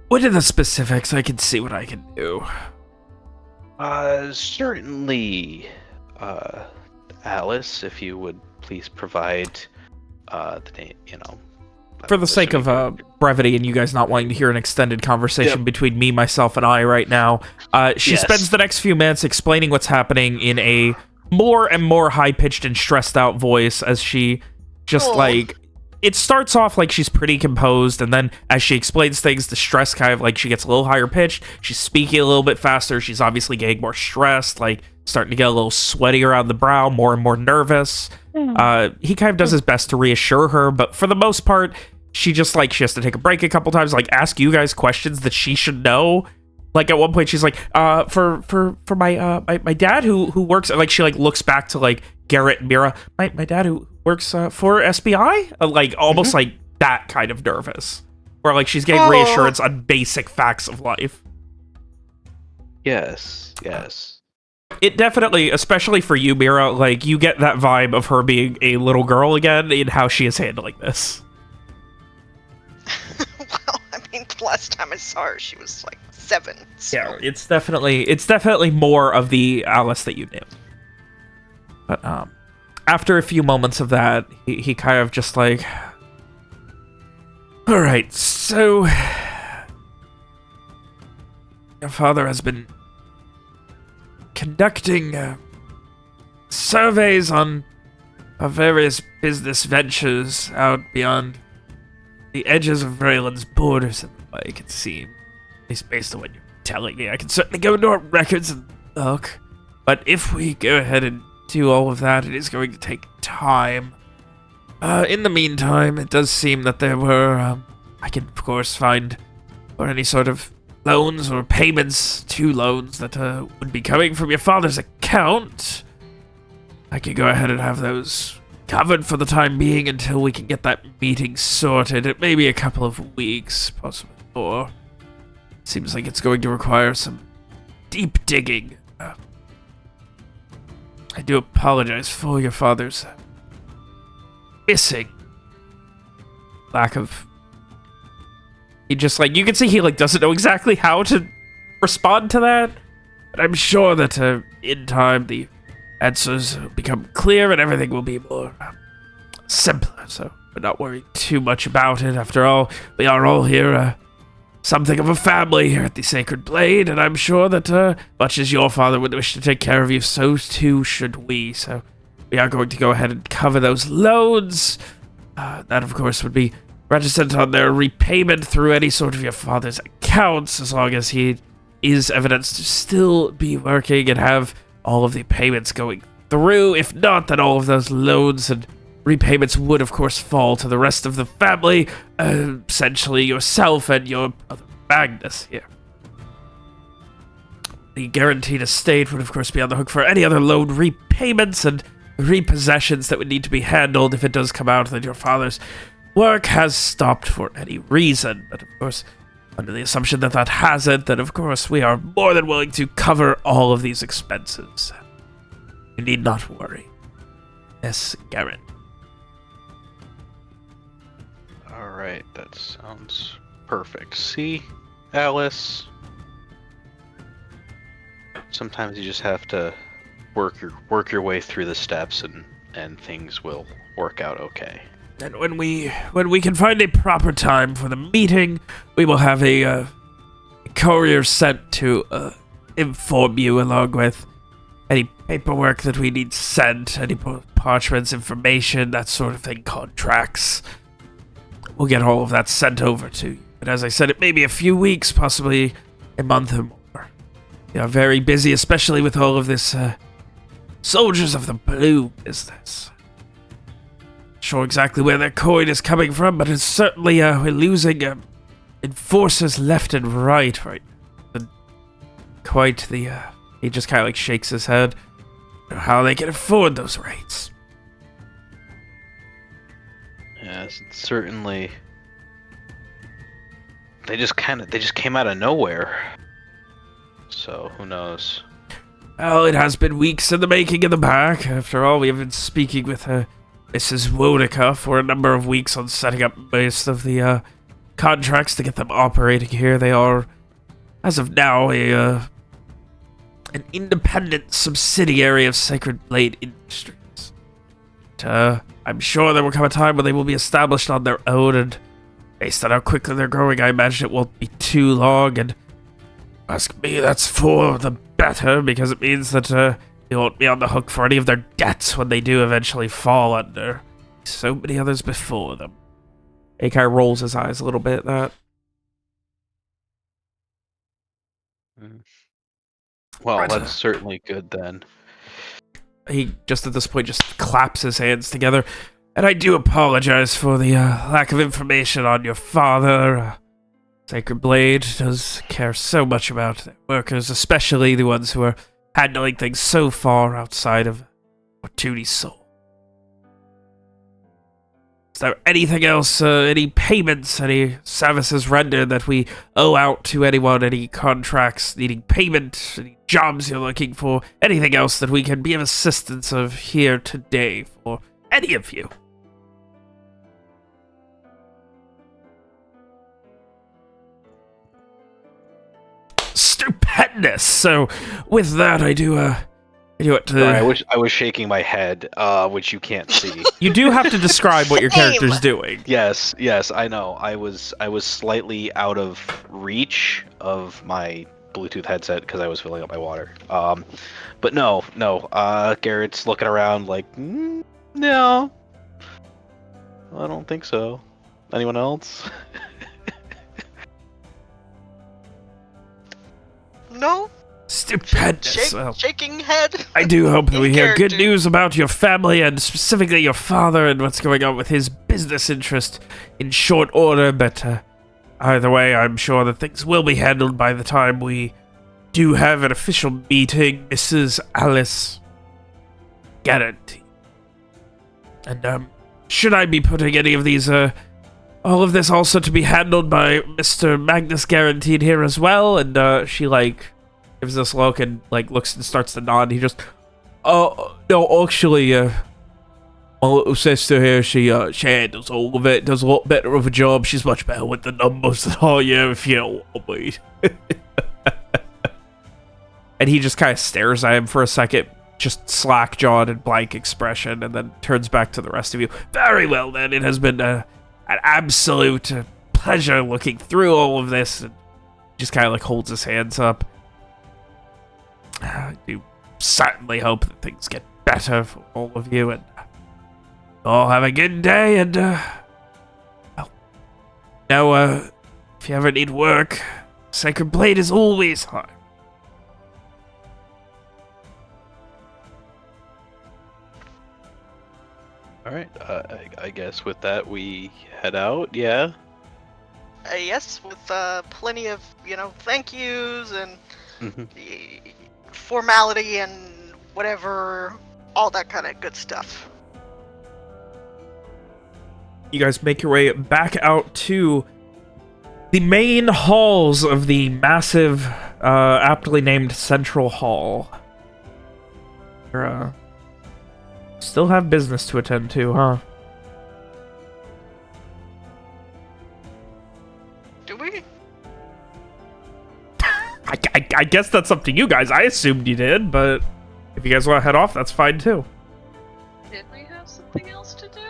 what are the specifics? I can see what I can do. Certainly, Alice, if you would please provide the name, for the sake of brevity and you guys not wanting to hear an extended conversation between me, myself, and I right now, she spends the next few minutes explaining what's happening in a more and more high-pitched and stressed-out voice as she just, like... It starts off like she's pretty composed, and then as she explains things, the stress kind of, like, she gets a little higher-pitched. She's speaking a little bit faster. She's obviously getting more stressed, like, starting to get a little sweaty around the brow, more and more nervous. He kind of does his best to reassure her, but for the most part, she just, like, she has to take a break a couple times, like, ask you guys questions that she should know. Like, at one point, she's like, for my dad who works, like, she, like, looks back to, like, Garrett and Mira, my dad who works for SBI? Like, almost, like, that kind of nervous. Where, like, she's getting reassurance on basic facts of life. Yes. It definitely, especially for you, Mira, like, you get that vibe of her being a little girl again in how she is handling this. Well, I mean, the last time I saw her, she was like 7. So. Yeah, it's definitely more of the Alice that you knew. But after a few moments of that, he kind of just like, all right, so your father has been conducting surveys on our various business ventures out beyond the edges of Vraeland's borders, and I can see, at least based on what you're telling me, I can certainly go into our records and look. But if we go ahead and do all of that, it is going to take time. In the meantime, it does seem that there were, I can of course find or any sort of loans or payments to loans that would be coming from your father's account. I could go ahead and have those covered for the time being until we can get that meeting sorted. It may be a couple of weeks, possibly more. Seems like it's going to require some deep digging. I do apologize for your father's missing lack of... He just, like, you can see he, like, doesn't know exactly how to respond to that. But I'm sure that in time the answers will become clear and everything will be more simpler. So we're not worried too much about it. After all, we are all here something of a family here at the Sacred Blade, and I'm sure that much as your father would wish to take care of you, so too should we. So we are going to go ahead and cover those loans. That, of course, would be registered on their repayment through any sort of your father's accounts, as long as he is evidenced to still be working and have all of the payments going through. If not, then all of those loans and repayments would, of course, fall to the rest of the family, essentially yourself and your brother Magnus here. The guaranteed estate would, of course, be on the hook for any other loan repayments and repossessions that would need to be handled if it does come out that your father's work has stopped for any reason. But, of course, under the assumption that that hasn't, then, of course, we are more than willing to cover all of these expenses. You need not worry. Yes, Garrett. Alright, that sounds perfect. See, Alice? Sometimes you just have to work your way through the steps and things will work out okay. And when we can find a proper time for the meeting, we will have a courier sent to inform you, along with any paperwork that we need sent, any parchments, information, that sort of thing, contracts. We'll get all of that sent over to you. But as I said, it may be a few weeks, possibly a month or more. We are very busy, especially with all of this Soldiers of the Blue business. Not sure exactly where their coin is coming from, but it's certainly we're losing enforcers left and right now. Quite the he just kind of like shakes his head. I don't know how they can afford those rates. Yes, it's certainly. They just came out of nowhere. So who knows? Well, it has been weeks in the making in the back. After all, we have been speaking with Mrs. Wonica for a number of weeks on setting up most of the contracts to get them operating here. They are, as of now, an independent subsidiary of Sacred Blade Industries. But, I'm sure there will come a time when they will be established on their own, and based on how quickly they're growing, I imagine it won't be too long, and ask me, that's for the better, because it means that they won't be on the hook for any of their debts when they do eventually fall under so many others before them. He kind of rolls his eyes a little bit at that. Well, that's certainly good then. He, just at this point, just claps his hands together. And I do apologize for the lack of information on your father. Sacred Blade does care so much about their workers, especially the ones who are handling things so far outside of Fortuni's soul. Is there anything else, any payments, any services rendered that we owe out to anyone, any contracts needing payment, any jobs you're looking for, anything else that we can be of assistance of here today for any of you? Stupendous! So, with that, I do it to... Sorry, I was shaking my head, which you can't see. You do have to describe what your character's doing. Yes, I know. I was slightly out of reach of my Bluetooth headset because I was filling up my water. But no. Garrett's looking around like, no, I don't think so. Anyone else? No? Stupendous. Well, Shaking head. I do hope that we hear good character. news about your family and specifically your father and what's going on with his business interest in short order, but either way, I'm sure that things will be handled by the time we do have an official meeting, Mrs. Alice. Guaranteed. And, should I be putting any of these, all of this also to be handled by Mr. Magnus Guaranteed here as well? And, she, like, gives this look and, like, looks and starts to nod. He just, no, actually, my little sister here, she handles all of it, does a lot better of a job. She's much better with the numbers than I am, if you know what I mean. And he just kind of stares at him for a second, just slack-jawed and blank expression, and then turns back to the rest of you. Very well, then. It has been an absolute pleasure looking through all of this. And just kind of like holds his hands up. I do certainly hope that things get better for all of you, and all have a good day. And if you ever need work, Sacred Blade is always hard. All right. I guess with that we head out. Yeah. Yes, with plenty of, thank yous and formality and whatever, all that kind of good stuff. You guys make your way back out to the main halls of the massive, aptly named Central Hall. Still have business to attend to, huh? Do we? I guess that's up to you guys. I assumed you did, but if you guys want to head off, that's fine too. Did we have something else to do?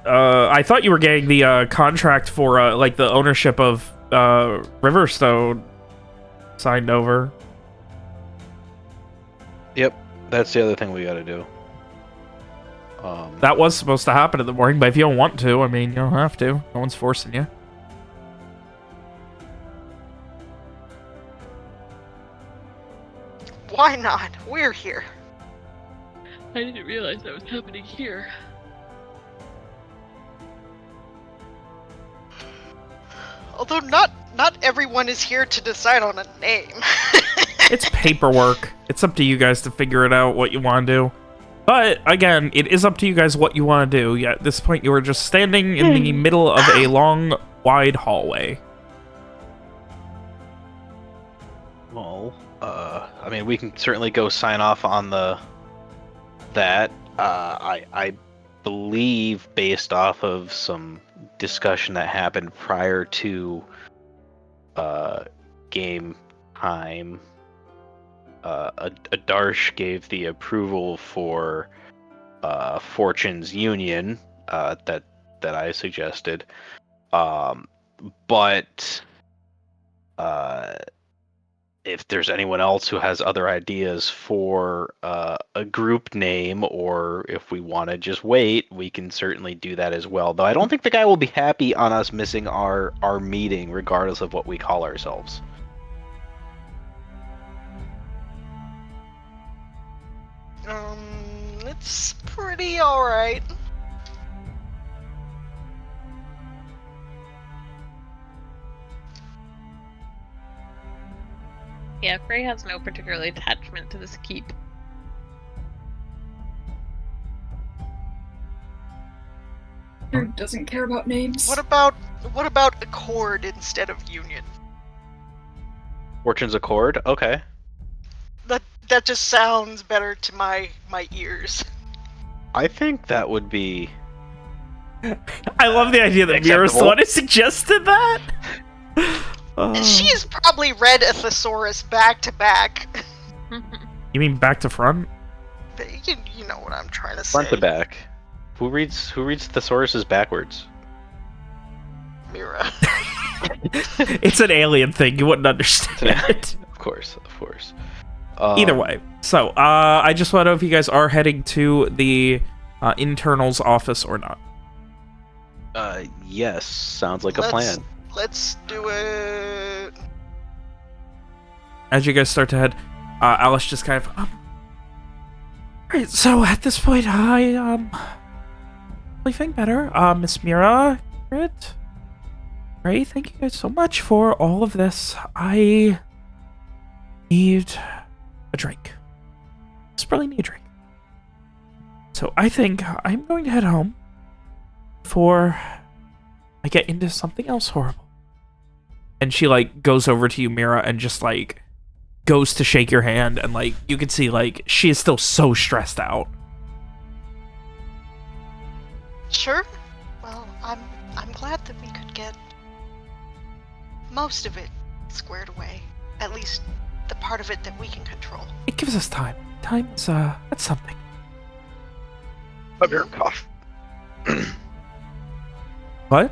I thought you were getting the contract for like the ownership of Riverstone signed over. Yep. That's the other thing we got to do. That was supposed to happen in the morning, but if you don't want to, I mean, you don't have to. No one's forcing you. Why not? We're here. I didn't realize that was happening here. Although not everyone is here to decide on a name. It's paperwork. It's up to you guys to figure it out what you want to do. But, again, it is up to you guys what you want to do. Yeah, at this point, you are just standing in the middle of a long, wide hallway. Well, I mean, we can certainly go sign off on that. I believe, based off of some discussion that happened prior to game time, Adarsh gave the approval for Fortune's Union that I suggested, but if there's anyone else who has other ideas for a group name, or if we want to just wait, we can certainly do that as well. Though I don't think the guy will be happy on us missing our meeting, regardless of what we call ourselves. It's pretty alright. Yeah, Frey has no particular attachment to this keep. Who doesn't care about names? What about Accord instead of Union? Fortune's Accord? Okay. That just sounds better to my ears. I think that would be... I love the idea that Mira's the one who suggested that. She's probably read a thesaurus back to back. You mean back to front? You know what I'm trying to say. Front to back. Who reads thesauruses backwards? Mira. It's an alien thing. You wouldn't understand. Of course. Either way. So, I just want to know if you guys are heading to the internal's office or not. Yes. Sounds like a plan. Let's do it. As you guys start to head, Alice just kind of... Alright, so at this point, I think better. Miss Mira, Grit, Ray, thank you guys so much for all of this. I need a drink. Just really need a drink. So I think I'm going to head home before I get into something else horrible. And she, like, goes over to you, Mira, and just, like, goes to shake your hand, and, like, you can see, like, she is still so stressed out. Sure. Well, I'm glad that we could get most of it squared away. At least the part of it that we can control. It gives us time. Time is, that's something. Come here, cough. What?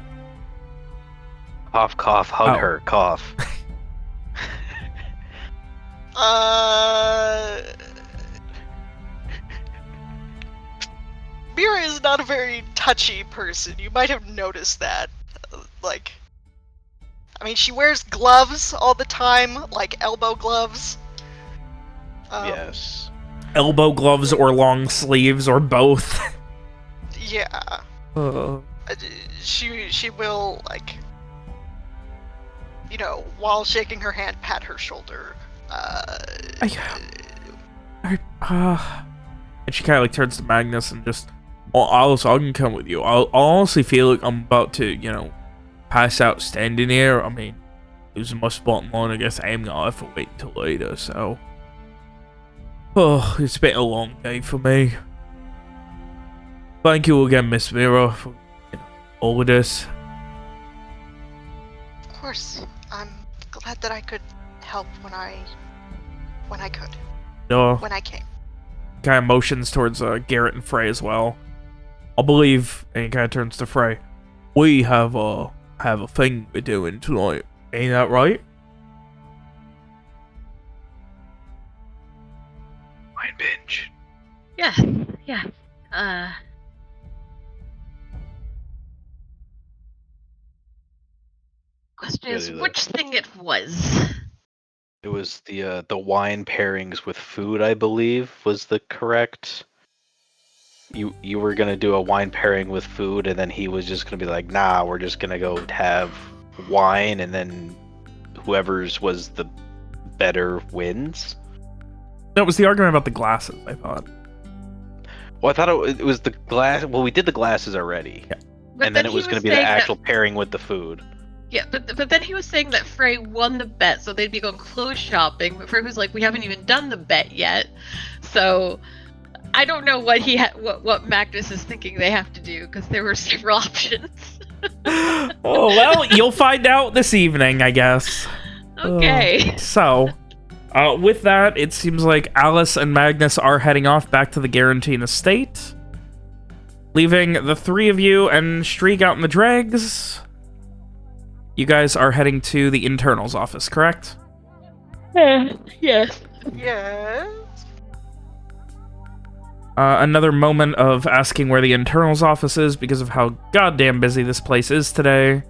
Cough, cough, hug Oh. her, cough. Mira is not a very touchy person. You might have noticed that. Like, I mean, she wears gloves all the time, like elbow gloves. Yes. Elbow gloves or long sleeves or both. Yeah. Uh, She will, like, you know, while shaking her hand, pat her shoulder. and she kind of like turns to Magnus and just, oh, Alice, I can come with you. I honestly feel like I'm about to, you know, pass out standing here. I mean, losing my spot in line, I guess I'm gonna have to wait until later, so. Oh, it's been a long day for me. Thank you again, Miss Mira, for all of this. Of course, I'm glad that I could help when I could, when I came. Kind of motions towards Garrett and Frey as well. I believe, and he kind of turns to Frey. We have a thing we're doing tonight. Ain't that right? Wine binge. Yeah, yeah. Question Yeah, is, do that. which thing it was? It was the wine pairings with food, I believe, was the correct. You were gonna do a wine pairing with food, and then he was just gonna be like, "Nah, we're just gonna go have wine, and then whoever's was the better wins." No, it was the argument about the glasses, I thought. Well, I thought it was the glass. Well, we did the glasses already, But and then it he was gonna be the saying actual that, pairing with the food. yeah, but then he was saying that Frey won the bet, so they'd be going clothes shopping. But Frey was like, we haven't even done the bet yet, so I don't know what what Magnus is thinking they have to do, because there were several options. Oh, well, you'll find out this evening, I guess. Okay. With that, it seems like Alice and Magnus are heading off back to the Guarantine Estate, leaving the three of you and Streak out in the dregs. You guys are heading to the internals office, correct? Yes. Yes. Another moment of asking where the internals office is because of how goddamn busy this place is today.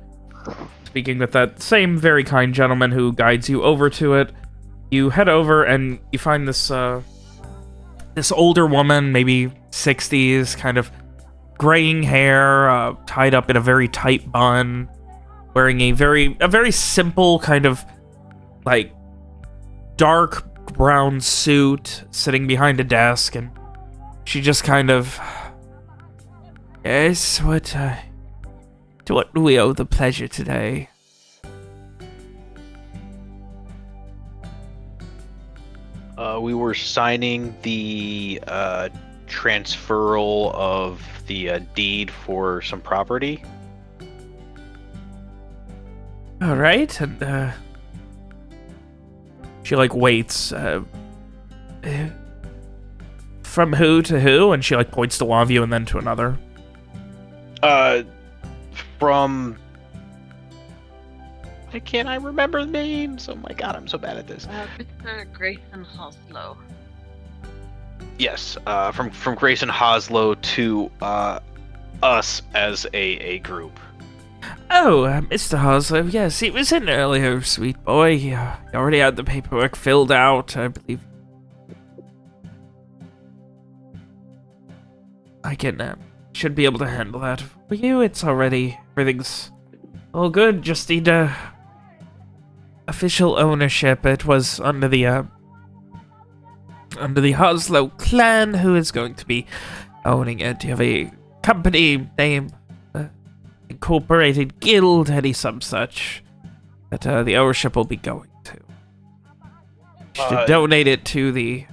Speaking with that same very kind gentleman who guides you over to it, you head over and you find this this older woman, maybe 60s, kind of graying hair, tied up in a very tight bun, wearing a very simple kind of like dark brown suit, sitting behind a desk, and she just kind of, yes, to what do we owe the pleasure today? We were signing the transferal of the deed for some property. All right, and she like waits. From who to who? And she like points to one of you and then to another. From. Why can't I remember names? Oh my god, I'm so bad at this. Mr. Grayson Hoslow. Yes, from Grayson Hoslow to us as a group. Oh, Mr. Hoslow, yes, he was in earlier, sweet boy. He already had the paperwork filled out, I believe. I can, should be able to handle that for you. It's already, everything's all good. Just need, official ownership. It was under the Hoslow clan who is going to be owning it. You have a company name, incorporated guild, any some such, that the ownership will be going to. You should donate it to the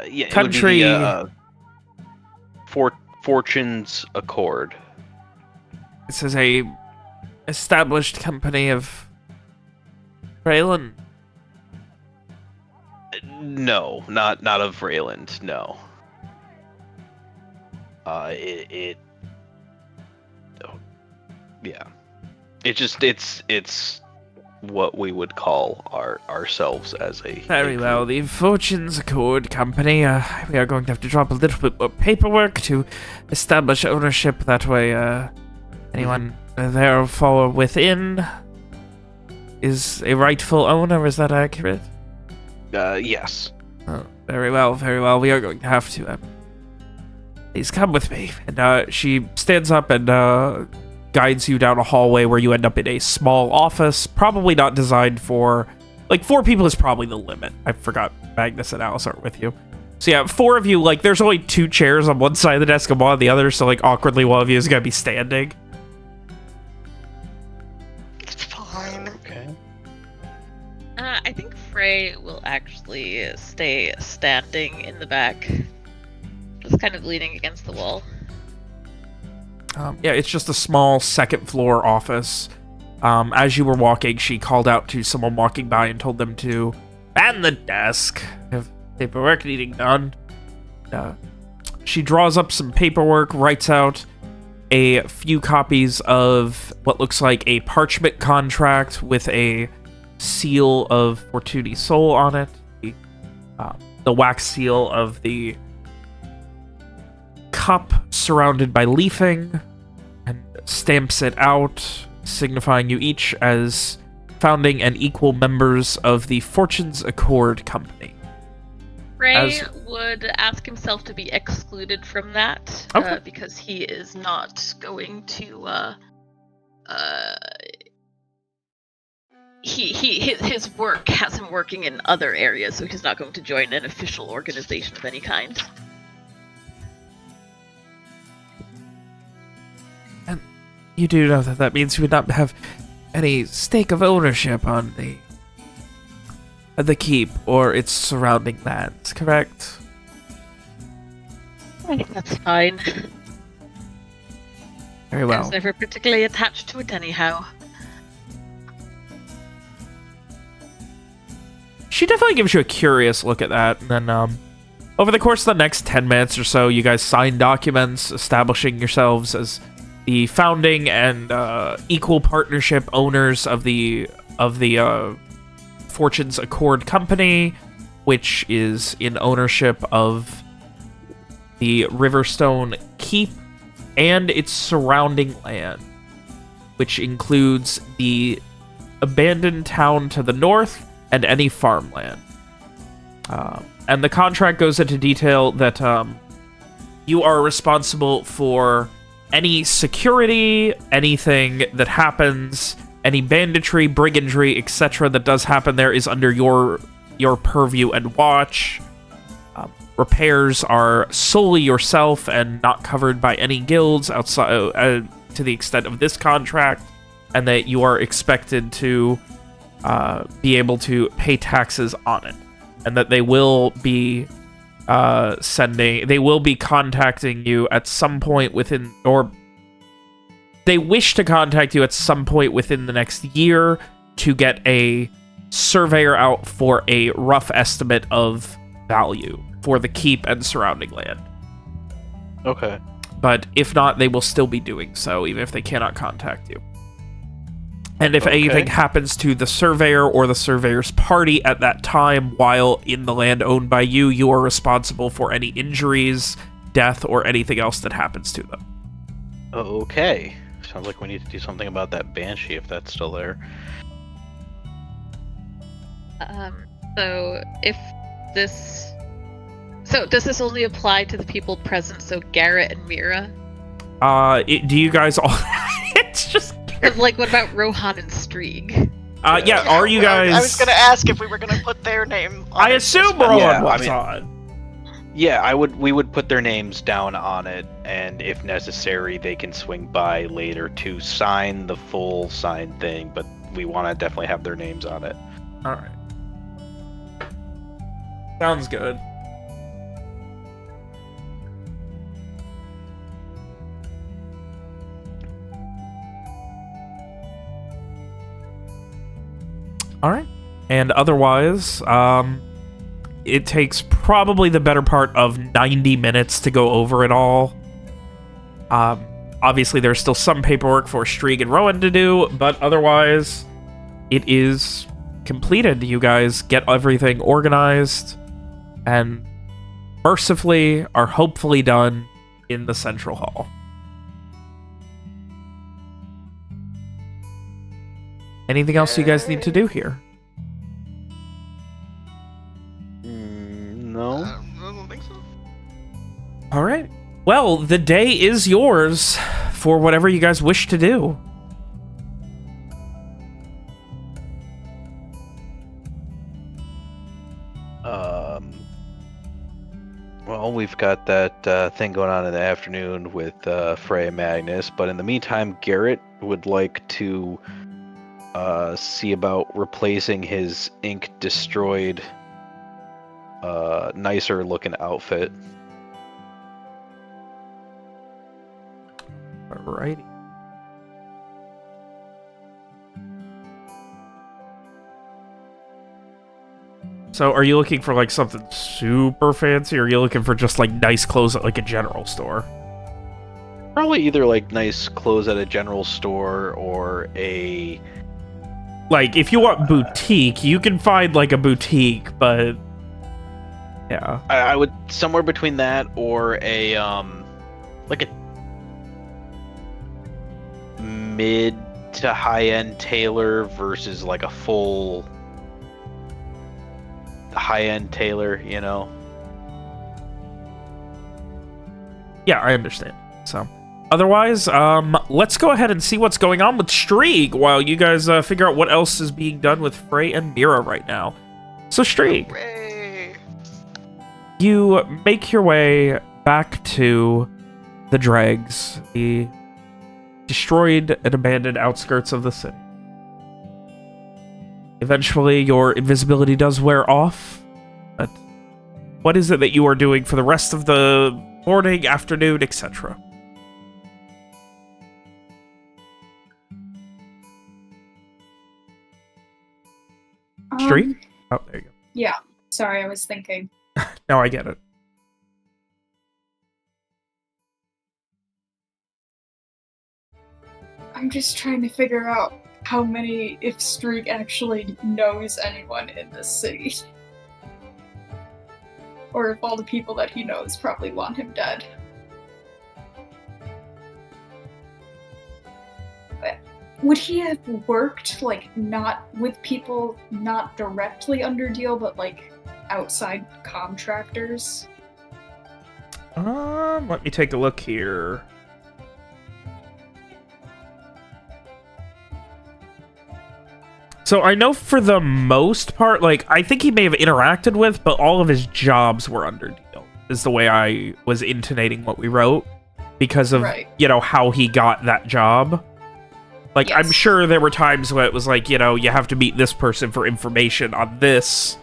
Yeah, country. It would be the, Fortune's Accord. This is a established company of Vraeland. No, not of Vraeland. No. Oh, yeah. It's what we would call ourselves as a Very well. The Fortunes Accord Company, we are going to have to drop a little bit more paperwork to establish ownership. That way, anyone there fall within is a rightful owner. Is that accurate? Yes. Oh, very well, very well. We are going to have to, please come with me. And, she stands up and, guides you down a hallway where you end up in a small office, probably not designed for... Like, 4 people is probably the limit. I forgot Magnus and Alice aren't with you. So yeah, 4 of you, like, there's only 2 chairs on one side of the desk and one on the other, so, like, awkwardly one of you is gonna be standing. It's fine. Okay. I think Frey will actually stay standing in the back, just kind of leaning against the wall. Yeah, it's just a small second-floor office. As you were walking, she called out to someone walking by and told them to man the desk. Have paperwork needing done. She draws up some paperwork, writes out a few copies of what looks like a parchment contract with a seal of Fortuny Soul on it. The wax seal of the cup surrounded by leafing, and stamps it out, signifying you each as founding and equal members of the Fortunes Accord Company. Frey would ask himself to be excluded from that, Okay. because he is not going to, his work has him working in other areas, so he's not going to join an official organization of any kind. You do know that that means you would not have any stake of ownership on the keep or its surrounding lands, correct? I think that's fine. Very I well. was never particularly attached to it anyhow. She definitely gives you a curious look at that, and then over the course of the next 10 minutes or so, you guys sign documents establishing yourselves as the founding and equal partnership owners of the Fortunes Accord Company, which is in ownership of the Riverstone Keep and its surrounding land, which includes the abandoned town to the north and any farmland. And the contract goes into detail that you are responsible for any security, anything that happens, any banditry, brigandry, etc. that does happen there is under your purview and watch. Repairs are solely yourself and not covered by any guilds outside to the extent of this contract, and that you are expected to be able to pay taxes on it, and that they will be contacting you at some point within, or they wish to contact you at some point within the next year to get a surveyor out for a rough estimate of value for the keep and surrounding land. Okay. But if not, they will still be doing so, even if they cannot contact you. And if anything happens to the surveyor or the surveyor's party at that time while in the land owned by you, you are responsible for any injuries, death, or anything else that happens to them. Okay. Sounds like we need to do something about that banshee if that's still there. So if this... So does this only apply to the people present, so Garrett and Mira? Do you guys all... It's just... Like, what about Rohan and Strieg? Yeah, are you guys... I was going to ask if we were going to put their name on I it. assume Rohan was I mean- on. Yeah, we would put their names down on it, and if necessary, they can swing by later to sign the full signed thing, but we want to definitely have their names on it. Alright. Sounds good. Alright. And otherwise, it takes probably the better part of 90 minutes to go over it all. Obviously, there's still some paperwork for Strieg and Rowan to do, but otherwise, it is completed. You guys get everything organized and mercifully are hopefully done in the Central Hall. Anything else you guys need to do here? No. I don't think so. All right. Well, the day is yours for whatever you guys wish to do. Well, we've got that thing going on in the afternoon with Frey and Magnus, but in the meantime, Garrett would like to see about replacing his ink-destroyed, nicer-looking outfit. Alrighty. So, are you looking for, like, something super fancy, or are you looking for just, like, nice clothes at, like, a general store? Probably either, like, nice clothes at a general store or a... Like, if you want boutique, you can find, like, a boutique, but... Yeah. I would... Somewhere between that or a, like a mid to high-end tailor versus, like, a full... high-end tailor, you know? Yeah, I understand. So, otherwise, let's go ahead and see what's going on with Strieg while you guys figure out what else is being done with Frey and Mira right now. So, Strieg, Hooray. you make your way back to the dregs, the destroyed and abandoned outskirts of the city. Eventually, your invisibility does wear off, but what is it that you are doing for the rest of the morning, afternoon, etc.? Street? Oh, there you go. Yeah, sorry, I was thinking. No, I get it. I'm just trying to figure out how many, if Streak actually knows anyone in this city. Or if all the people that he knows probably want him dead. But would he have worked, like, not with people not directly under deal, but, like, outside contractors? Let me take a look here. So I know for the most part, like, I think he may have interacted with, but all of his jobs were under deal, is the way I was intonating what we wrote, because of, Right. you know, how he got that job. Like, Yes. I'm sure there were times where it was like, you know, you have to meet this person for information on this,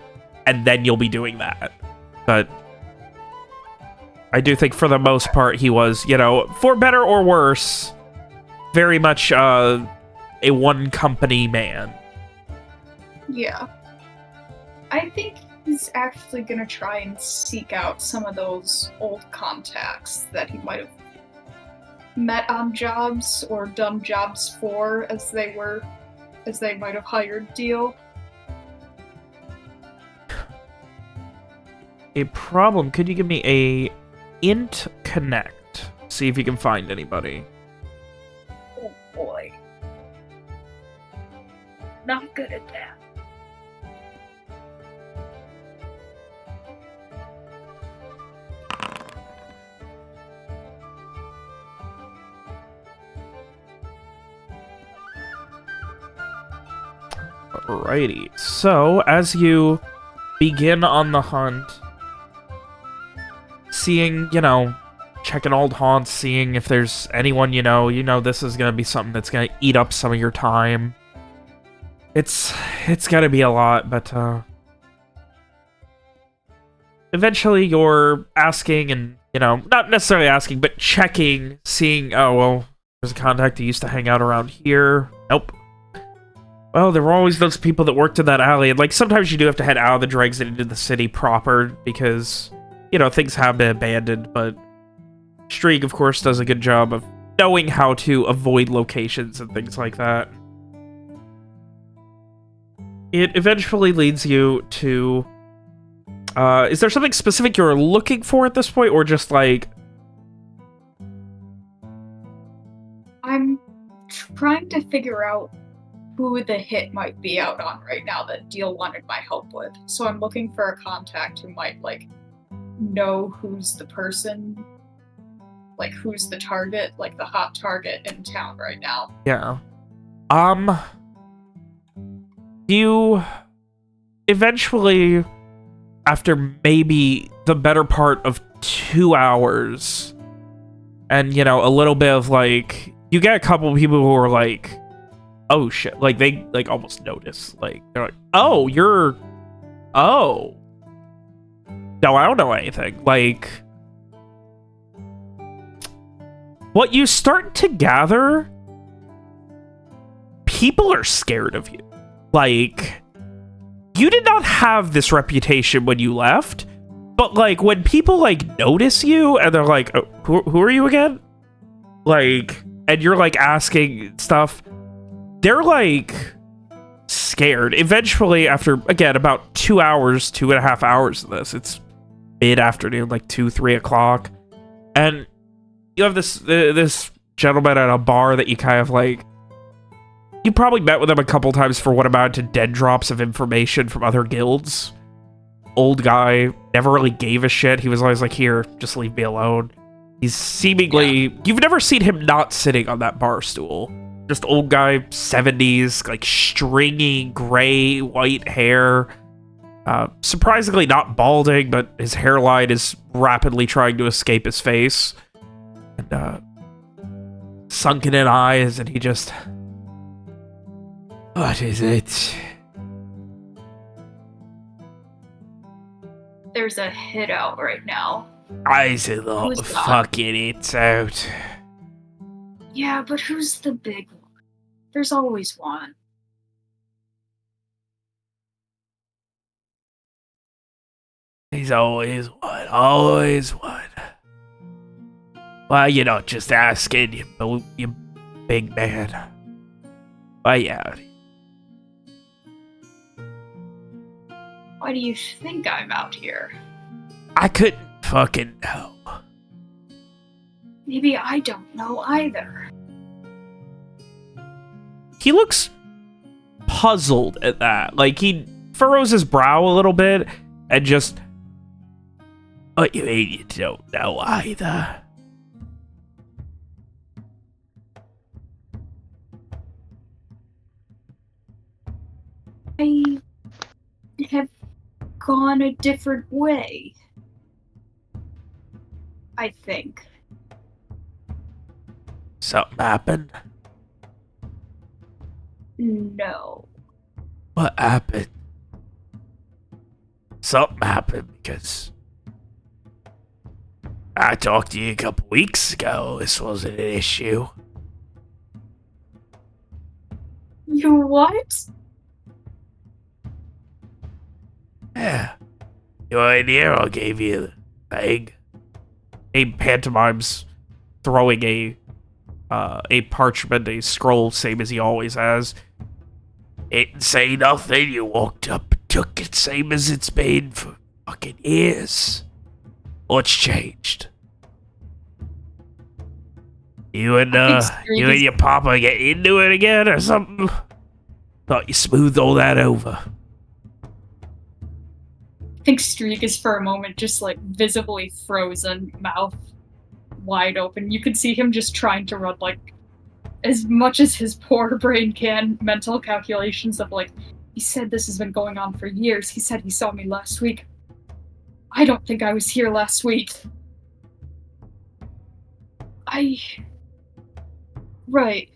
and then you'll be doing that. But I do think for the most part he was, you know, for better or worse, very much a one-company man. Yeah. I think he's actually gonna try and seek out some of those old contacts that he might have met on jobs or done jobs for as they might have hired deal. A problem. Could you give me a int connect? See if you can find anybody. Oh boy. Not good at that. Alrighty. So, as you begin on the hunt, seeing, you know, checking old haunts, seeing if there's anyone you know this is gonna be something that's gonna eat up some of your time. It's gotta be a lot, but, eventually you're asking and, you know, not necessarily asking, but checking, seeing, oh, well, there's a contact who used to hang out around here. Nope. Well, there were always those people that worked in that alley, and, like, sometimes you do have to head out of the dregs and into the city proper, because, you know, things have been abandoned, but Strieg, of course, does a good job of knowing how to avoid locations and things like that. It eventually leads you to... is there something specific you're looking for at this point, or just like... I'm trying to figure out who the hit might be out on right now that Deal wanted my help with. So I'm looking for a contact who might, like, know who's the person, like, who's the target, like, the hot target in town right now. Yeah. You eventually, after maybe the better part of 2 hours, and, you know, a little bit of, like, you get a couple of people who are like, oh shit, like, they, like, almost notice, like, they're like, oh, you're, oh, no, I don't know anything, like, what you start to gather, people are scared of you. Like, you did not have this reputation when you left, but, like, when people, like, notice you, and they're like, oh, who are you again? Like, and you're, like, asking stuff, they're, like, scared. Eventually, after, again, about 2 hours, 2.5 hours of this, it's mid-afternoon, like 2, 3 o'clock, and you have this gentleman at a bar that you kind of, like, you probably met with him a couple times for what amounted to dead drops of information from other guilds. Old guy, never really gave a shit. He was always like, here, just leave me alone. He's seemingly... Yeah. You've never seen him not sitting on that bar stool. Just old guy, 70s, like stringy, gray, white hair. Surprisingly not balding, but his hairline is rapidly trying to escape his face. And, sunken in eyes, and he just... What is it? There's a hit out right now. I said, oh, fucking it's out. Yeah, but who's the big one? There's always one. He's always one, always one. Well, you're not just asking, you big man. Why, yeah. Why do you think I'm out here? I couldn't fucking know. Maybe I don't know either. He looks puzzled at that. Like, he furrows his brow a little bit and just... What you mean you don't know either? I have gone a different way. I think. Something happened? No. What happened? Something happened because I talked to you a couple weeks ago. This wasn't an issue. You what? Yeah. You idea? I gave you the thing. He pantomimes throwing a parchment, a scroll, same as he always has. Didn't say nothing. You walked up and took it, same as it's been for fucking years. What's changed? You and your papa get into it again or something? Thought you smoothed all that over. I think Streak is for a moment just like visibly frozen, mouth wide open. You could see him just trying to run like as much as his poor brain can, mental calculations of like, he said this has been going on for years. He said he saw me last week. I don't think I was here last week. Right.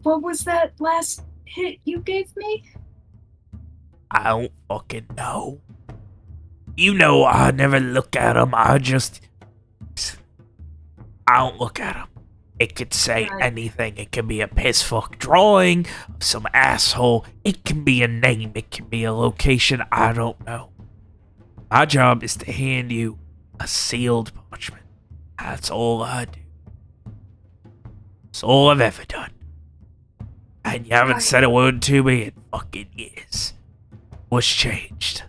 What was that last hit you gave me? I don't fucking know. You know I never look at them. I don't look at them. It could say anything. It can be a piss fuck drawing of some asshole. It can be a name. It can be a location. I don't know. My job is to hand you a sealed parchment. That's all I do. That's all I've ever done. And you haven't said a word to me in fucking years. What's changed?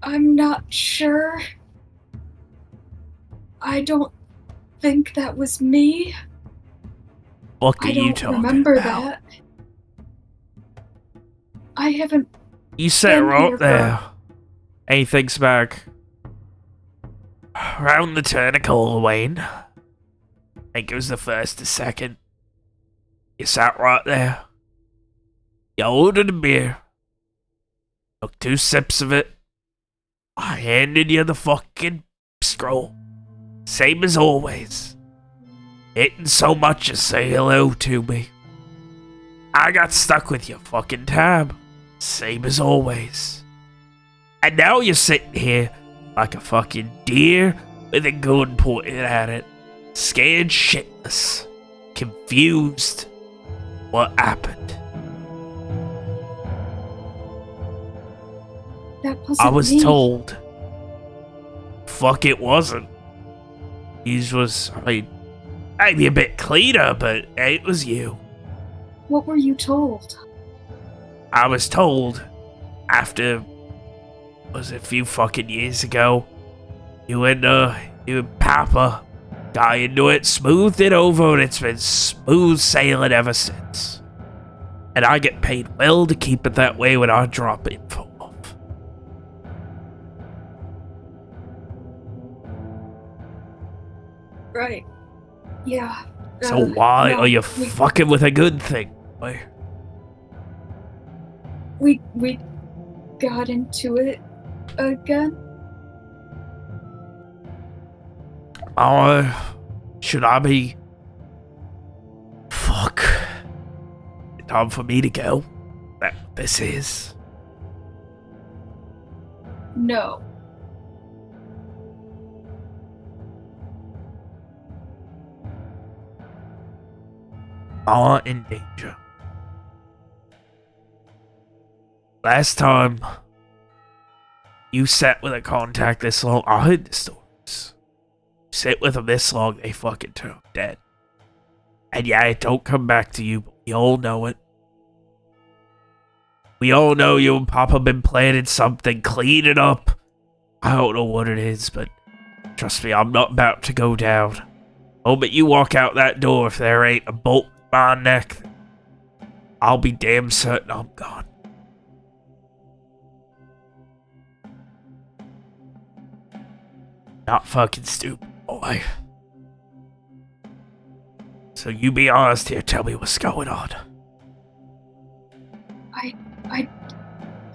I'm not sure. I don't think that was me. What are I you don't talking remember about? that. I haven't. You sat been right here there. And he thinks back. Around the turn of Halloween. I think it was the first or second. You sat right there. You ordered a beer. Took 2 sips of it. I handed you the fucking scroll. Same as always. Didn't so much as say hello to me. I got stuck with your fucking tab. Same as always. And now you're sitting here like a fucking deer with a gun pointed at it. Scared shitless. Confused. What happened? That wasn't I was me. told. Fuck, it wasn't. His was, I mean, maybe a bit cleaner, but it was you. What were you told? I was told after, was it a few fucking years ago, you and Papa got into it, smoothed it over, and it's been smooth sailing ever since. And I get paid well to keep it that way when I drop info off. Right. Yeah. So why no, are you fucking with a good thing, boy? We got into it again. Should I be? Fuck. Time for me to go. That what this is. No. Are in danger. Last time you sat with a contact this long, I heard the stories. Sit with them this long, they fucking turn up dead. And yeah, it don't come back to you, but we all know it. We all know you and Papa been planning something, clean it up. I don't know what it is, but trust me, I'm not about to go down. Oh, but you walk out that door, if there ain't a bolt in my neck, I'll be damn certain I'm gone. Not fucking stupid, boy. So you be honest here, tell me what's going on.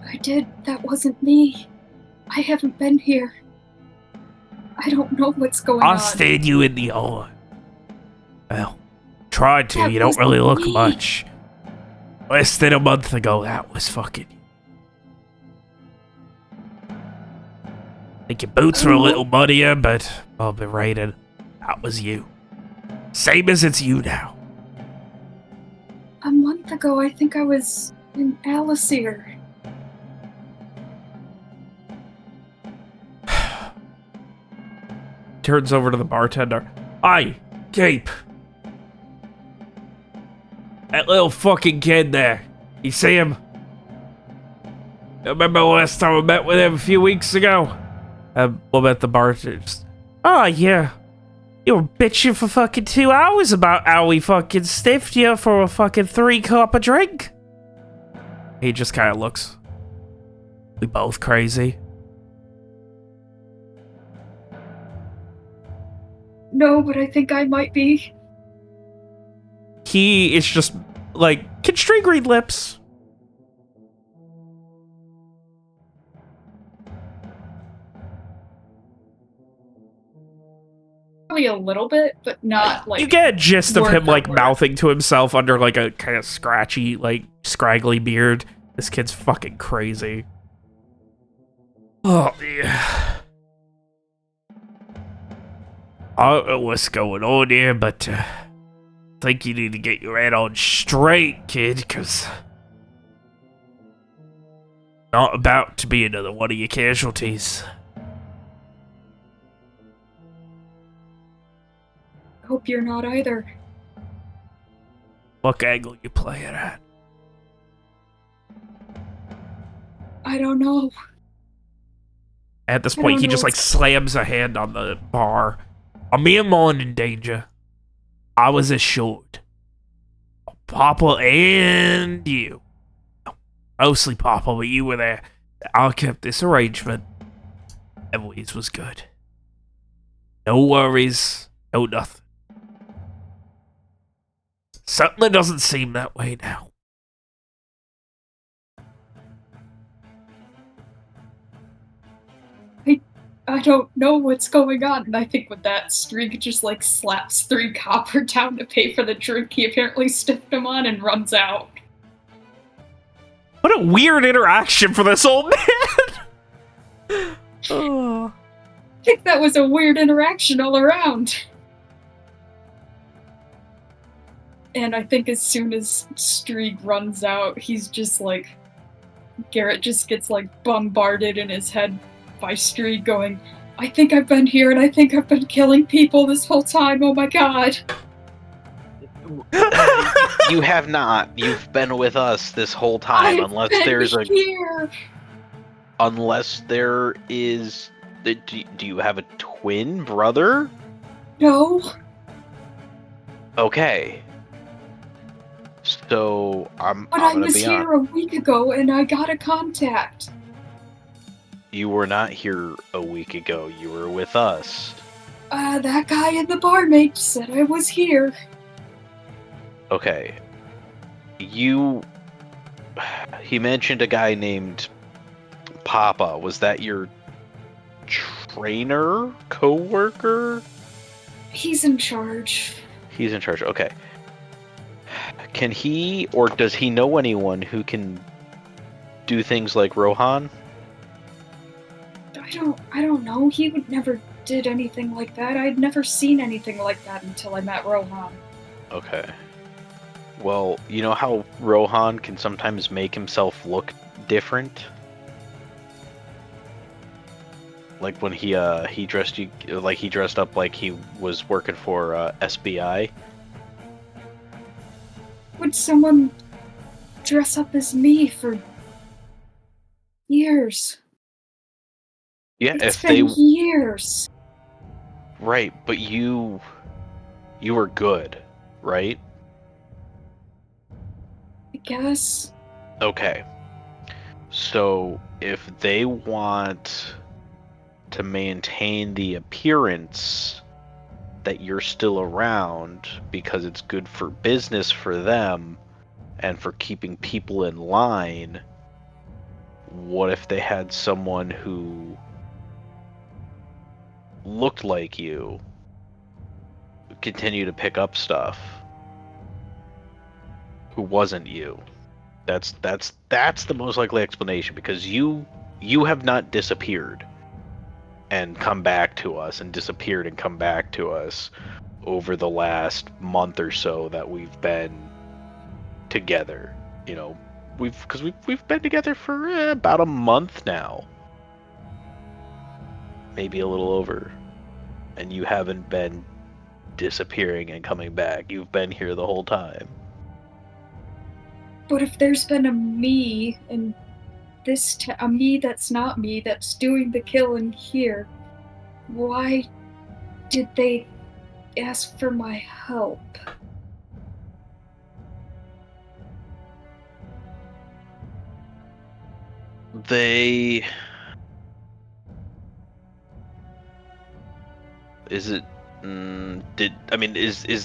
I did. That wasn't me. I haven't been here. I don't know what's going on. I'll stand you in the eye. Well, tried to, That you don't really wasn't look me. much. Less than a month ago, that was fucking you. Think your boots were a little muddier, but I'll be rated. That was you. Same as it's you now. A month ago, I think I was in Alasir. Turns over to the bartender. Aye, Gape. That little fucking kid there. You see him? Remember last time I met with him a few weeks ago? What about the bartender? Oh, yeah. You were bitching for fucking 2 hours about how we fucking stiffed you for a fucking 3-cup of drink. He just kind of looks. We both crazy. No, but I think I might be. He is just like, constrained green lips. Probably a little bit, but not like. You get a gist of word him for like word. mouthing to himself under like a kind of scratchy, like scraggly beard. This kid's fucking crazy. Oh yeah. I don't know what's going on here, but think you need to get your head on straight, kid, because not about to be another one of your casualties. I hope you're not either. What angle you playing at? I don't know. At this point, he just, like, slams a hand on the bar. Me and Mullen in danger. I was assured. Papa and you. Mostly Papa, but you were there. I kept this arrangement. Eloise was good. No worries. No nothing. Certainly doesn't seem that way now. I don't know what's going on. And I think with that, Streak just like slaps 3 copper down to pay for the drink he apparently stiffed him on and runs out. What a weird interaction for this old man! Oh. I think that was a weird interaction all around. And I think as soon as Streak runs out, he's just like... Garrett just gets like bombarded in his head by Streak going, I think I've been here and I think I've been killing people this whole time, oh my god. You have not. You've been with us this whole time, unless there is... Do you have a twin brother? No. Okay. So, But I was here a week ago and I got a contact. You were not here a week ago. You were with us. That guy in the barmaid said I was here. Okay. He mentioned a guy named Papa. Was that your trainer? Co-worker? He's in charge. He's in charge, okay. Can he, or does he know anyone who can do things like Rohan? I don't know. He would never did anything like that. I'd never seen anything like that until I met Rohan. Okay. Well, you know how Rohan can sometimes make himself look different? Like when he dressed up like he was working for SBI. Would someone dress up as me for years? Yeah, it's been years. Right, but you were good, right? I guess. Okay. So if they want to maintain the appearance that you're still around because it's good for business for them and for keeping people in line, what if they had someone who looked like you continue to pick up stuff who wasn't you? That's the most likely explanation, because you have not disappeared and come back to us and disappeared and come back to us over the last month or so that we've been together. You know, we've been together for about a month now, maybe a little over, and you haven't been disappearing and coming back. You've been here the whole time. But if there's been a me and a me that's not me that's doing the killing here, why did they ask for my help? Is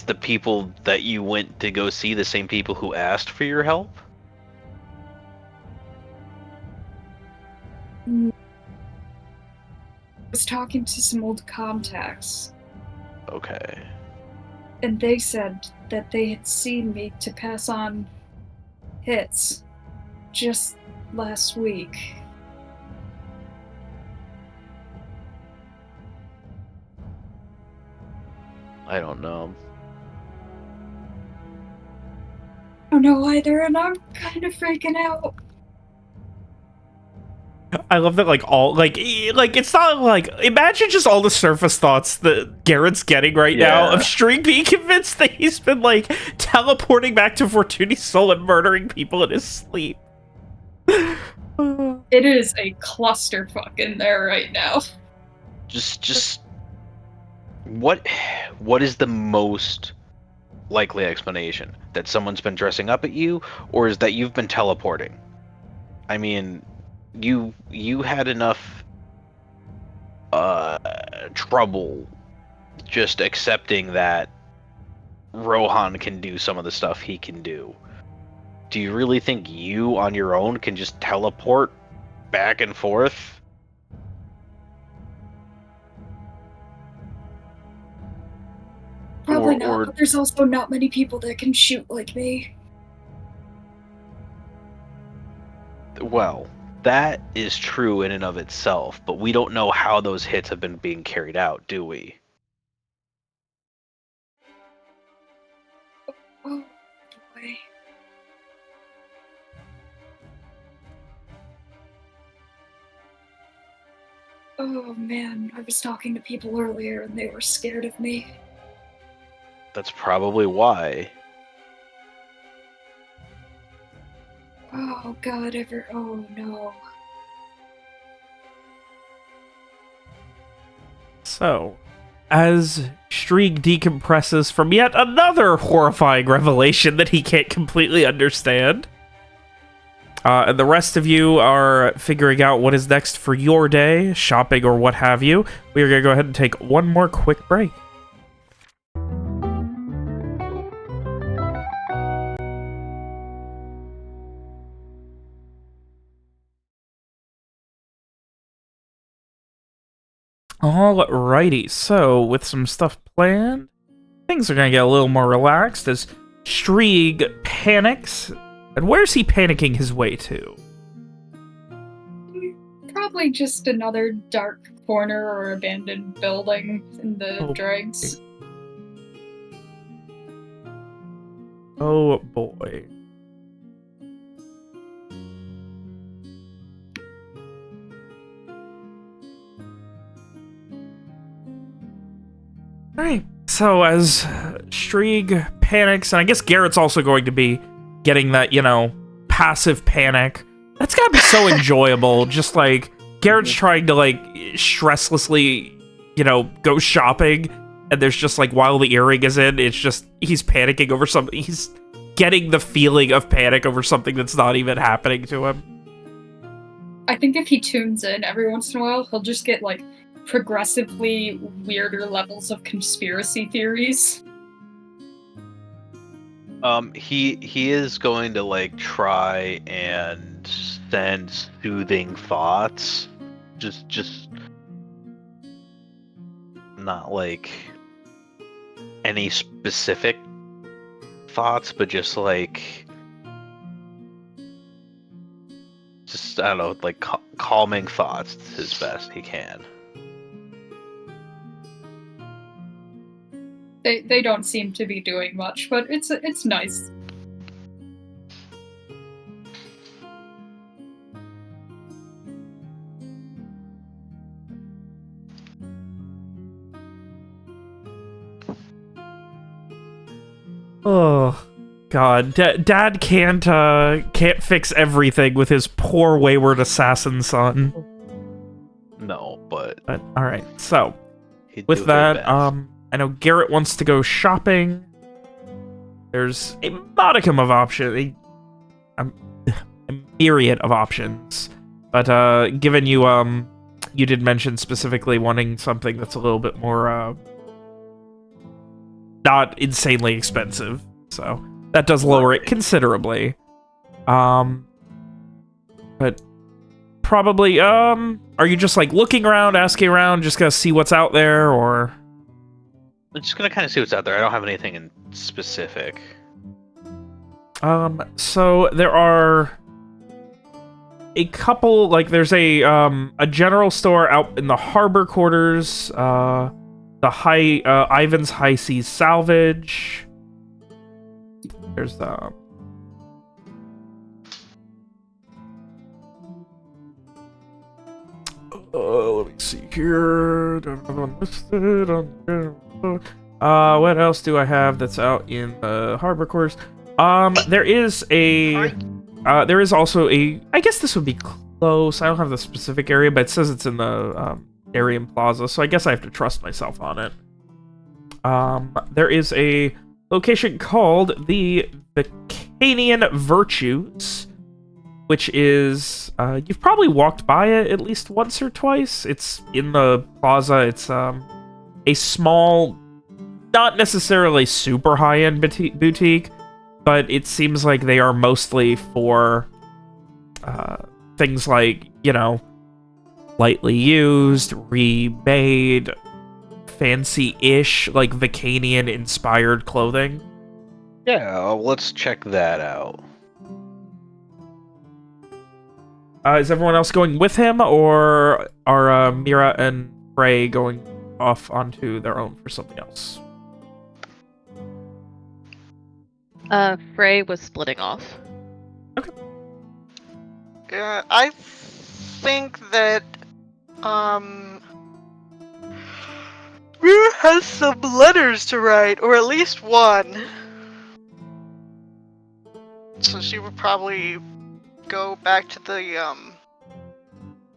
the people that you went to go see the same people who asked for your help? I was talking to some old contacts. Okay. And they said that they had seen me to pass on hits just last week. I don't know. don't know either, and I'm kind of freaking out. I love that, like, it's not like, imagine just all the surface thoughts that Garrett's getting right now of String being convinced that he's been, like, teleporting back to Fortuni's soul and murdering people in his sleep. It is a clusterfuck in there right now. Just what is the most likely explanation? That someone's been dressing up at you, or is that you've been teleporting? I mean, you had enough trouble just accepting that Rohan can do some of the stuff he can do. Do you really think you on your own can just teleport back and forth? Probably not, but there's also not many people that can shoot like me. Well, that is true in and of itself, but we don't know how those hits have been being carried out, do we? Oh, boy. Oh, man, I was talking to people earlier and they were scared of me. That's probably why. Oh, God, oh, no. So, as Strieg decompresses from yet another horrifying revelation that he can't completely understand, and the rest of you are figuring out what is next for your day, shopping or what have you, we are going to go ahead and take one more quick break. Alrighty, so with some stuff planned, things are going to get a little more relaxed as Strieg panics. And where's he panicking his way to? Probably just another dark corner or abandoned building in the dregs. Oh boy. Alright, so as Strieg panics, and I guess Garrett's also going to be getting that, you know, passive panic. That's gotta be so enjoyable. Just like, Garrett's trying to, like, stresslessly, you know, go shopping, and there's just, like, while the earring is in, it's just, he's panicking over something. He's getting the feeling of panic over something that's not even happening to him. I think if he tunes in every once in a while, he'll just get, like, progressively weirder levels of conspiracy theories. He is going to, like, try and send soothing thoughts. Just not like any specific thoughts, but just like, I don't know, like calming thoughts as best he can. They don't seem to be doing much, but it's nice. Oh God, Dad can't fix everything with his poor wayward assassin son. No, but all right. So with that, I know Garrett wants to go shopping. There's a modicum of options, a myriad of options. But given you you did mention specifically wanting something that's a little bit more not insanely expensive, so that does lower it considerably. But probably are you just like looking around, asking around, just gonna see what's out there, or? I'm just gonna kind of see what's out there. I don't have anything in specific. So there are a couple, like there's a general store out in the harbor quarters, the Ivan's High Seas Salvage. There's Let me see here. What else do I have that's out in the harbor quarters? There is also a. I guess this would be close. I don't have the specific area, but it says it's in the Darien Plaza, so I guess I have to trust myself on it. There is a location called the Vacanian Virtues, which is, you've probably walked by it at least once or twice. It's in the plaza. It's a small, not necessarily super high-end boutique, but it seems like they are mostly for things like, you know, lightly used, remade, fancy-ish, like Vacanian-inspired clothing. Yeah, let's check that out. Is everyone else going with him, or are Mira and Frey going off onto their own for something else? Frey was splitting off. Okay. Yeah, I think that Mira has some letters to write, or at least one. So she would probably go back to the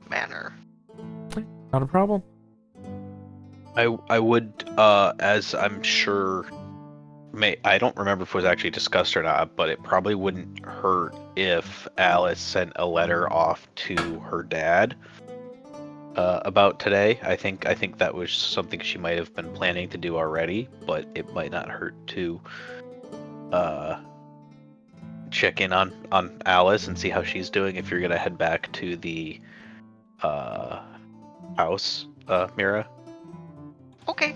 manor. Not a problem. I would, as I'm sure, I don't remember if it was actually discussed or not, but it probably wouldn't hurt if Alice sent a letter off to her dad about today. I think that was something she might have been planning to do already, but it might not hurt to check in on Alice and see how she's doing if you're gonna head back to the house, Mira. Okay.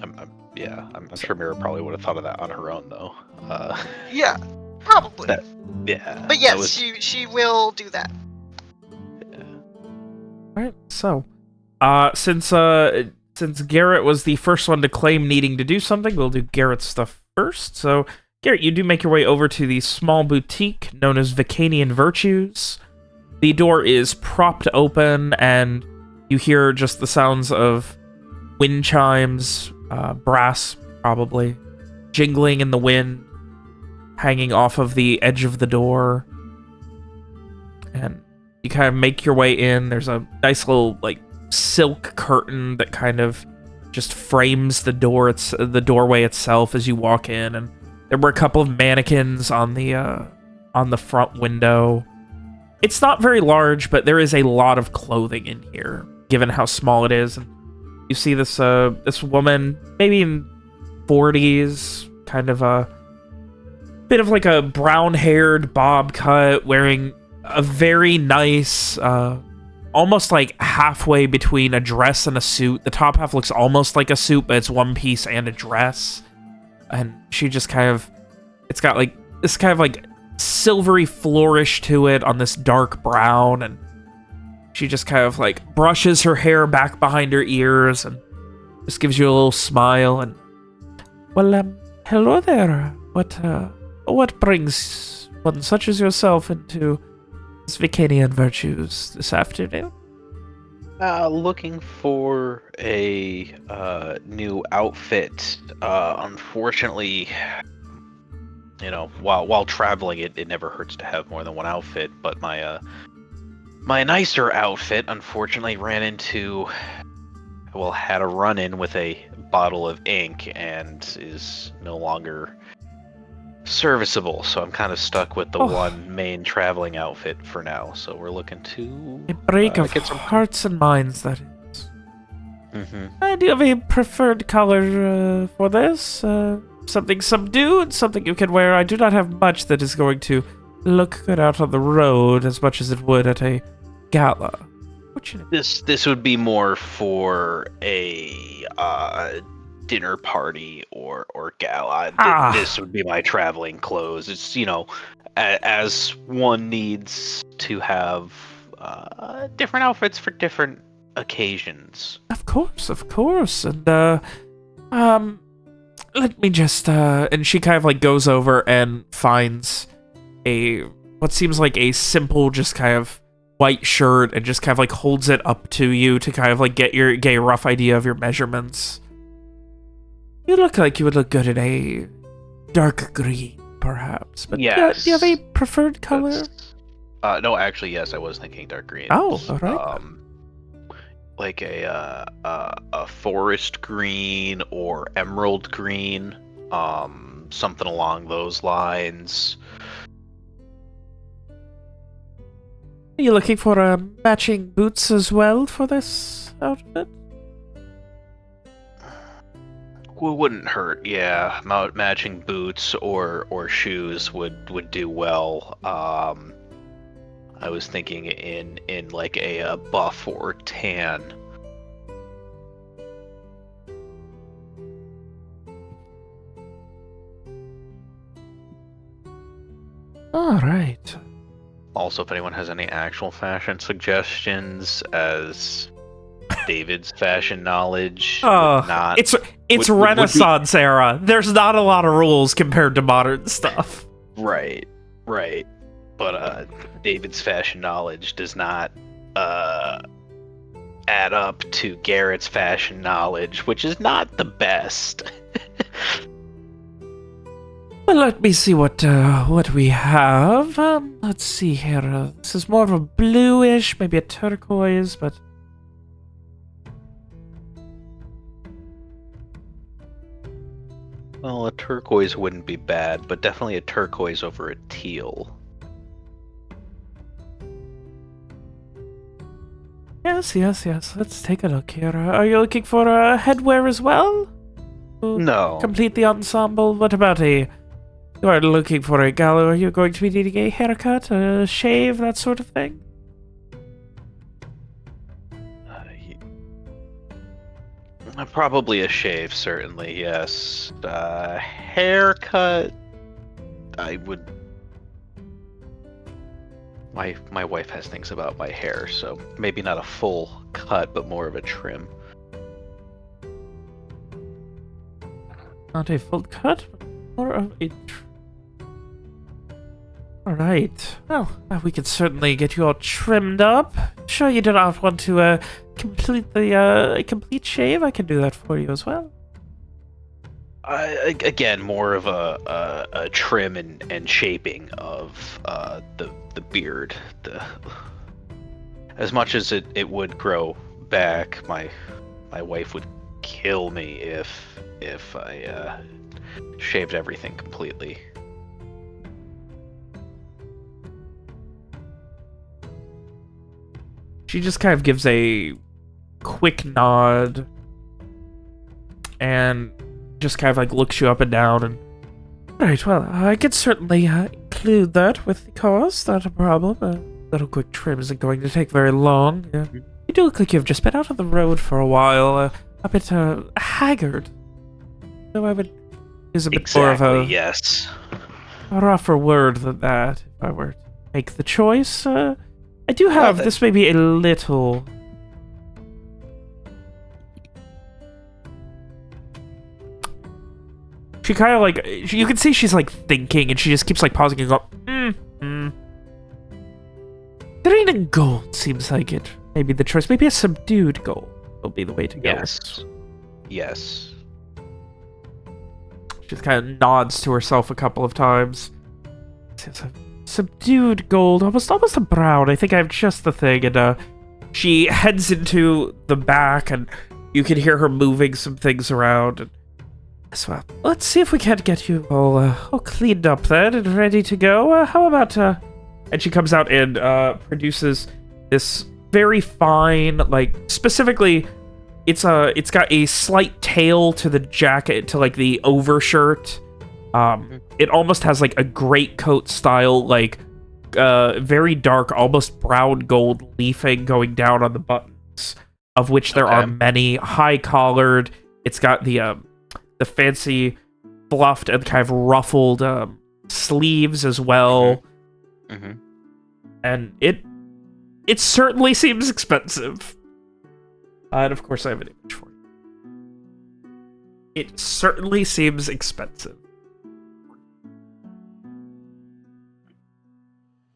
I'm sure Mira probably would have thought of that on her own, though. Yeah, probably. Yeah. But yes, she will do that. Yeah. Alright, so, since Garrett was the first one to claim needing to do something, we'll do Garrett's stuff first. So, Garrett, you do make your way over to the small boutique known as Vacanian Virtues. The door is propped open, and you hear just the sounds of wind chimes, brass, probably, jingling in the wind, hanging off of the edge of the door. And you kind of make your way in. There's a nice little, like, silk curtain that kind of just frames the doorway itself as you walk in. And there were a couple of mannequins on the front window. It's not very large, but there is a lot of clothing in here, given how small it is. And you see this this woman, maybe in 40s, kind of a bit of like a brown-haired bob cut, wearing a very nice, almost like halfway between a dress and a suit. The top half looks almost like a suit, but it's one piece and a dress. And she just kind of, it's got like this kind of like silvery flourish to it on this dark brown, and she just kind of like brushes her hair back behind her ears and just gives you a little smile. And well, hello there. What brings one such as yourself into this Vacanian Virtues this afternoon? Looking for a new outfit. Unfortunately, you know, while traveling, it never hurts to have more than one outfit. But my nicer outfit, unfortunately, had a run-in with a bottle of ink and is no longer serviceable. So I'm kind of stuck with the one main traveling outfit for now. So we're looking to a break of get some hearts and minds, that is. Mm-hmm. Do you have a preferred color for this? Something subdued, something you can wear. I do not have much that is going to look good out on the road as much as it would at a gala. This would be more for a dinner party or gala. This would be my traveling clothes. It's, you know, as one needs to have different outfits for different occasions. Of course. And let me just and she kind of like goes over and finds a what seems like a simple, just kind of white shirt, and just kind of like holds it up to you to kind of like get a rough idea of your measurements. You look like you would look good in a dark green, perhaps. But Yes. do you have a preferred color? No, actually, yes, I was thinking dark green. Oh, all right. Like a forest green or emerald green, something along those lines. Are you looking for matching boots as well for this outfit? Wouldn't hurt, yeah. Matching boots or shoes would do well. I was thinking in like a buff or tan. All right. Also, if anyone has any actual fashion suggestions, as David's fashion knowledge would not it's would be- Renaissance era. There's not a lot of rules compared to modern stuff. right. But David's fashion knowledge does not add up to Garrett's fashion knowledge, which is not the best. Well, let me see what we have. Let's see here. This is more of a bluish, maybe a turquoise, but Well, a turquoise wouldn't be bad, but definitely a turquoise over a teal. yes. Let's take a look here. Are you looking for headwear as well? To No. complete the ensemble. What about you are looking for a gal? Are you going to be needing a haircut, a shave, that sort of thing? Probably a shave, certainly, yes. Haircut, I would... My wife has things about my hair, so maybe not a full cut, but more of a trim. Not a full cut, but more of a... Alright. Well, we can certainly get you all trimmed up. Sure you do not want to complete the a complete shave? I can do that for you as well. Again, more of a trim and shaping of the beard. As much as it would grow back, my wife would kill me if I shaved everything completely. She just kind of gives a quick nod and just kind of like looks you up and down and... Alright, well, I could certainly include that with the cost, not a problem. A little quick trim isn't going to take very long. You do look like you've just been out on the road for a while, a bit haggard. So I would use a bit more of a... yes. a rougher word than that if I were to make the choice. I do have, this may be a little... She kind of like, you can see she's like thinking and she just keeps like pausing and go, Green and gold seems like it. Maybe the choice, maybe a subdued gold will be the way to go. Yes. She just kind of nods to herself a couple of times. Subdued gold, almost a brown. I think I have just the thing. And she heads into the back, and you can hear her moving some things around. And well, let's see if we can't get you all cleaned up then and ready to go. How about and she comes out and produces this very fine, like specifically, it's got a slight tail to the jacket, to like the overshirt. It almost has like a greatcoat style, like very dark, almost brown gold leafing going down on the buttons, of which there are many, high collared. It's got the fancy fluffed and kind of ruffled sleeves as well. And it certainly seems expensive. And of course I have an image for you. It certainly seems expensive.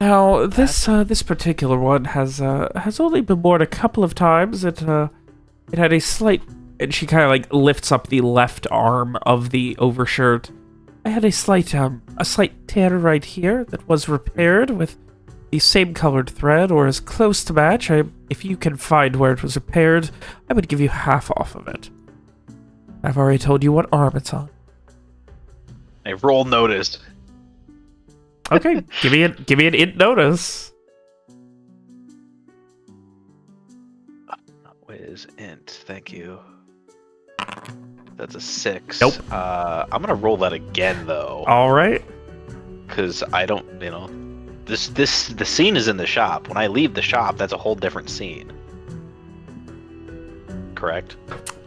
Now, this particular one has only been worn a couple of times. It had a slight, and she kind of like lifts up the left arm of the overshirt. I had a slight tear right here that was repaired with the same colored thread, or as close to match. If you can find where it was repaired, I would give you half off of it. I've already told you what arm it's on. I roll notice. Okay, give me an int notice. Whiz int, thank you. That's a 6. Nope. I'm gonna roll that again though, All right. because I don't, the scene is in the shop. When I leave the shop, that's a whole different scene. Correct?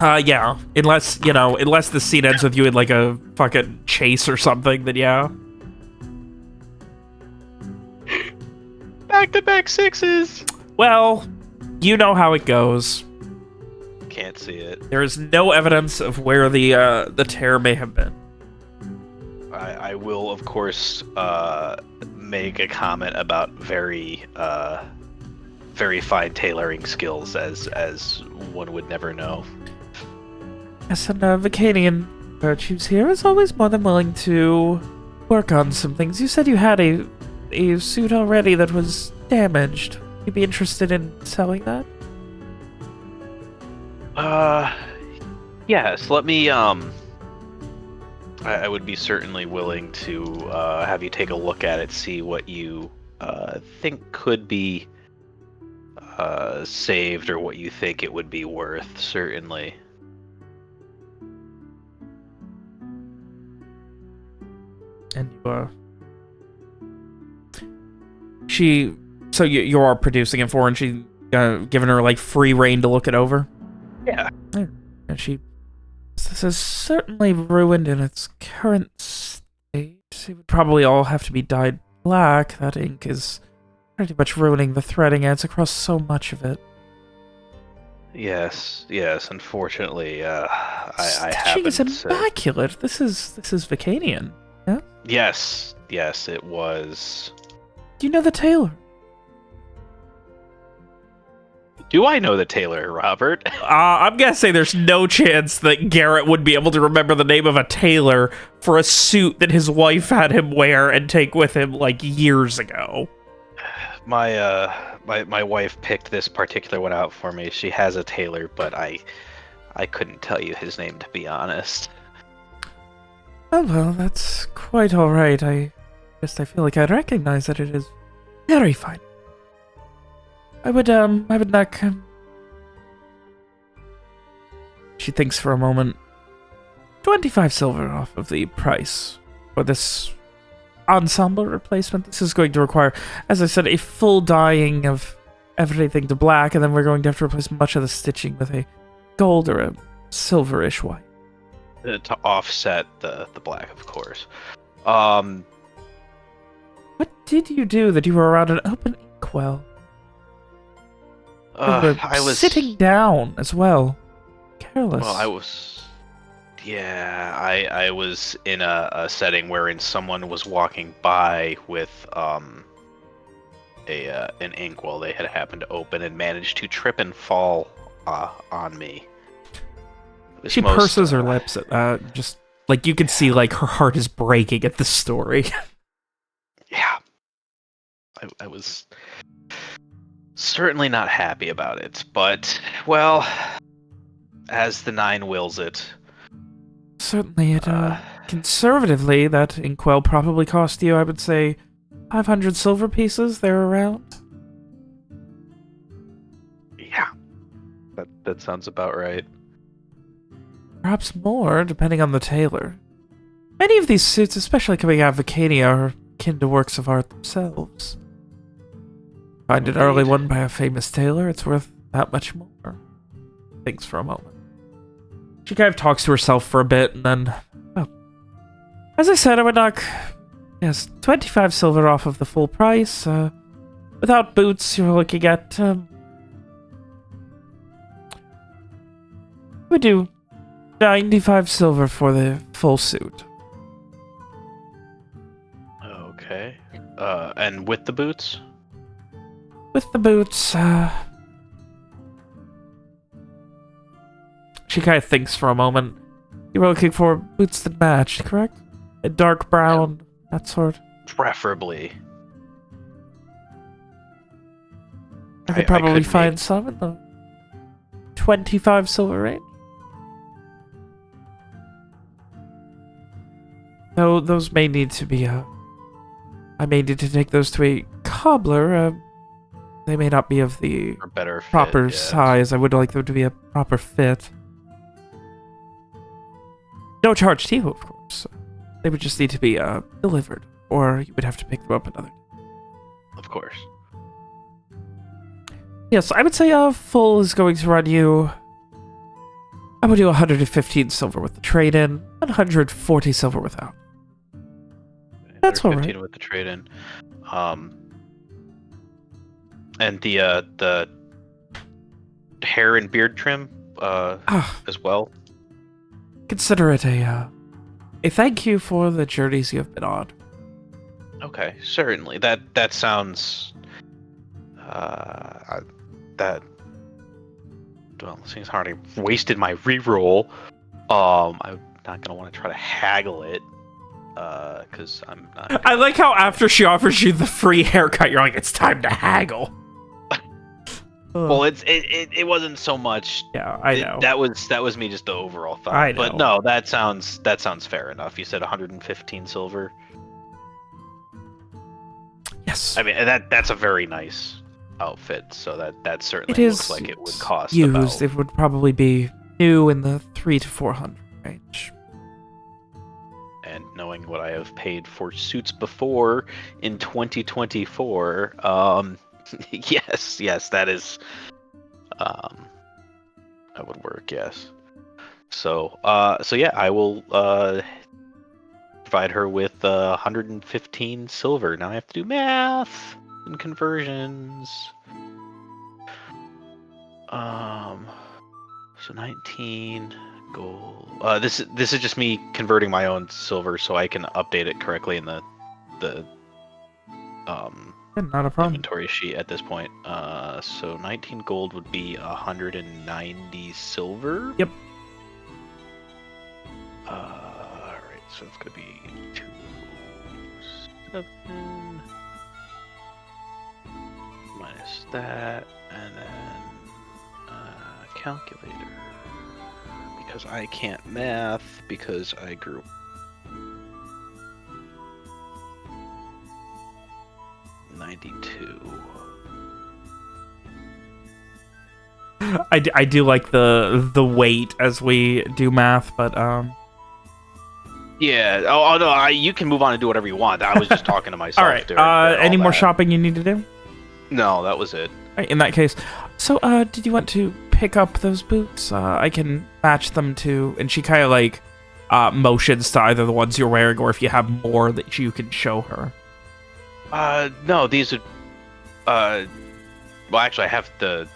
Yeah. Unless the scene ends with you in like a fucking chase or something, then yeah. Back-to-back 6s. Well, you know how it goes. Can't see it. There is no evidence of where the tear may have been. I will, of course, make a comment about very fine tailoring skills, as one would never know. Yes, and Vicanian Virtues here is always more than willing to work on some things. You said you had a suit already that was damaged. You'd be interested in selling that? Yes, let me, I would be certainly willing to, have you take a look at it, see what you, think could be, saved, or what you think it would be worth, certainly. And so you are producing it for her, and she giving her like free reign to look it over? Yeah. And this is certainly ruined in its current state. It would probably all have to be dyed black. That ink is pretty much ruining the threading, and it's across so much of it. Yes, unfortunately, I Stitching is haven't... immaculate. This is Vicanian. Yeah? Yes, it was... Do you know the tailor? Do I know the tailor, Robert? I'm gonna say there's no chance that Garrett would be able to remember the name of a tailor for a suit that his wife had him wear and take with him like years ago. My wife picked this particular one out for me. She has a tailor, but I couldn't tell you his name, to be honest. Oh well, that's quite all right. I feel like I'd recognize that it is very fine. I would not. She thinks for a moment. 25 silver off of the price for this ensemble replacement. This is going to require, as I said, a full dyeing of everything to black, and then we're going to have to replace much of the stitching with a gold or a silverish white. To offset the black, of course. What did you do that you were around an open inkwell? I was sitting down as well. Careless. Well, I was in a setting wherein someone was walking by with an inkwell they had happened to open and managed to trip and fall on me. She purses her lips at that. Just like you can see, like her heart is breaking at the story. Yeah, I was certainly not happy about it, but well, as the 9 wills it. Certainly, it conservatively, that inkwell probably cost you, I would say, 500 silver pieces there around. Yeah, that sounds about right. Perhaps more, depending on the tailor. Many of these suits, especially coming out of Vicania, are akin to works of art themselves. Find an early one by a famous tailor, it's worth that much more. Thinks for a moment. She kind of talks to herself for a bit, and then... Well, as I said, I would knock... Yes, 25 silver off of the full price. Without boots, you're looking at... we do 95 silver for the full suit. Okay. And with the boots? With the boots, she kind of thinks for a moment. You were looking for boots that match, correct? A dark brown, that sort. Preferably. I could probably find some in the 25 silver range. Though those may need to be, I may need to take those to a cobbler. They may not be of the better proper size. I would like them to be a proper fit. No charge to you, of course. They would just need to be delivered, or you would have to pick them up another day. Of course. Yes, I would say full is going to run you. I would do 115 silver with the trade-in, 140 silver without. That's all right. With the trade-in. And the hair and beard trim as well. Consider it a thank you for the journeys you have been on. Okay, certainly. That sounds that well, it seems hard. I wasted my reroll. I'm not gonna want to try to haggle it. Because I'm not. I like how after she offers you the free haircut, you're like, it's time to haggle. Well, it wasn't so much. Yeah, I know. That was me just the overall thought. I know. But no, that sounds fair enough. You said 115 silver. Yes. I mean that's a very nice outfit. So that certainly looks like it would cost. Used, it would probably be new in the 300 to 400 range. And knowing what I have paid for suits before in 2024, yes, that is, that would work. Yes. So yeah, I will provide her with 115 silver. Now I have to do math and conversions. So 19 gold. This is just me converting my own silver so I can update it correctly in the not a problem. inventory sheet at this point. So 19 gold would be 190 silver. Yep. Alright, so it's gonna be 7 minus that, and then calculator. Because I can't math because I grew. $92. I do like the weight as we do math, but Yeah. Oh no. You can move on and do whatever you want. I was just talking to myself. all right. Any more shopping you need to do? No, that was it. All right, in that case, so did you want to pick up those boots? I can match them to, and she kind of like motions to either the ones you're wearing or if you have more that you can show her. No, these would. Well, actually, I have the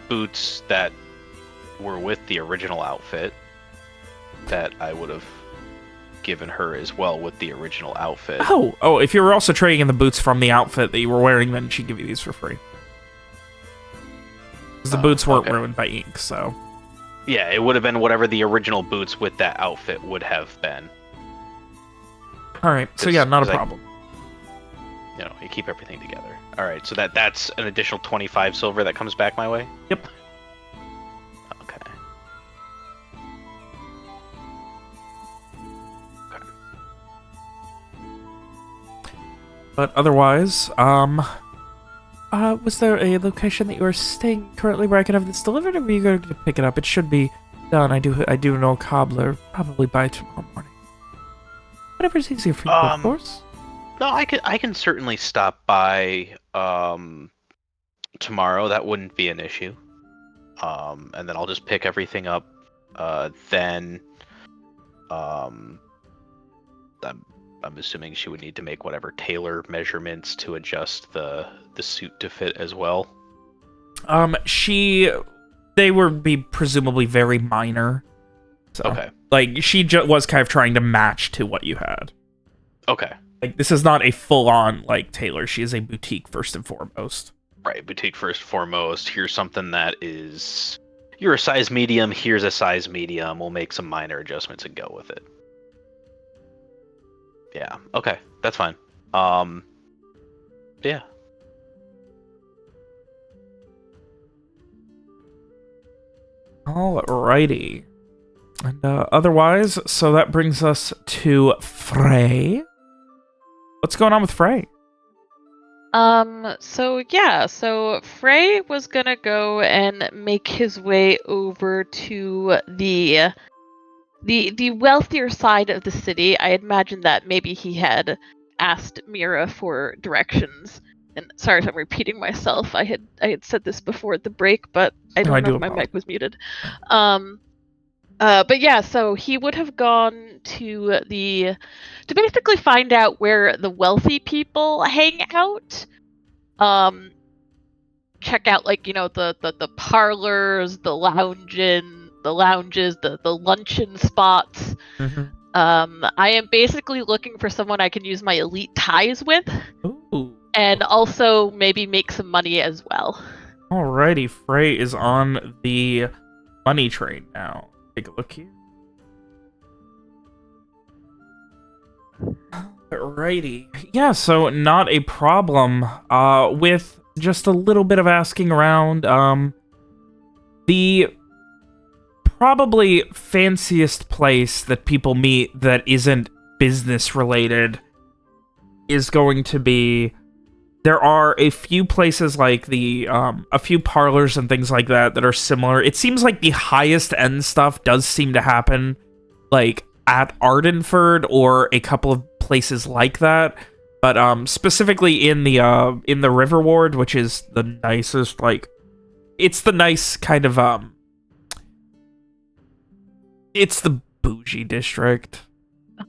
boots that were with the original outfit that I would have given her as well with the original outfit. Oh, if you were also trading in the boots from the outfit that you were wearing, then she'd give you these for free. Because the boots weren't ruined by ink, so. Yeah, it would have been whatever the original boots with that outfit would have been. Alright, so yeah, not a problem. You keep everything together. Alright, so that's an additional 25 silver that comes back my way? Yep. Okay. But otherwise, was there a location that you are staying currently where I could have this delivered, or were you going to pick it up? It should be done. I do know a cobbler, probably by tomorrow morning. Whatever's easier for you, of course. No, I can certainly stop by tomorrow. That wouldn't be an issue. And then I'll just pick everything up. Then I'm assuming she would need to make whatever tailor measurements to adjust the suit to fit as well. They would be presumably very minor. So, okay. Like, she was kind of trying to match to what you had. Okay. Like, this is not a full-on, like, tailor. She is a boutique first and foremost. Right, boutique first and foremost. Here's something that is... You're a size medium, here's a size medium. We'll make some minor adjustments and go with it. Yeah, okay, that's fine. Yeah. Alrighty. And otherwise, so that brings us to Frey. What's going on with Frey? So Frey was gonna go and make his way over to the wealthier side of the city. I imagine that maybe he had asked Mira for directions. And sorry if I'm repeating myself. I had said this before the break, but I don't know if my mic was muted. But yeah, so he would have gone to basically find out where the wealthy people hang out. Check out, like, the parlors, the lounges, the luncheon spots. Mm-hmm. I am basically looking for someone I can use my elite ties with. Ooh. And also maybe make some money as well. Alrighty, Frey is on the money train now. Take a look here. Alrighty. Yeah, so not a problem. With just a little bit of asking around, the probably fanciest place that people meet that isn't business related is going to be... There are a few places like a few parlors and things like that are similar. It seems like the highest end stuff does seem to happen like at Ardenford or a couple of places like that. But specifically in the River Ward, which is the nicest, like, it's the nice kind of it's the bougie district.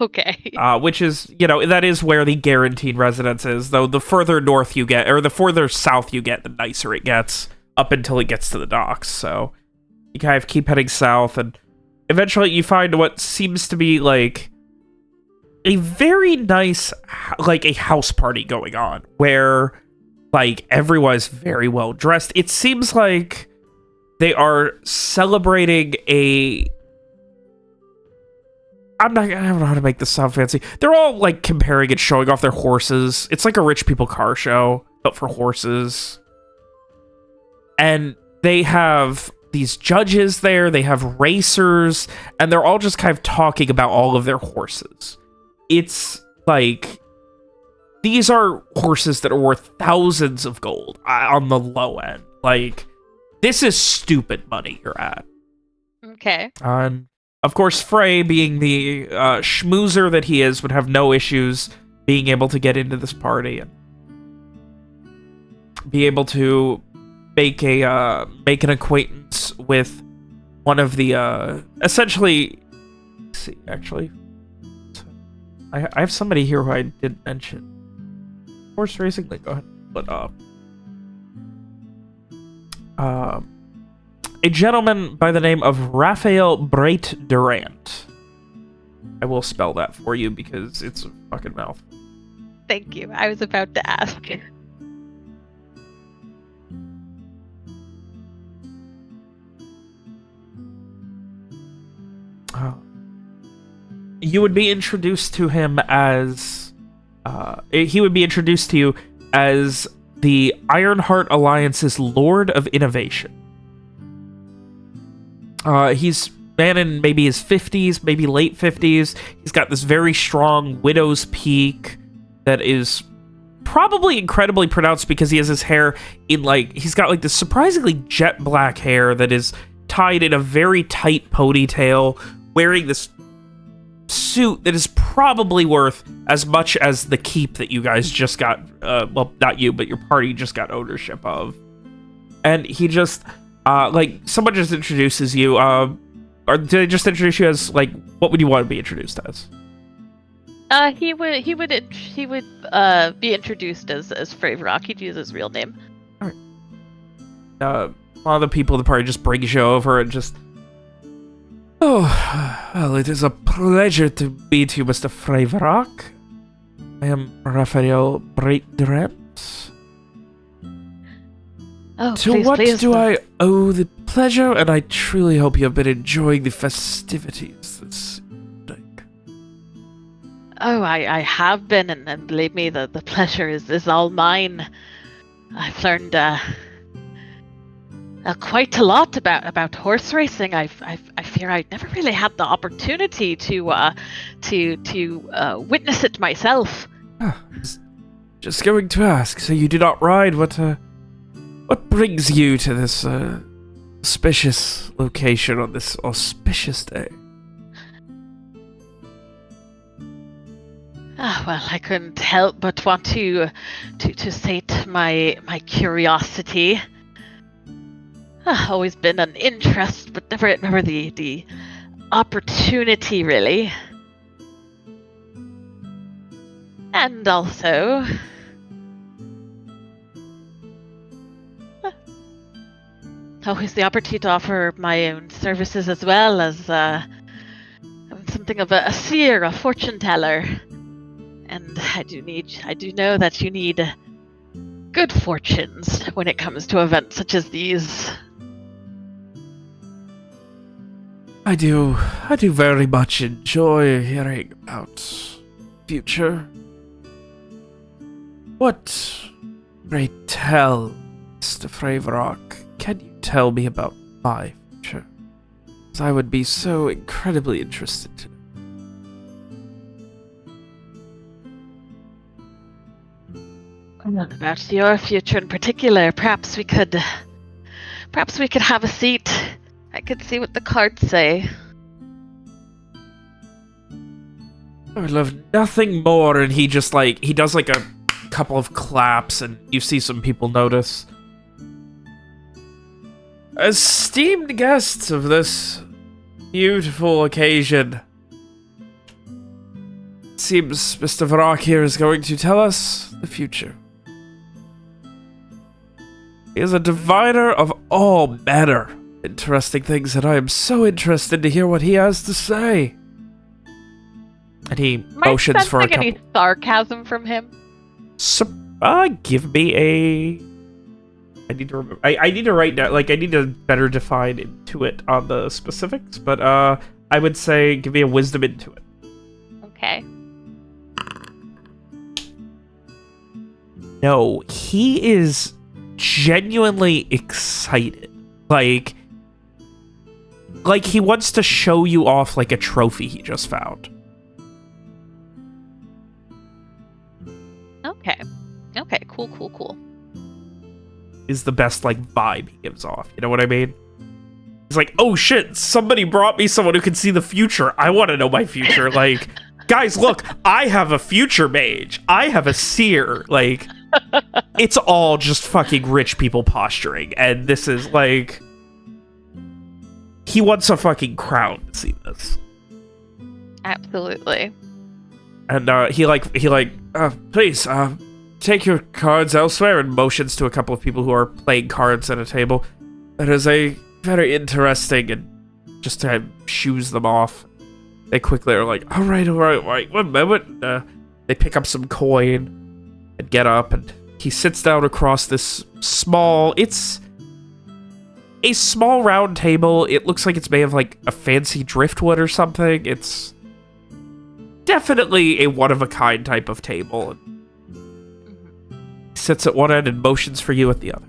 Okay. Which is, that is where the guaranteed residence is, though the further north you get, or the further south you get, the nicer it gets, up until it gets to the docks. So you kind of keep heading south, and eventually you find what seems to be, like, a very nice, like, a house party going on, where, like, everyone's very well dressed. It seems like they are celebrating I don't know how to make this sound fancy. They're all, like, comparing and showing off their horses. It's like a rich people car show, but for horses. And they have these judges there, they have racers, and they're all just kind of talking about all of their horses. It's, like, these are horses that are worth thousands of gold on the low end. Like, this is stupid money you're at. Okay. Of course, Frey, being the schmoozer that he is, would have no issues being able to get into this party and be able to make an acquaintance with one of the essentially. Let's see, actually, I have somebody here who I didn't mention. Horse racing. Go ahead, but a gentleman by the name of Raphael Breit Durant. I will spell that for you because it's a fucking mouthful. Thank you. I was about to ask. You would be introduced to him as... he would be introduced to you as the Ironheart Alliance's Lord of Innovation. He's man in maybe his 50s, maybe late 50s. He's got this very strong widow's peak that is probably incredibly pronounced because he has his hair in, like, he's got, like, this surprisingly jet black hair that is tied in a very tight ponytail, wearing this suit that is probably worth as much as the keep that you guys just got, well, not you, but your party just got ownership of. And he just... like, someone just introduces you, or did they just introduce you as, like, what would you want to be introduced as? He would be introduced as Frey Rock. He'd use his real name. Alright. One of the people in the party just brings you over and just... Oh, well, it is a pleasure to meet you, Mr. Frey Rock. I am Raphael Vraeland. Oh, To please, what please. do I owe the pleasure? And I truly hope you have been enjoying the festivities this evening. Oh, I have been, and believe me, the pleasure is all mine. I've learned quite a lot about horse racing. I fear I never really had the opportunity to witness it myself. Ah, I was just going to ask, so you do not ride? What brings you to this auspicious location on this auspicious day? Ah, well, I couldn't help but want to sate my curiosity. Always been an interest, but never the opportunity, really. And also, always the opportunity to offer my own services as well as I'm something of a seer, a fortune teller. And I do know that you need good fortunes when it comes to events such as these. I do very much enjoy hearing about future. What, pray tell, Mr. Vraeland, can you tell me about my future? As I would be so incredibly interested to know. Not about your future in particular. Perhaps we could have a seat. I could see what the cards say. I would love nothing more. And he just he does a couple of claps, and you see some people notice. Esteemed guests of this beautiful occasion, it seems Mr. Vraeland here is going to tell us the future. He is a diviner of all manner interesting things, and I am so interested to hear what he has to say. And he motions for a couple. Any sarcasm from him? Give me a. I need to remember. I need to write down. I need to better define intuit on the specifics. But I would say give me a wisdom intuit. Okay. No, he is genuinely excited. Like he wants to show you off like a trophy he just found. Okay, cool. Is the best vibe he gives off. You know what I mean? He's like, oh shit, somebody brought me someone who can see the future. I want to know my future. Guys, look, I have a future mage. I have a seer. It's all just fucking rich people posturing. And this is he wants a fucking crown to see this. Absolutely. And please, take your cards elsewhere, and motions to a couple of people who are playing cards at a table. That is a very interesting, and just to shoes them off. They quickly are like, all right, wait, 1 moment. They pick up some coin and get up, and he sits down across this it's a small round table. It looks like it's made of a fancy driftwood or something. It's definitely a one-of-a-kind type of table. He sits at one end and motions for you at the other.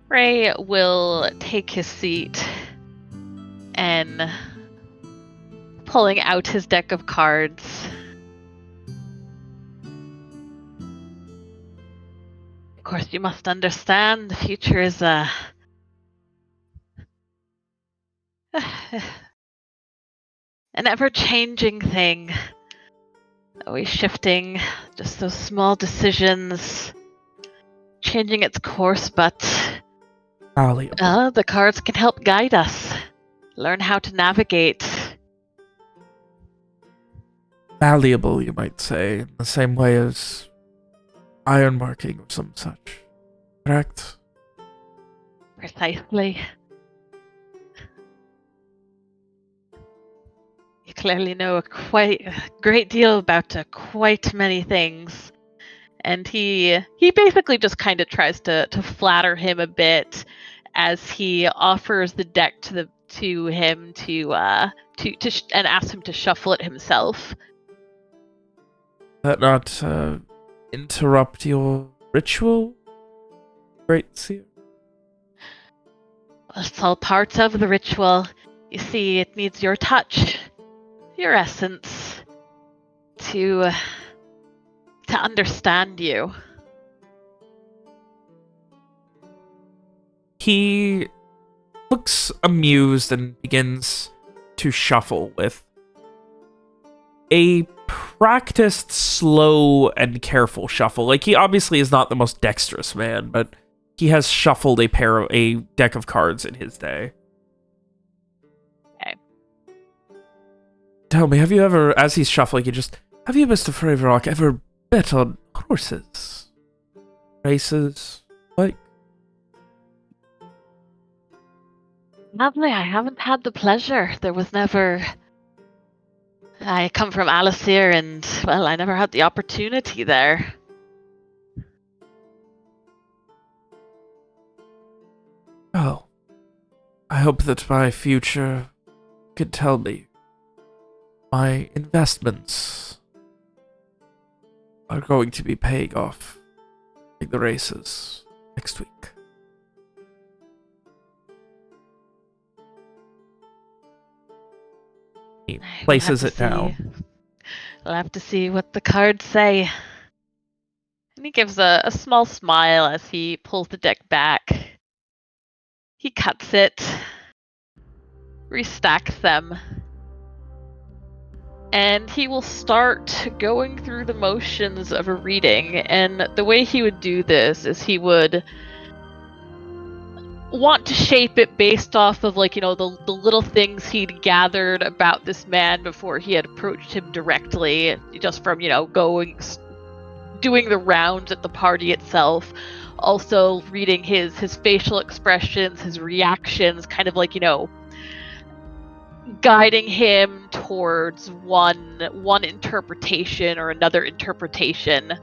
Ray will take his seat and pulling out his deck of cards. Of course, you must understand the future is an ever-changing thing. Always shifting, just those small decisions, changing its course, but the cards can help guide us, learn how to navigate. Malleable, you might say, in the same way as iron marking or some such. Correct? Precisely. You clearly know a great deal about quite many things. And he basically just kind of tries to flatter him a bit as he offers the deck to him and asks him to shuffle it himself. That not interrupt your ritual, Great Seer? Well, it's all part of the ritual. You see, it needs your touch, your essence, to understand you. He looks amused and begins to shuffle with a practiced, slow, and careful shuffle. Like, he obviously is not the most dexterous man, but he has shuffled a deck of cards in his day. Okay. Tell me, have you ever, as he's shuffling, have you, Mr. Vraeland, ever bet on horses? Races? Like? Sadly, I haven't had the pleasure. There was never... I come from Alasir, and, well, I never had the opportunity there. Oh. I hope that my future could tell me my investments are going to be paying off like the races next week. He places it down. We'll have to see what the cards say. And he gives a small smile as he pulls the deck back. He cuts it, restacks them, and he will start going through the motions of a reading. And the way he would do this is he would want to shape it based off of, like, you know, the little things he'd gathered about this man before he had approached him directly, just from, you know, doing the rounds at the party itself. Also reading his facial expressions, his reactions, kind of like, you know, guiding him towards one interpretation or another interpretation.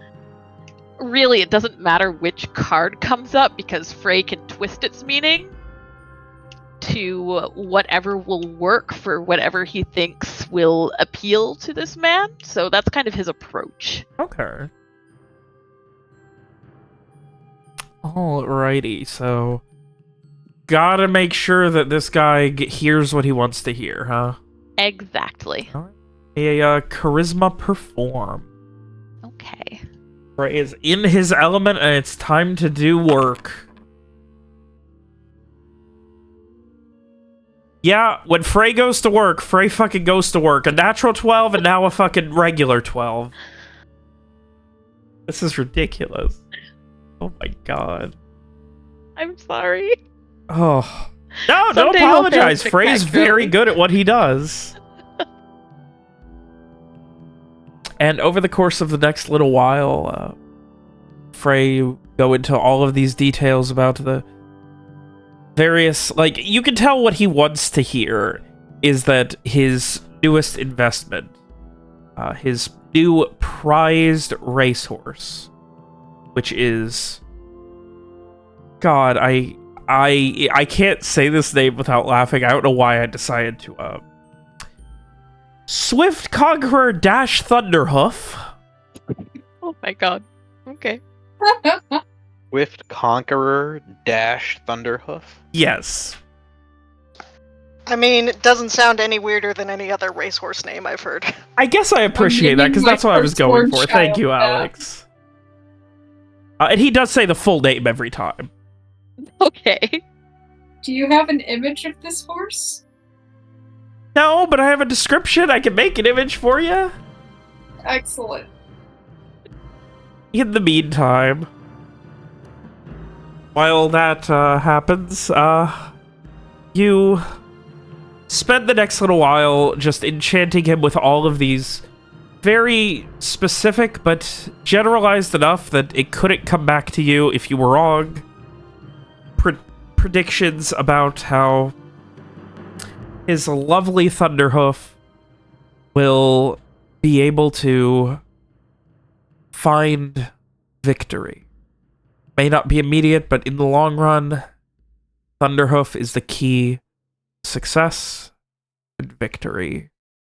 Really, it doesn't matter which card comes up, because Frey can twist its meaning to whatever will work for whatever he thinks will appeal to this man. So that's kind of his approach. Okay. Alrighty, so gotta make sure that this guy hears what he wants to hear, huh? Exactly. A charisma perform. Okay. Frey is in his element, and it's time to do work. Yeah, when Frey goes to work, Frey fucking goes to work. A natural 12 and now a fucking regular 12. This is ridiculous. Oh my god. I'm sorry. Oh. No, don't Someday he'll apologize. feel Frey's very spectacular. good at what he does. And over the course of the next little while, Frey go into all of these details about the various... Like, you can tell what he wants to hear is that his newest investment, his new prized racehorse, which is... God, I can't say this name without laughing. I don't know why I decided to, Swift Conqueror Dash Thunderhoof. Oh my god. Okay. Swift Conqueror Dash Thunderhoof. Yes. I mean, it doesn't sound any weirder than any other racehorse name I've heard. I guess I appreciate that, because that's what I was going for. Thank you, Alex. And he does say the full name every time. Okay. Do you have an image of this horse? No, but I have a description. I can make an image for you. Excellent. In the meantime, while that happens, you spend the next little while just enchanting him with all of these very specific but generalized enough that it couldn't come back to you if you were wrong. Predictions about how his lovely Thunderhoof will be able to find victory. May not be immediate, but in the long run, Thunderhoof is the key to success and victory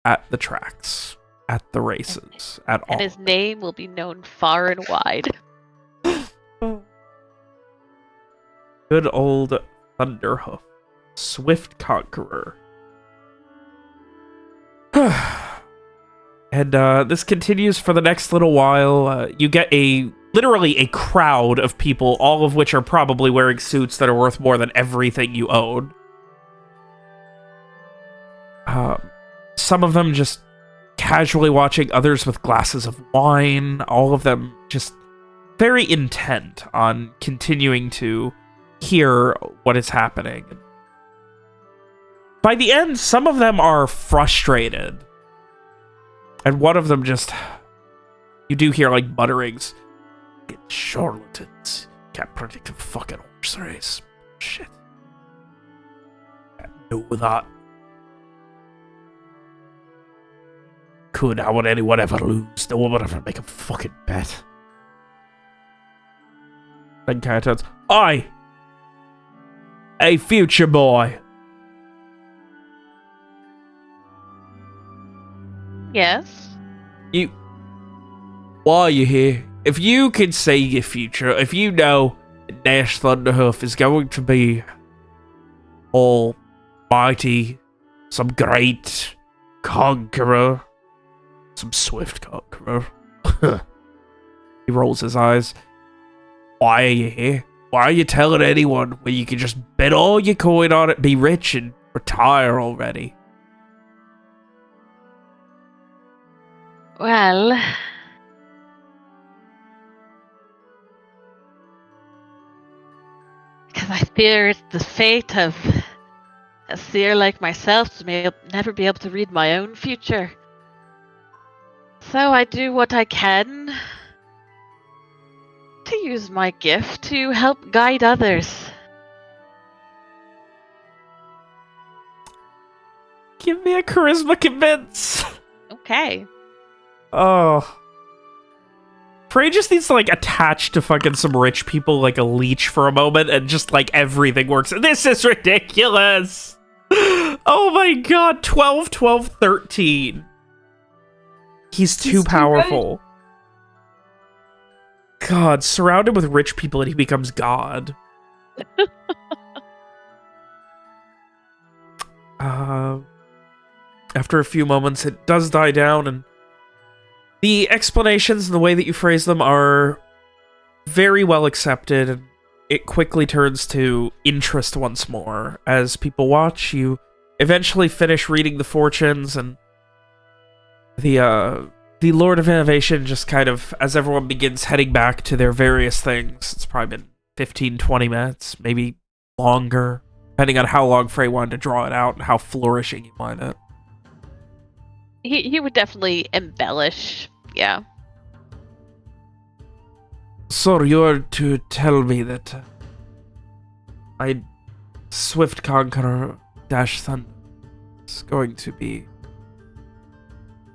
at the tracks, at the races, at all. And his name will be known far and wide. Good old Thunderhoof. Swift Conqueror. And this continues for the next little while. You get literally a crowd of people, all of which are probably wearing suits that are worth more than everything you own. Some of them just casually watching, others with glasses of wine, all of them just very intent on continuing to hear what is happening. By the end, some of them are frustrated. And one of them just... You do hear, like, mutterings. Get charlatans. Can't predict a fucking horse race. Shit. Can't do that. How would anyone ever lose? No one would ever make a fucking bet. Then Kaya turns, "Oi! Hey, future boy. Yes? Why are you here? If you can see your future, if you know that Dash Thunderhoof is going to be almighty, some great conqueror, some swift conqueror." He rolls his eyes. "Why are you here? Why are you telling anyone when you can just bet all your coin on it, be rich, and retire already?" Well... Because I fear it's the fate of a seer like myself to never be able to read my own future. So I do what I can to use my gift to help guide others. Give me a charisma convince. Okay. Oh. Frey just needs to, like, attach to fucking some rich people like a leech for a moment and just, like, everything works. This is ridiculous! Oh my god, 12, 12, 13. He's too powerful. God, surrounded with rich people and he becomes God. After a few moments, it does die down, and the explanations and the way that you phrase them are very well accepted, and it quickly turns to interest once more. As people watch, you eventually finish reading the fortunes, and the Lord of Innovation just kind of, as everyone begins heading back to their various things, it's probably been 15, 20 minutes, maybe longer, depending on how long Frey wanted to draw it out and how flourishing he wanted it. He would definitely embellish, yeah. So you're to tell me that my Swift Conqueror Dash Thunder is going to be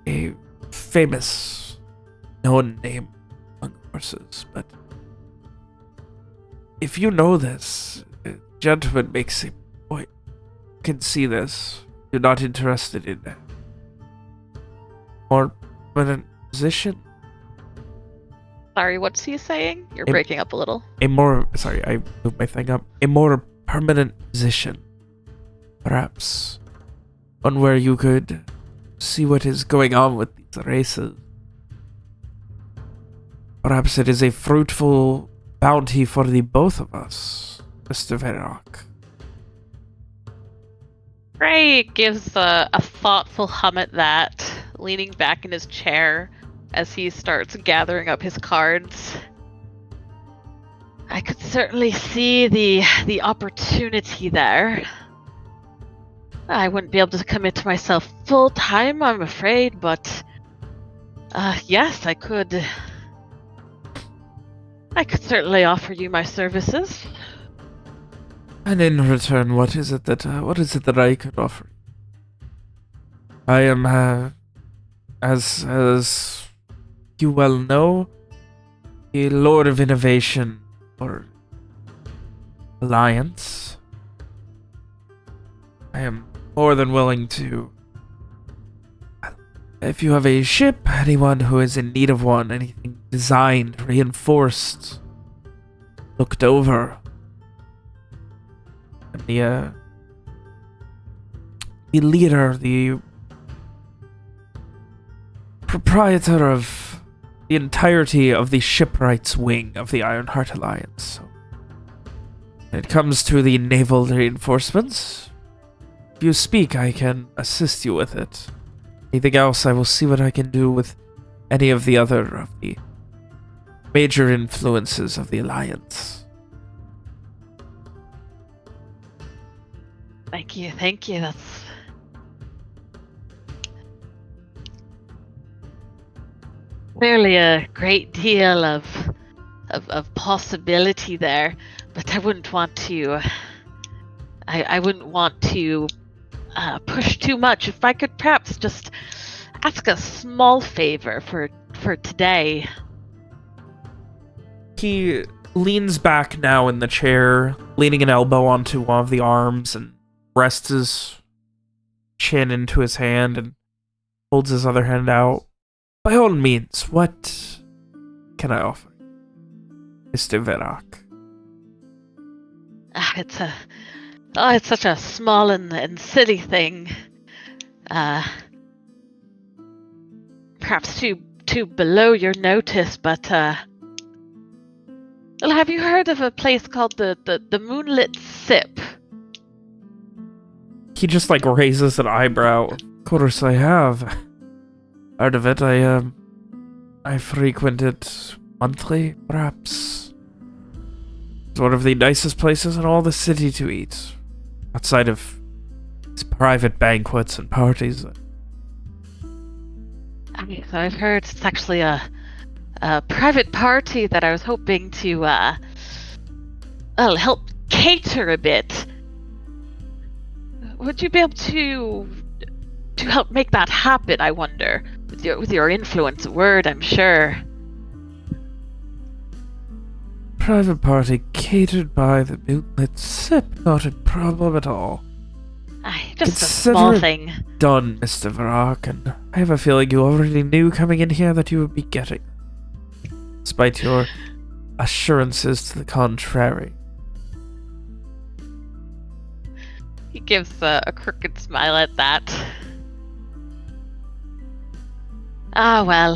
a famous, known name among horses, but if you know this, a gentleman makes a point. You can see this. You're not interested in that. More permanent position? Sorry, what's he saying? You're breaking up a little. Sorry, I moved my thing up. A more permanent position. Perhaps. One where you could see what is going on with these races. Perhaps it is a fruitful bounty for the both of us, Mr. Verrock. Frey gives a thoughtful hum at that, leaning back in his chair as he starts gathering up his cards. I could certainly see the opportunity there. I wouldn't be able to commit to myself full time, I'm afraid, but yes, I could certainly offer you my services. And in return, what is it that I could offer? I am as you well know, the Lord of Innovation, or Alliance, I am more than willing to... If you have a ship, anyone who is in need of one, anything designed, reinforced, looked over, and the leader, the proprietor of the entirety of the shipwrights wing of the Ironheart Alliance. So, when it comes to the naval reinforcements, if you speak, I can assist you with it. Anything else, I will see what I can do with any of the other of the major influences of the Alliance. Thank you. That's clearly a great deal of possibility there, but I wouldn't want to. I wouldn't want to push too much. If I could perhaps just ask a small favor for today. He leans back now in the chair, leaning an elbow onto one of the arms, and rests his chin into his hand and holds his other hand out. By all means, what can I offer, Mr. Verak? It's such a small and silly thing. Perhaps too below your notice, but well, have you heard of a place called the Moonlit Sip? He just raises an eyebrow. Of course I have. Heard of it. I frequent it monthly, perhaps. It's one of the nicest places in all the city to eat. Outside of these private banquets and parties. So I've heard it's actually a private party that I was hoping to help cater a bit. Would you be able to help make that happen, I wonder? With your influence word, I'm sure. Private party catered by the Moonlit Sip. Not a problem at all. Just a small thing. Done, Mr. Varak, and I have a feeling you already knew coming in here that you would be getting, despite your assurances to the contrary. He gives a crooked smile at that. Well,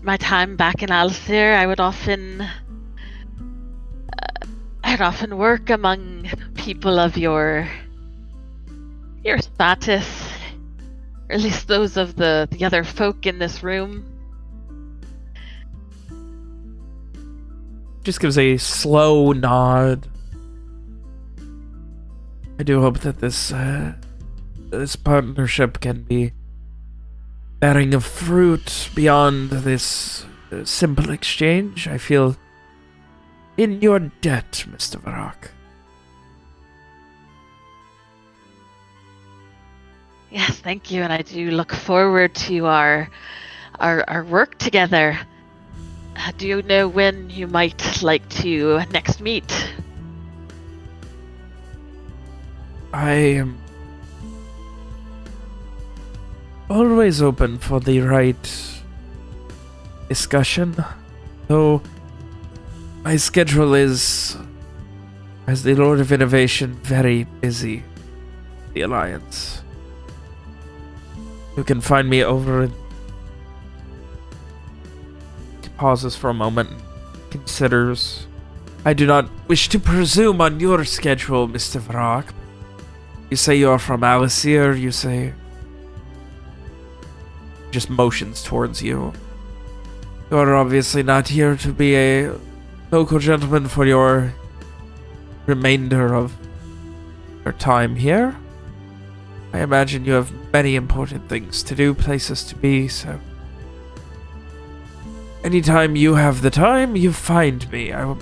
my time back in Alcir, I'd often work among people of your status, or at least those of the other folk in this room. Just gives a slow nod. I do hope that this partnership can be bearing of fruit beyond this simple exchange. I feel in your debt, Mr. Varak. Yes, thank you, and I do look forward to our work together. Do you know when you might like to next meet? I am always open for the right discussion, though my schedule is, as the Lord of Innovation, very busy. The Alliance. You can find me over in... He pauses for a moment and considers. I do not wish to presume on your schedule, Mr. Varak. You say you're from Alcir, you say... Just motions towards you. You're obviously not here to be a local gentleman for your remainder of your time here. I imagine you have many important things to do, places to be, so... Anytime you have the time, you find me. I'm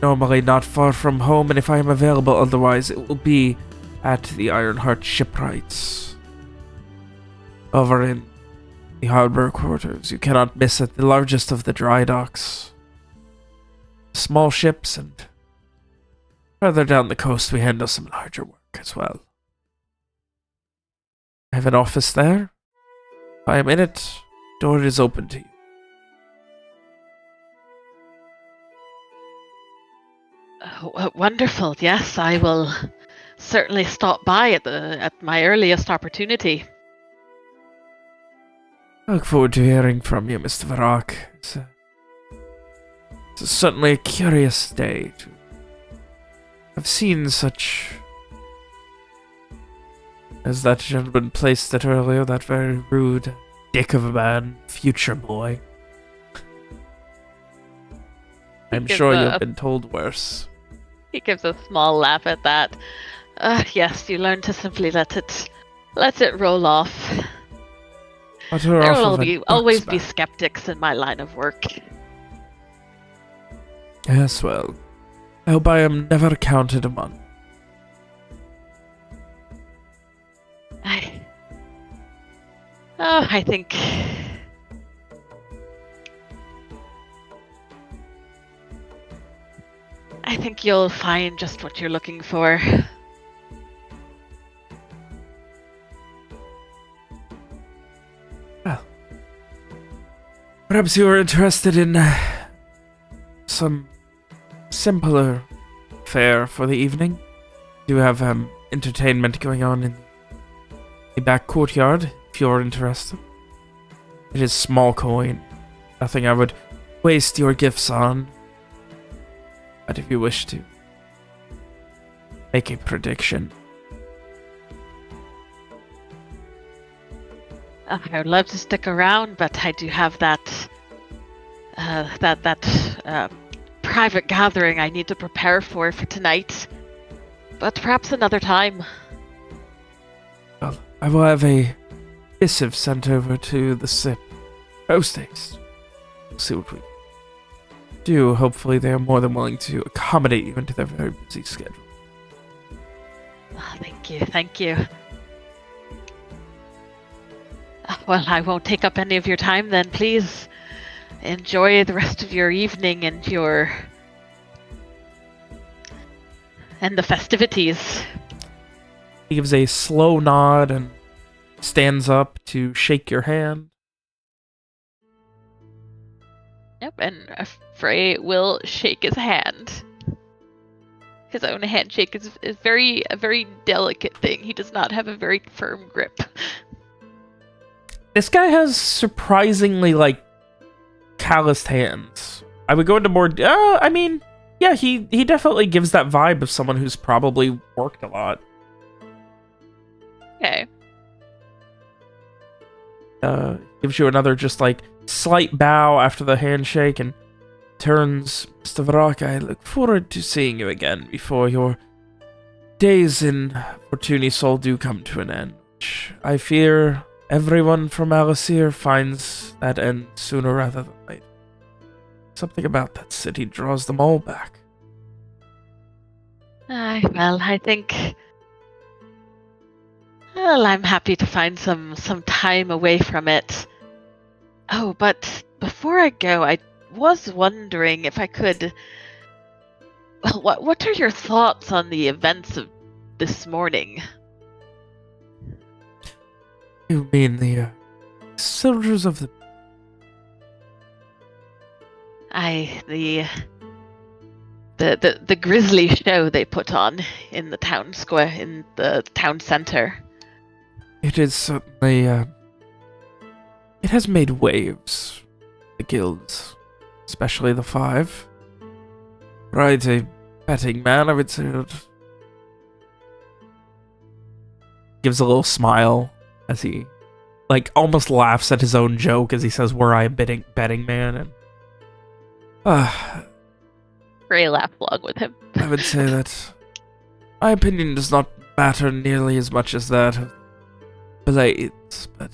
normally not far from home, and if I am available otherwise, it will be at the Ironheart shipwrights. Over in the harbor quarters, you cannot miss it, the largest of the dry docks. Small ships, and further down the coast we handle some larger work as well. I have an office there. If I am in it, door is open to you. Wonderful. Yes, I will certainly stop by at my earliest opportunity. I look forward to hearing from you, Mr. Varrock. It's certainly a curious day. I've seen such... As that gentleman placed it earlier, that very rude dick of a man, future boy. I'm sure you've been told worse. He gives a small laugh at that. Yes, you learn to simply let it roll off. There will always be skeptics in my line of work. Yes, well, I hope I am never counted among. I think... I think you'll find just what you're looking for. Well, perhaps you are interested in some simpler fare for the evening. We do have entertainment going on in the back courtyard, if you're interested. It is small coin, nothing I would waste your gifts on. But if you wish to make a prediction. I would love to stick around, but I do have that private gathering I need to prepare for tonight. But perhaps another time. Well, I will have a missive sent over to the SIP. Post haste. We'll see what we do. Hopefully they are more than willing to accommodate you into their very busy schedule. Oh, thank you. Well, I won't take up any of your time then. Please enjoy the rest of your evening and the festivities. He gives a slow nod and stands up to shake your hand. Yep, and Frey will shake his hand. His own handshake is a very delicate thing. He does not have a very firm grip. This guy has surprisingly, calloused hands. I would go into more... I mean, yeah, he definitely gives that vibe of someone who's probably worked a lot. Okay. Gives you another slight bow after the handshake and turns. Mr. Varrock, I look forward to seeing you again before your days in Fortuny Sol do come to an end. Which I fear everyone from Alasir finds that end sooner rather than later. Something about that city draws them all back. Well, I think... Well, I'm happy to find some time away from it. Oh, but before I go, I was wondering if I could... Well, what are your thoughts on the events of this morning? You mean the soldiers of the... The grisly show they put on in the town square, in the town center. It is certainly, it has made waves. The guilds, especially the Five. Right, a betting man, I would say. Gives a little smile as he, almost laughs at his own joke as he says, "Were I a betting man?" And Ray laughed along with him. I would say that my opinion does not matter nearly as much as that of Blades, but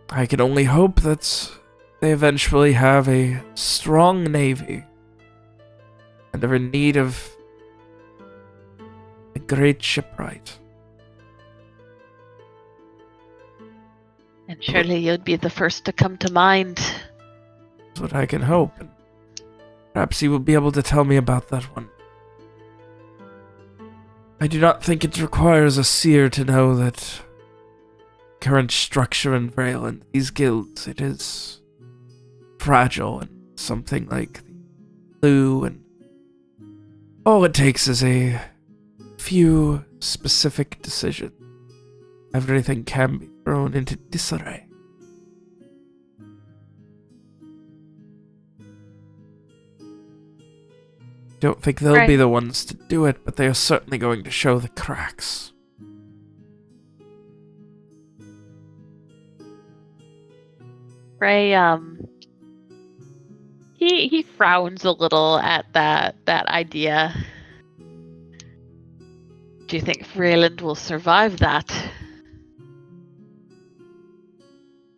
I can only hope that they eventually have a strong navy and are in need of a great shipwright. And surely you'd be the first to come to mind. That's what I can hope. And perhaps you will be able to tell me about that one. I do not think it requires a seer to know that current structure in Vraeland, these guilds, it is fragile and something like the blue, and all it takes is a few specific decisions. Everything can be thrown into disarray. Don't think they'll be the ones to do it, but they are certainly going to show the cracks. Ray, he frowns a little at that idea. Do you think Vraeland will survive that?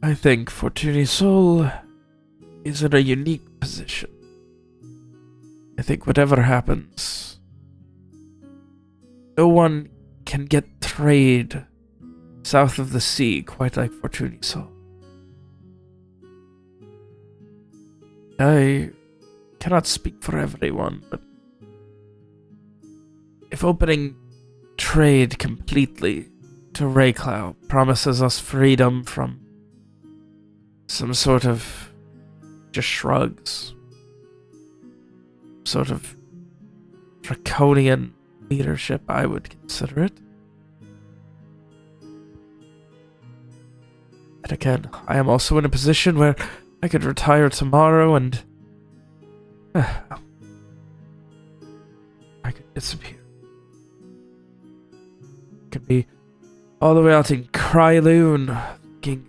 I think Fortuny Sol is in a unique position. I think whatever happens, no one can get trade south of the sea quite like Fortuny Sol. I cannot speak for everyone, but if opening trade completely to Raycloud promises us freedom from some sort of just shrugs, sort of draconian leadership, I would consider it. And again, I am also in a position where I could retire tomorrow and I could disappear. Could be all the way out in Kryloon, thinking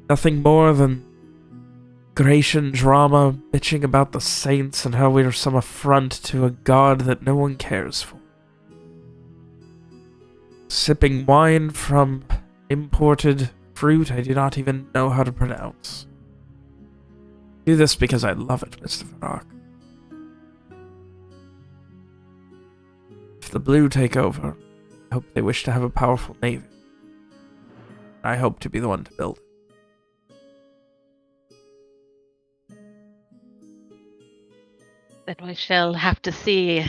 nothing more than Gratian drama, bitching about the saints and how we are some affront to a god that no one cares for. Sipping wine from imported fruit I do not even know how to pronounce. Do this because I love it, Mr. Varrock. If the blue take over, I hope they wish to have a powerful navy. I hope to be the one to build it. Then we shall have to see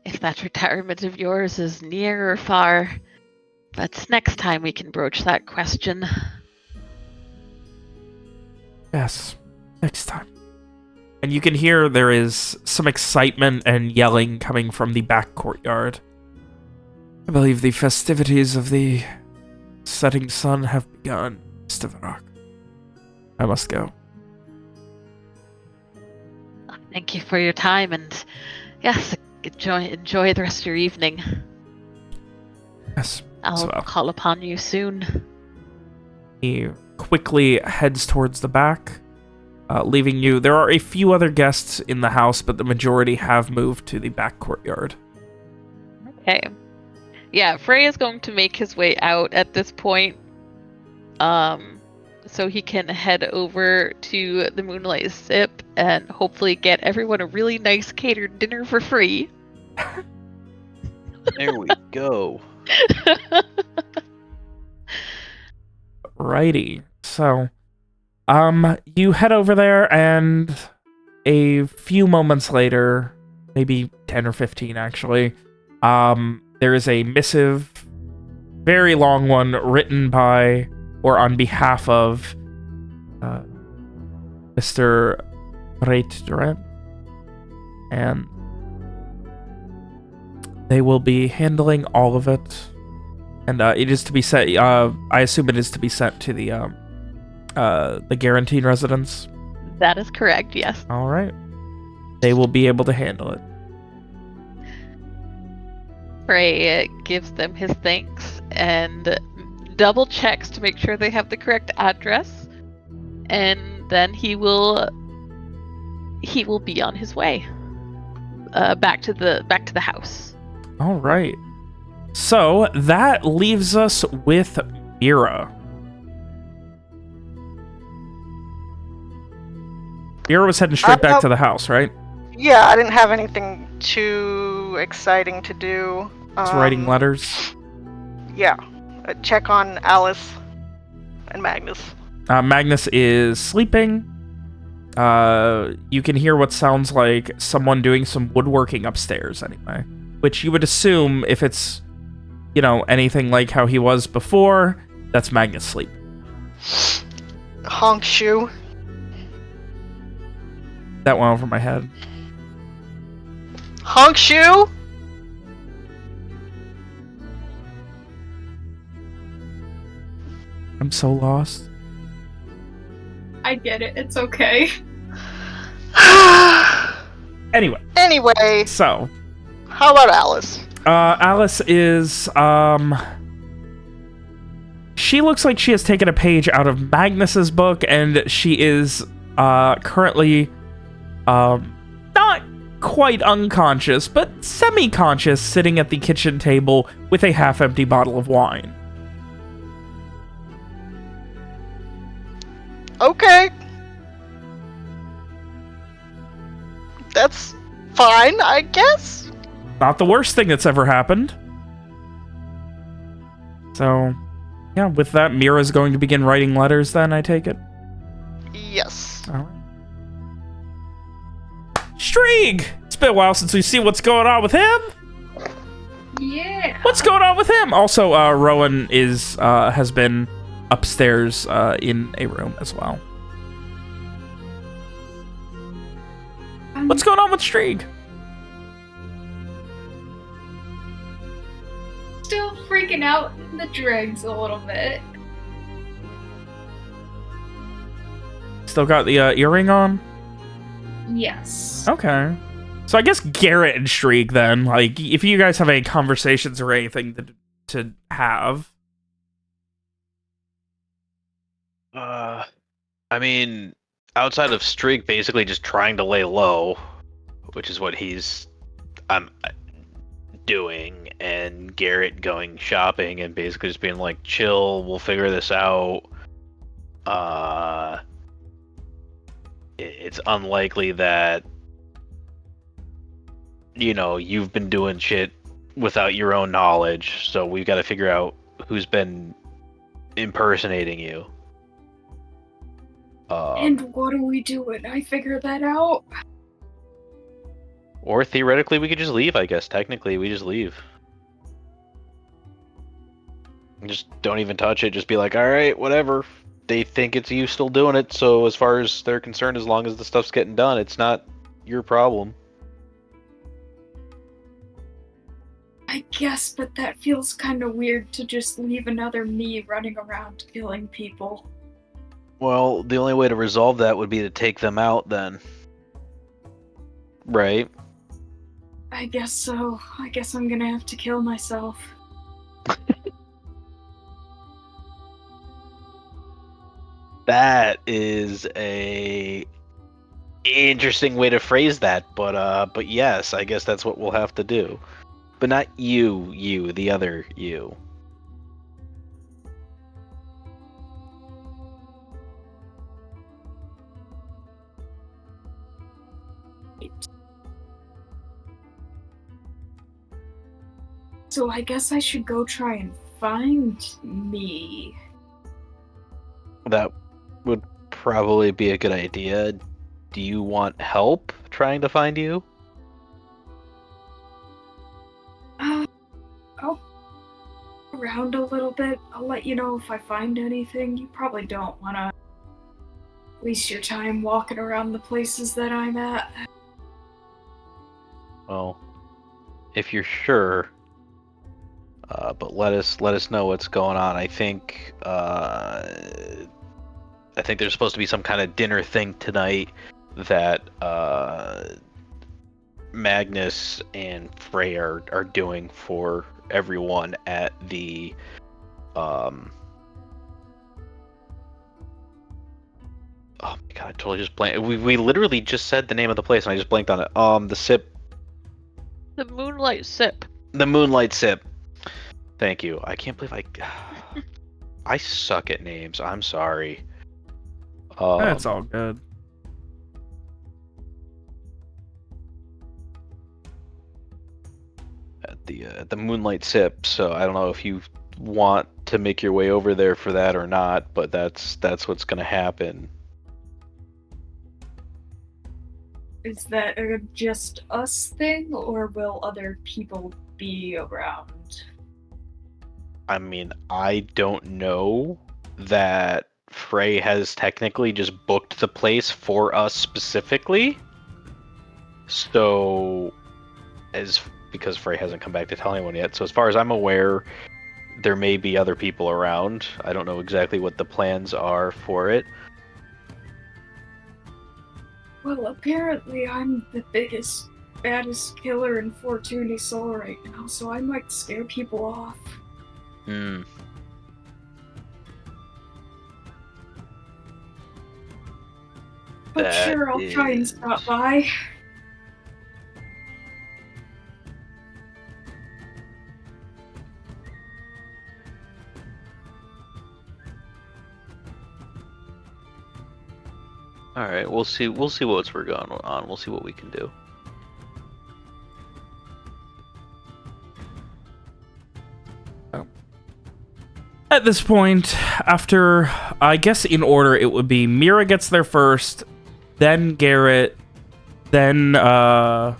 if that retirement of yours is near or far. But next time we can broach that question. Yes, next time. And you can hear there is some excitement and yelling coming from the back courtyard. I believe the festivities of the setting sun have begun, Mr. Varrock. I must go. Thank you for your time, and yes, enjoy the rest of your evening. Yes. I'll call upon you soon. He quickly heads towards the back, leaving you. There are a few other guests in the house, but the majority have moved to the back courtyard. Okay. Yeah, Frey is going to make his way out at this point, so he can head over to the Moonlight Sip and hopefully get everyone a really nice catered dinner for free. There we go. Righty. So, you head over there, and a few moments later, maybe 10 or 15 actually, there is a missive, very long one, written by, or on behalf of, Mr. Vraeland. And they will be handling all of it. And it is to be sent, I assume it is to be sent to the guaranteed residence. That is correct, yes. All right. They will be able to handle it. Frey gives them his thanks and double checks to make sure they have the correct address, and then he will be on his way back to the house. All right. So that leaves us with Mira. Mira was heading straight back to the house, right? Yeah, I didn't have anything too exciting to do. It's writing letters. Yeah. Check on Alice and Magnus. Magnus is sleeping. You can hear what sounds like someone doing some woodworking upstairs anyway. Which you would assume if it's, you know, anything like how he was before, that's Magnus sleep. Honk shoe. That went over my head. Honk shoe? I'm so lost. I get it. It's okay. Anyway, so how about Alice? Alice is she looks like she has taken a page out of Magnus's book, and she is currently not quite unconscious, but semi-conscious, sitting at the kitchen table with a half-empty bottle of wine. Okay. That's fine, I guess. Not the worst thing that's ever happened. So, yeah, with that, Mira's going to begin writing letters then, I take it? Yes. All right. Strieg! It's been a while since we've seen what's going on with him. Yeah. What's going on with him? Also, Rowan is has been upstairs in a room as well. What's going on with Strieg? Still freaking out in the dregs a little bit. Still got the earring on? Yes. Okay. So I guess Garrett and Strieg then, like, if you guys have any conversations or anything to have. I mean, outside of Strieg basically just trying to lay low, which is what he's doing, and Garrett going shopping and basically just being like, chill, we'll figure this out. It's unlikely that, you know, you've been doing shit without your own knowledge, so we've got to figure out who's been impersonating you. And what do we do when I figure that out? Or theoretically, we could just leave, I guess. Technically, we just leave. Just don't even touch it. Just be like, alright, whatever. They think it's you still doing it, so as far as they're concerned, as long as the stuff's getting done, it's not your problem. I guess, but that feels kind of weird to just leave another me running around killing people. Well, the only way to resolve that would be to take them out, then. Right? I guess so. I guess I'm gonna have to kill myself. That is a interesting way to phrase that, but yes, I guess that's what we'll have to do. But not you, the other you. So I guess I should go try and find me. That would probably be a good idea. Do you want help trying to find you? I'll around a little bit. I'll let you know if I find anything. You probably don't want to waste your time walking around the places that I'm at. Well, if you're sure, but let us know what's going on. I think there's supposed to be some kind of dinner thing tonight that Magnus and Frey are doing for everyone at the oh my god, I totally just blanked. We literally just said the name of the place and I just blanked on it. The sip. The Moonlight Sip. The Moonlight Sip. Thank you. I can't believe I suck at names. I'm sorry. That's all good. the Moonlight Sip. So I don't know if you want to make your way over there for that or not, but that's what's going to happen. Is that a just us thing, or will other people be around? I mean, I don't know that Frey has technically just booked the place for us specifically. So, because Frey hasn't come back to tell anyone yet. So as far as I'm aware, there may be other people around. I don't know exactly what the plans are for it. Well, apparently I'm the biggest, baddest killer in Fortuny Soul right now, so I might scare people off. Hmm. But That sure, I'll try and is- stop by. All right, we'll see. We'll see what's we're going on. We'll see what we can do. At this point, after, I guess in order, it would be Mira gets there first, then Garrett, then, I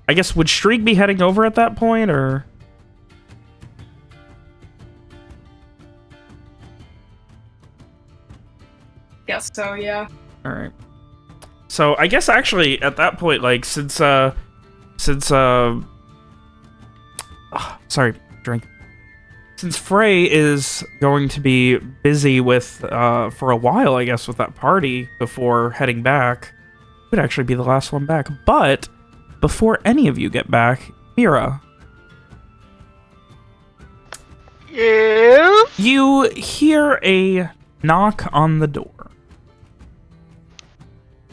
guess, would Streak be heading over at that point, or? Guess so, yeah. Alright. So, I guess actually, at that point, like, sorry, drink. Since Frey is going to be busy with, for a while, I guess, with that party before heading back, would actually be the last one back. But, before any of you get back, Mira, Yes? you hear a knock on the door.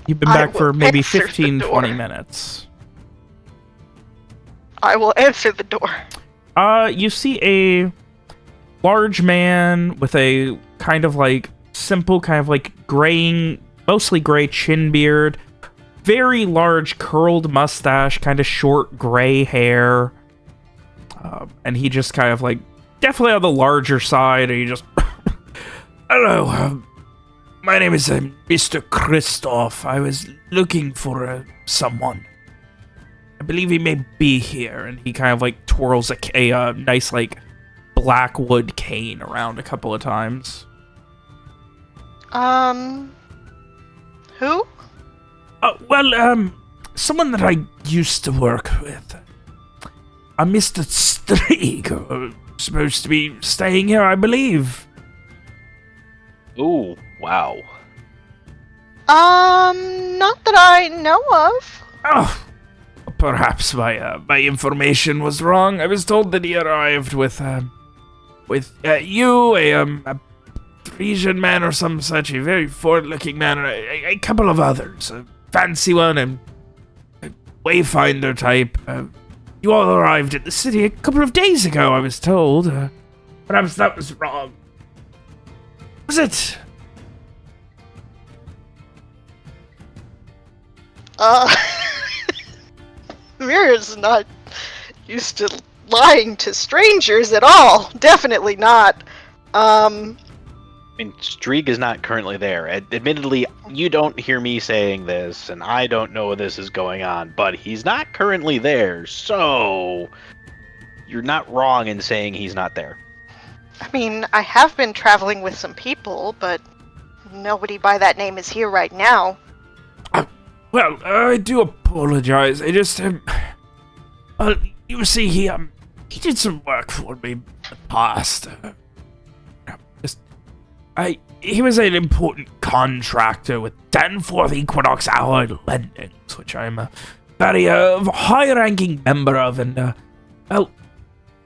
You've been I back for will maybe answer the 15, door. 20 minutes. I will answer the door. You see a large man with a kind of like simple, kind of like graying, mostly gray chin beard, very large curled mustache, kind of short gray hair, and he just kind of like definitely on the larger side. And he just, hello, my name is Mr. Christoph. I was looking for someone. I believe he may be here, and he kind of like twirls a nice like black wood cane around a couple of times. Who? Well, someone that I used to work with. Mr. Streak, supposed to be staying here, I believe. Ooh, wow. Not that I know of. Oh, perhaps my information was wrong. I was told that he arrived with you, a Parisian man or some such, a very forward-looking man, and a couple of others, a fancy one and a wayfinder type. You all arrived at the city a couple of days ago, I was told. Perhaps that was wrong. Was it? Mira's not used to lying to strangers at all. Definitely not. I mean, Streak is not currently there. Admittedly, you don't hear me saying this, and I don't know this is going on, but he's not currently there, so you're not wrong in saying he's not there. I mean, I have been traveling with some people, but nobody by that name is here right now. Well, I do apologize. I just, you see, he did some work for me in the past. He was an important contractor with Danforth Equinox Allied Lendings, which I'm a very high-ranking member of, and, well,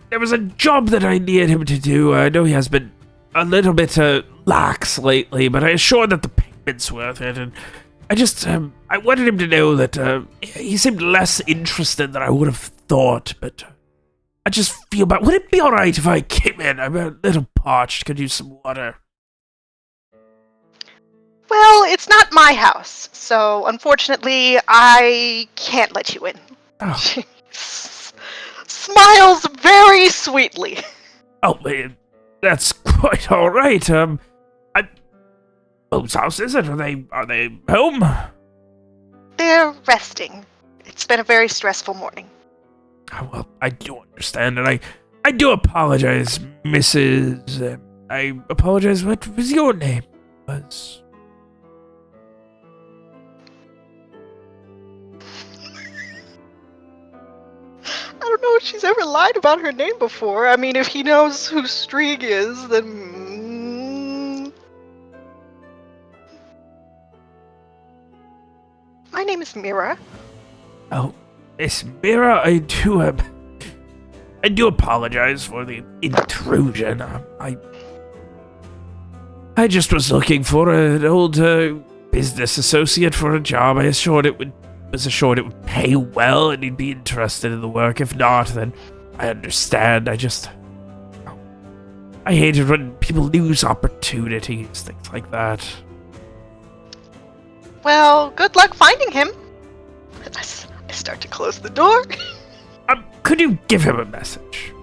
there was a job that I needed him to do. I know he has been a little bit lax lately, but I assured that the payment's worth it, and I just, I wanted him to know that he seemed less interested than I would have thought, but I just feel bad. Would it be alright if I came in? I'm a little parched, could use some water. Well, it's not my house, so unfortunately, I can't let you in. Oh. smiles very sweetly. Oh, that's quite all right. Whose house is it? Are they home? They're resting. It's been a very stressful morning. Oh, well, I do understand, and I do apologize, Mrs. I apologize. What was your name? Was I don't know if she's ever lied about her name before. I mean, if he knows who Strieg is, then... My name is Mira. Oh, Miss Mira, I do apologize for the intrusion. I just was looking for an old business associate for a job. I was assured it would pay well and he'd be interested in the work. If not, then I understand. I hate it when people lose opportunities, things like that. Well, good luck finding him. I start to close the door. Could you give him a message?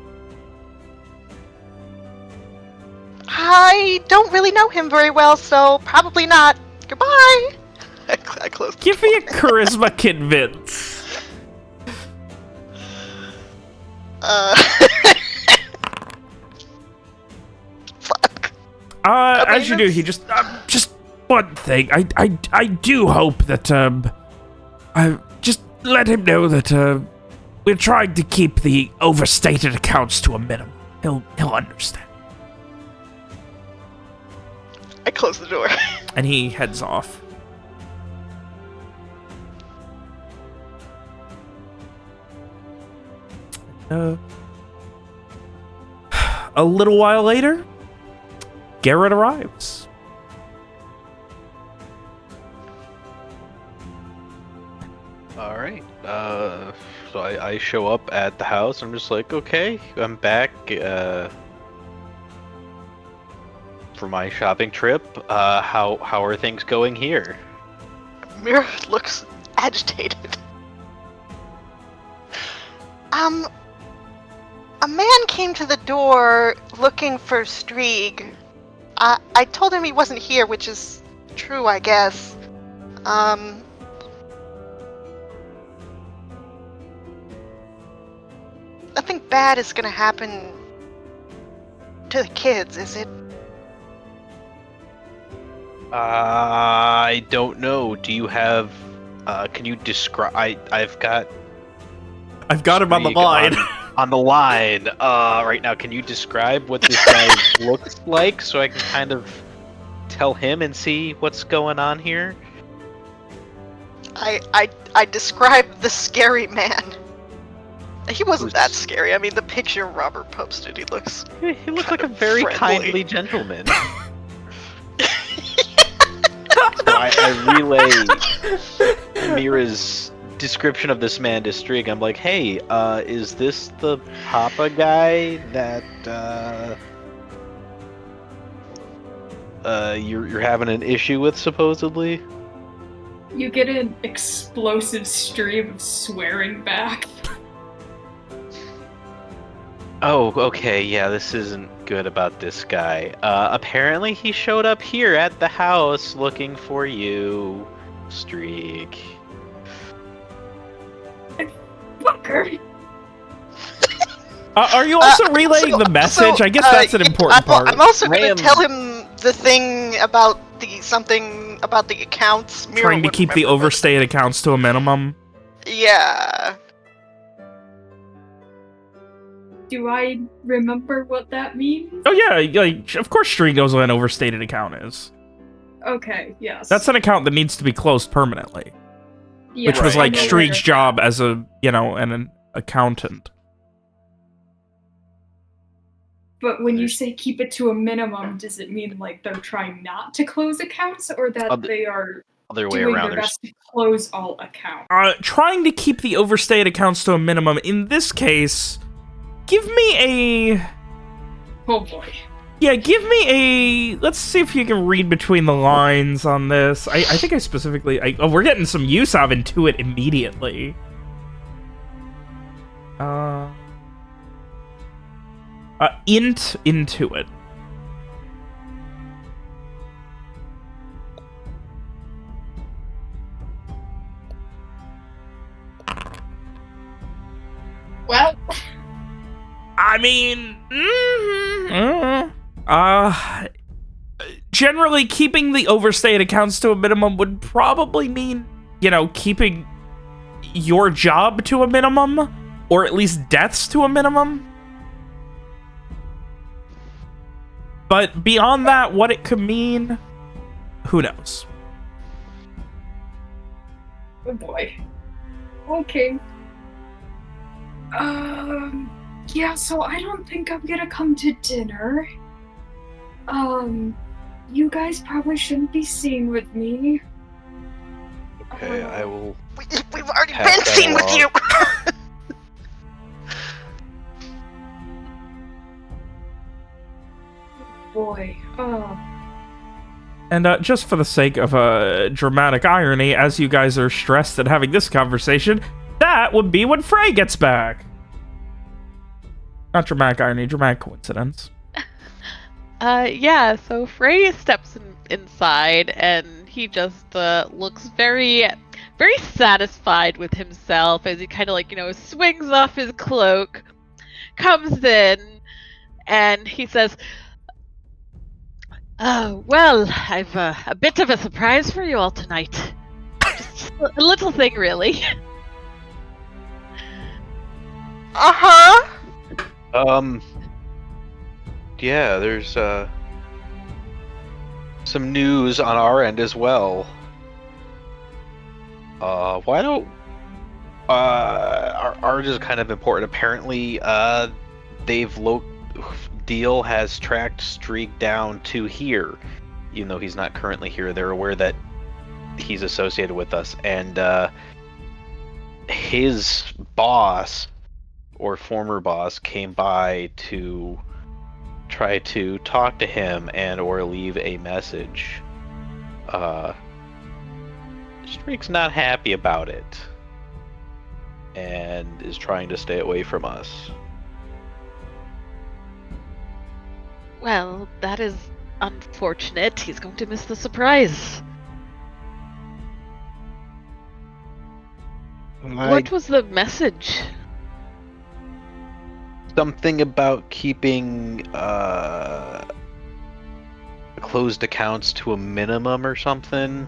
I don't really know him very well, so probably not. Goodbye. I close the Give me a charisma convince. Fuck. As you do, he just one thing. I do hope that I just let him know that we're trying to keep the overstated accounts to a minimum. He'll understand. I close the door. And he heads off. A little while later, Garrett arrives. All right. So I show up at the house. I'm just like, okay, I'm back for my shopping trip. How are things going here? Mira looks agitated. A man came to the door looking for Strieg. I told him he wasn't here, which is true, I guess. Nothing bad is gonna happen to the kids, is it? I don't know. Do you have? Can you describe? I've got him on the line. On the line right now. Can you describe what this guy looks like so I can kind of tell him and see what's going on here? I described the scary man. He wasn't that scary. I mean, the picture Robert posted, he looks... He looks like a very kindly gentleman. So I relay Mira's description of this man to Strieg. I'm like, hey, is this the Papa guy that you're having an issue with, supposedly? You get an explosive stream of swearing back. Oh, okay, yeah, this isn't good about this guy. Apparently he showed up here at the house looking for you, Strieg. Fucker. Are you also relaying the message? I guess that's an important part. I'm also going to tell him the thing about something about the accounts. Mira trying to keep the overstated accounts to a minimum. Yeah. Do I remember what that means? Oh yeah, like of course Strieg knows what an overstated account is. Okay, yes. That's an account that needs to be closed permanently. Yeah, which was like I know Strieg's job as an accountant. But when you say keep it to a minimum, does it mean like they're trying not to close accounts, or that they are other way doing around? their best to close all accounts? Trying to keep the overstayed accounts to a minimum. In this case, give me a... Oh boy. Yeah, give me a... Let's see if you can read between the lines on this. I think I specifically... we're getting some use of Intuit immediately. int into it. Well, I mean, generally keeping the overstayed accounts to a minimum would probably mean, you know, keeping your job to a minimum, or at least deaths to a minimum. But beyond that, what it could mean, who knows? oh boy. Okay. Yeah, so I don't think I'm gonna come to dinner. You guys probably shouldn't be seen with me. Okay, I will. We've already Pass been that seen with along. you. Boy, And just for the sake of dramatic irony, as you guys are stressed at having this conversation, that would be when Frey gets back. Not dramatic irony, dramatic coincidence. Yeah, so Frey steps inside and he just looks very, very satisfied with himself as he kind of like, swings off his cloak, comes in, and he says, "Oh, well, I've a bit of a surprise for you all tonight. Just a little thing, really." Uh-huh. Yeah, there's some news on our end as well. Why don't ours is kind of important. Apparently, Deal has tracked Streak down to here, even though he's not currently here. They're aware that he's associated with us, and his boss or former boss came by to try to talk to him and or leave a message. Streak's not happy about it and is trying to stay away from us. Well, that is unfortunate. He's going to miss the surprise. What was the message? Something about keeping closed accounts to a minimum or something.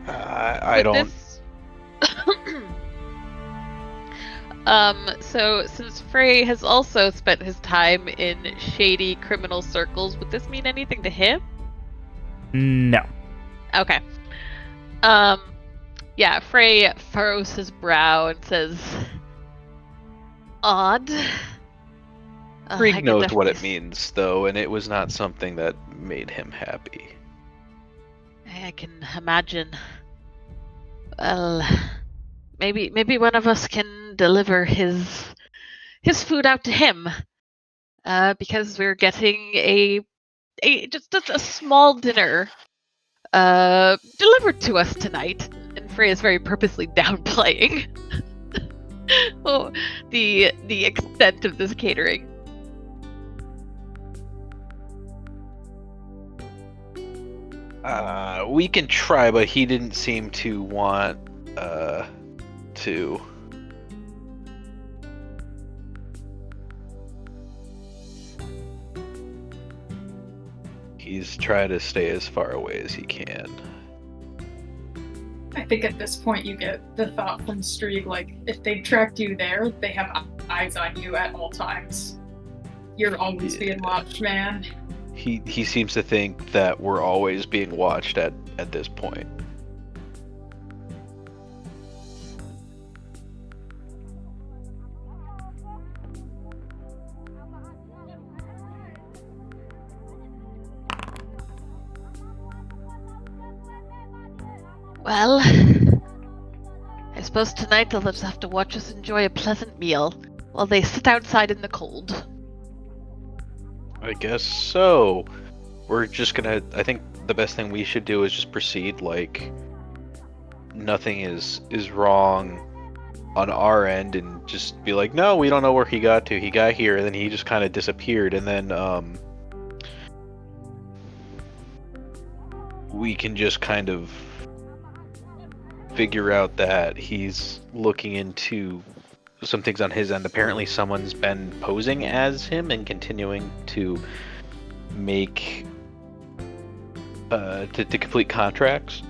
I don't. So since Frey has also spent his time in shady criminal circles, would this mean anything to him? No. Okay. Yeah, Frey furrows his brow and says, "Odd." Streak knows what it means, though, and it was not something that made him happy. I can imagine. Well, maybe one of us can deliver his food out to him, because we're getting just a small dinner delivered to us tonight, and Frey is very purposely downplaying the extent of this catering. We can try, but he didn't seem to want to. He's trying to stay as far away as he can. I think at this point you get the thought from Streak, like, if they tracked you there, they have eyes on you at all times. You're always being watched, man. He seems to think that we're always being watched at this point. Well, I suppose tonight they'll just have to watch us enjoy a pleasant meal while they sit outside in the cold. I guess so. We're just gonna. I think the best thing we should do is just proceed like nothing is wrong, on our end and just be like, no, we don't know where he got to. He got here, and then he just kind of disappeared, and then we can just kind of figure out that he's looking into some things on his end. Apparently someone's been posing as him and continuing to make to complete contracts.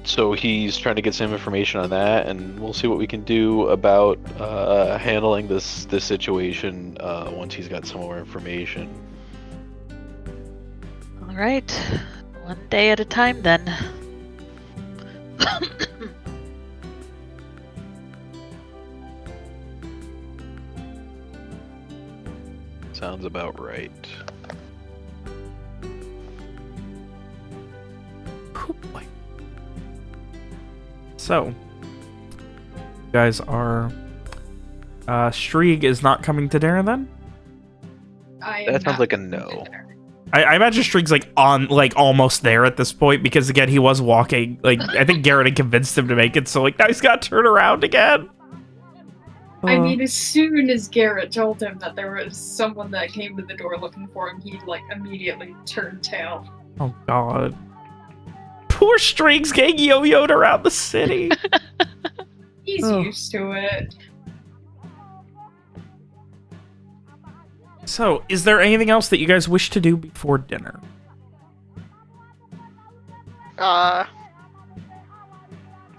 So he's trying to get some information on that, and we'll see what we can do about handling this situation once he's got some more information. All right, one day at a time then. Sounds about right. Oh boy. So, you guys are... Strieg is not coming to dinner then? That sounds like a no. I imagine Strieg's almost there at this point, because again, he was walking. I think Garrett had convinced him to make it, so now he's got to turn around again. I mean, as soon as Garrett told him that there was someone that came to the door looking for him, he immediately turned tail. Oh god. Poor Strieg's getting yo-yoed around the city. He's used to it. So, is there anything else that you guys wish to do before dinner?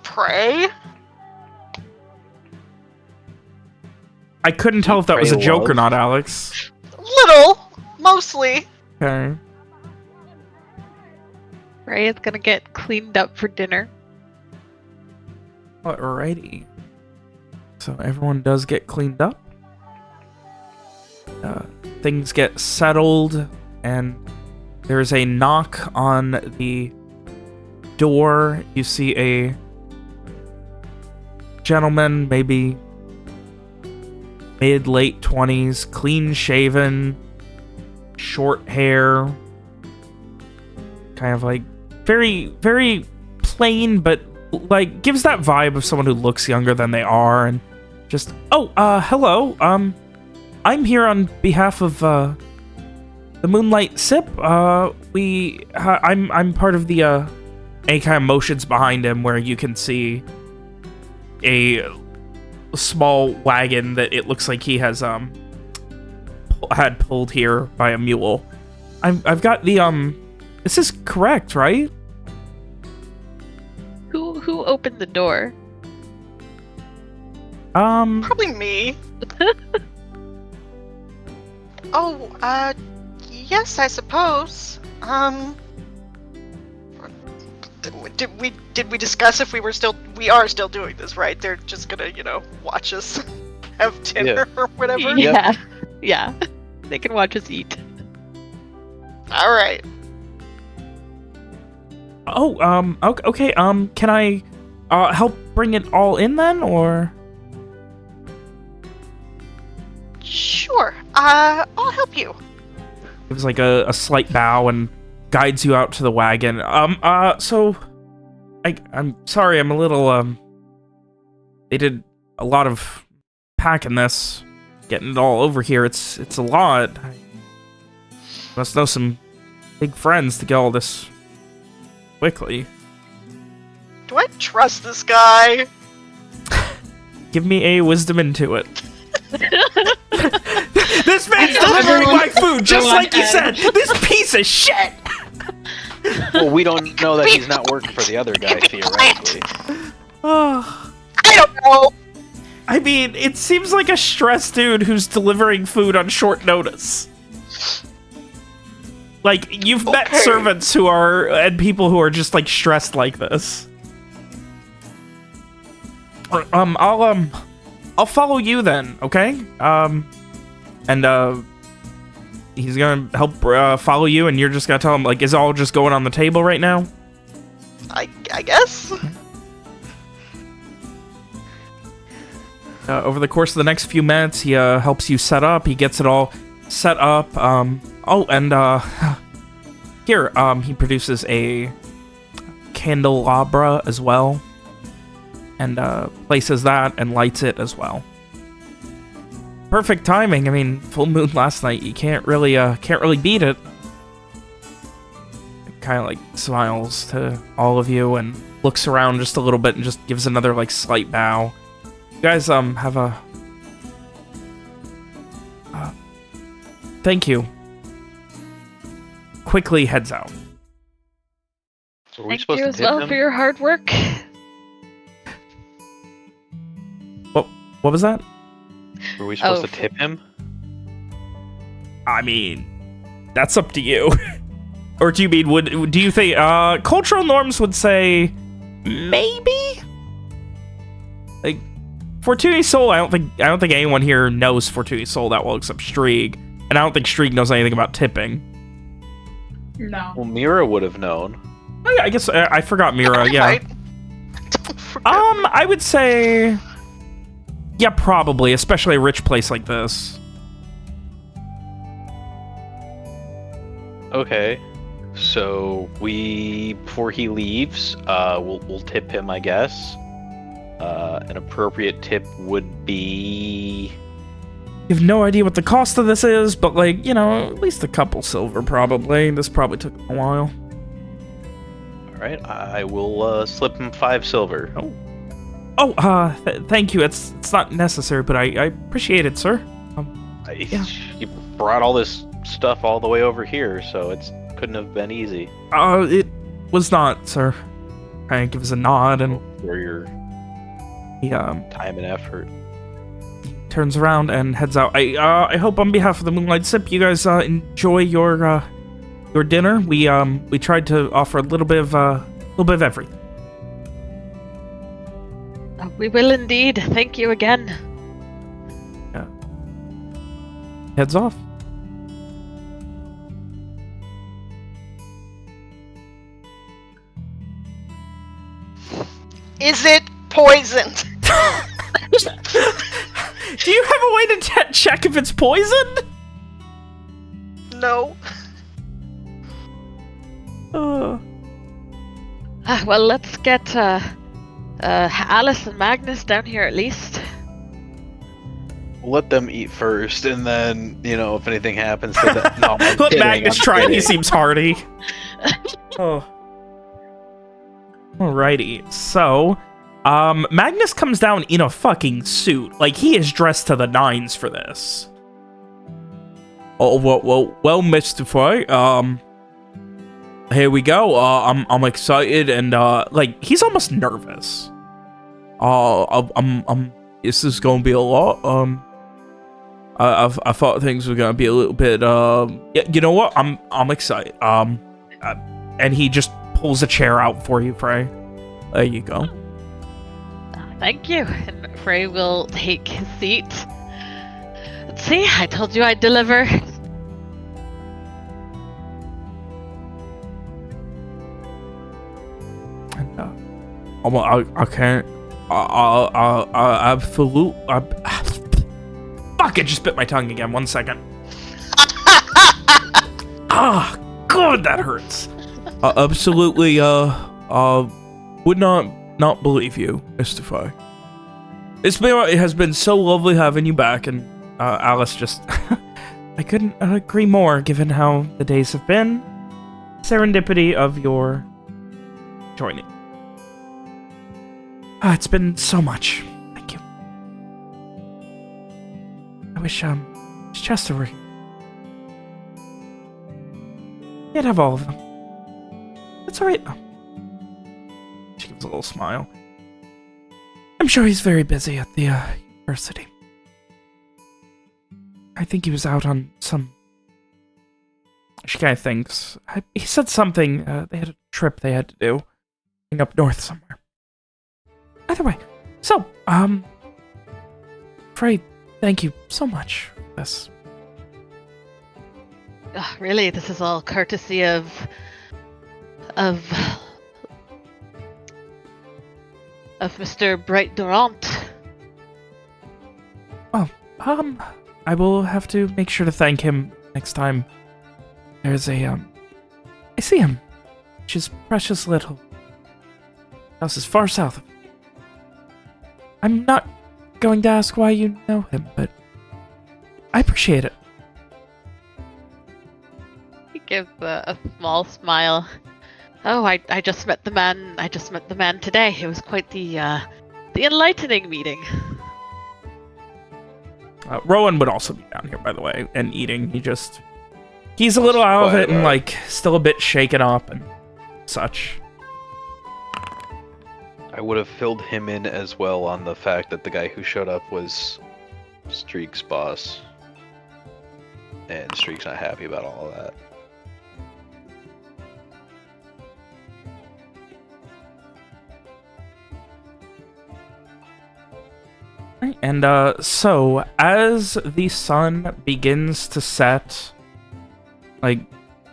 Pray? I couldn't tell if that was a Pray joke or love. not, Alex. Little, mostly. Okay. Ray is gonna get cleaned up for dinner. Alrighty. So everyone does get cleaned up. Things get settled, and there's a knock on the door. You see a gentleman, maybe mid-late 20s, clean-shaven, short hair, kind of very, very plain, but gives that vibe of someone who looks younger than they are, and just, hello, I'm here on behalf of, the Moonlight Sip. I'm part of the, any kind of motions behind him where you can see a small wagon that it looks like he has, had pulled here by a mule. I've got the, this is correct, right? Who opened the door? Probably me. Yes, I suppose. Did we discuss if we are still doing this, right? They're just gonna, watch us have dinner or whatever? Yeah. Yeah. They can watch us eat. All right. Okay, can I, help bring it all in then, or? Sure. I'll help you. Gives a slight bow and guides you out to the wagon. So I'm sorry, I'm a little, they did a lot of packing this, getting it all over here. It's a lot. I must know some big friends to get all this quickly. Do I trust this guy? Give me a wisdom into it. This man's delivering my food, just like you said. This piece of shit. Well, we don't know that he's not working for the other guy, theoretically. Oh, I don't know. I mean, it seems like a stressed dude who's delivering food on short notice. You've met servants who are, and people who are just, stressed like this. I'll follow you then, okay? And he's gonna help follow you, and you're just gonna tell him, is it all just going on the table right now? I guess. Over the course of the next few minutes, he helps you set up. He gets it all set up. Here, he produces a candelabra as well. and places that and lights it as well. Perfect timing. I mean, full moon last night. You can't really beat it. Kind of like smiles to all of you and looks around just a little bit and just gives another like slight bow. You guys have a thank you. Quickly heads out. Are we Thank supposed you to as tip well him? for your hard work. What was that? Were we supposed Oh. to tip him? I mean, that's up to you. Or do you mean, do you think, cultural norms would say, maybe? Like, Fortuny Soul, I don't think anyone here knows Fortuny Soul that well except Strieg. And I don't think Strieg knows anything about tipping. No. Well, Mira would have known. Oh yeah, I guess, I forgot Mira, yeah. I don't forget. I would say, yeah, probably, especially a rich place like this. Okay. So before he leaves, we'll tip him, I guess. An appropriate tip would be... You have no idea what the cost of this is, but like, you know, at least a couple silver probably. This probably took a while. Alright, I will slip him 5 silver. Thank you. It's not necessary, but I appreciate it, sir. Yeah. You brought all this stuff all the way over here, so it couldn't have been easy. It was not, sir. Kind of gives a nod and For your he time and effort. turns around and heads out. I hope on behalf of the Moonlight Sip, you guys enjoy your dinner. We tried to offer a little bit of everything. We will indeed. Thank you again. Yeah. Heads off. Is it poisoned? Do you have a way to check if it's poisoned? No. Well, let's get Alice and Magnus down here at least. We'll let them eat first, and then, you know, if anything happens to them... No, I'm Let kidding, Magnus I'm try it. He kidding. seems hardy. Oh. Alrighty. So, Magnus comes down in a fucking suit. Like, he is dressed to the nines for this. Oh, well, Mr. Frey, here we go. I'm excited, and, like, he's almost nervous. This is gonna be a lot. I thought things were gonna be a little bit, yeah, you know what? I'm excited. And he just pulls a chair out for you, Frey. There you go. Thank you. And Frey will take his seat. Let's see, I told you I'd deliver. And, I can't. Absolute. Fuck! I just bit my tongue again. 1 second. Ah, God, that hurts. Absolutely. Would not believe you, Mr. Frey. It has been so lovely having you back, and Alice just. I couldn't agree more, given how the days have been. Serendipity of your joining. It's been so much. Thank you. I wish Chester were here. He'd have all of them. It's alright though. She gives a little smile. I'm sure he's very busy at the university. I think he was out on some... She kind of thinks. He said something. They had a trip they had to do. Up north somewhere. Either way. So, Frey, thank you so much for this. Really, this is all courtesy of Mr. Bright Durant. Well, I will have to make sure to thank him next time there's a, I see him, which is precious little. House is far south of me. I'm not going to ask why you know him, but I appreciate it. He gives a small smile. Oh, I just met the man. I just met the man today. It was quite the enlightening meeting. Rowan would also be down here, by the way, and eating. He's a little out of it and, like, still a bit shaken up and such. I would have filled him in as well on the fact that the guy who showed up was Streak's boss. And Streak's not happy about all of that. Right, and so as the sun begins to set, like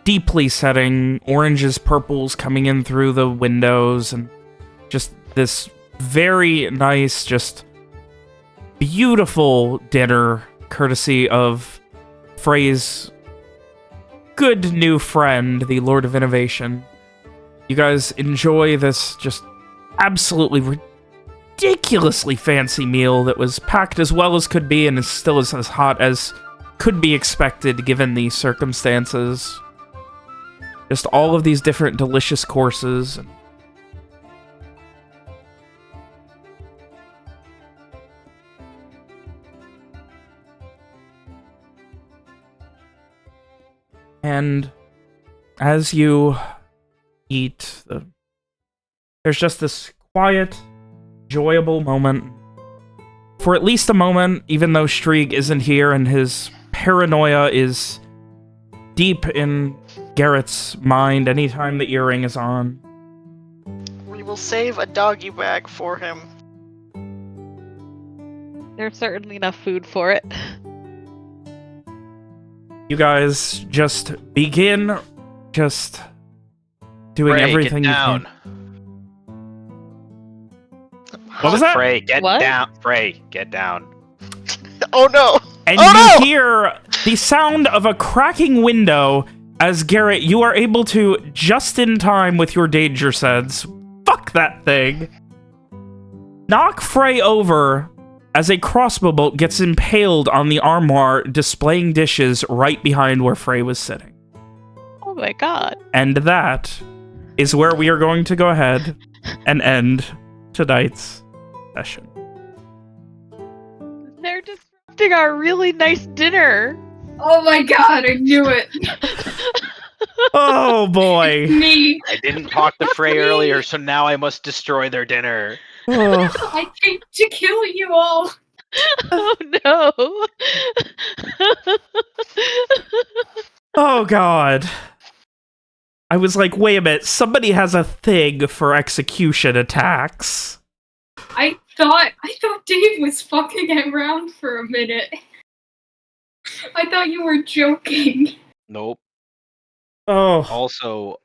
deeply setting, oranges, purples coming in through the windows, and just this very nice, just beautiful dinner courtesy of Frey's good new friend, the Lord of Innovation. You guys enjoy this just absolutely ridiculously fancy meal that was packed as well as could be and is still as hot as could be expected given the circumstances. Just all of these different delicious courses. And as you eat, there's just this quiet, enjoyable moment. For at least a moment, even though Strieg isn't here and his paranoia is deep in Garrett's mind anytime the earring is on. We will save a doggy bag for him. There's certainly enough food for it. You guys just begin just doing Frey, everything get you down. can. What was that? Frey, get What? down. Frey, get down. Oh no! And Oh, you no! hear the sound of a cracking window as Garrett, you are able to, just in time with your danger sense, fuck that thing, knock Frey over as a crossbow bolt gets impaled on the armoire displaying dishes right behind where Frey was sitting. Oh my god. And that is where we are going to go ahead and end tonight's session. They're disrupting our really nice dinner. Oh my god, I knew it. Oh boy. Me. I didn't talk to Frey earlier, so now I must destroy their dinner. Oh. I came to kill you all. Oh no. Oh god. I was like, wait a minute, somebody has a thing for execution attacks. I thought Dave was fucking around for a minute. I thought you were joking. Nope. Oh. Also,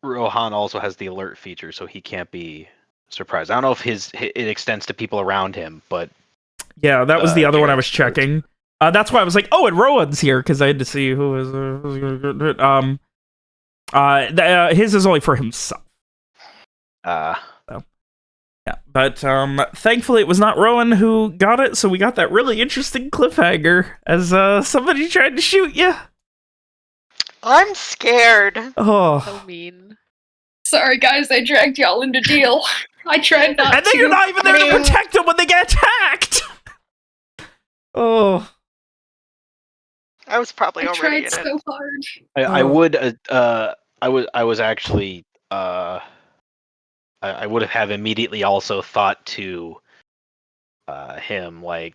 Rohan also has the alert feature, so he can't be surprised. I don't know if it extends to people around him, but Yeah, that was the other one I was Garrett's checking. That's why I was like, oh, and Rowan's here, because I had to see who was his is only for himself. Yeah, but thankfully it was not Rowan who got it, so we got that really interesting cliffhanger as somebody tried to shoot you. I'm scared. Oh. So mean. Sorry guys, I dragged y'all into deal. I tried not to. And then you're not even there to protect them when they get attacked! Oh. I was probably I already tried in it. so hard. I would I was actually I would have immediately also thought to him like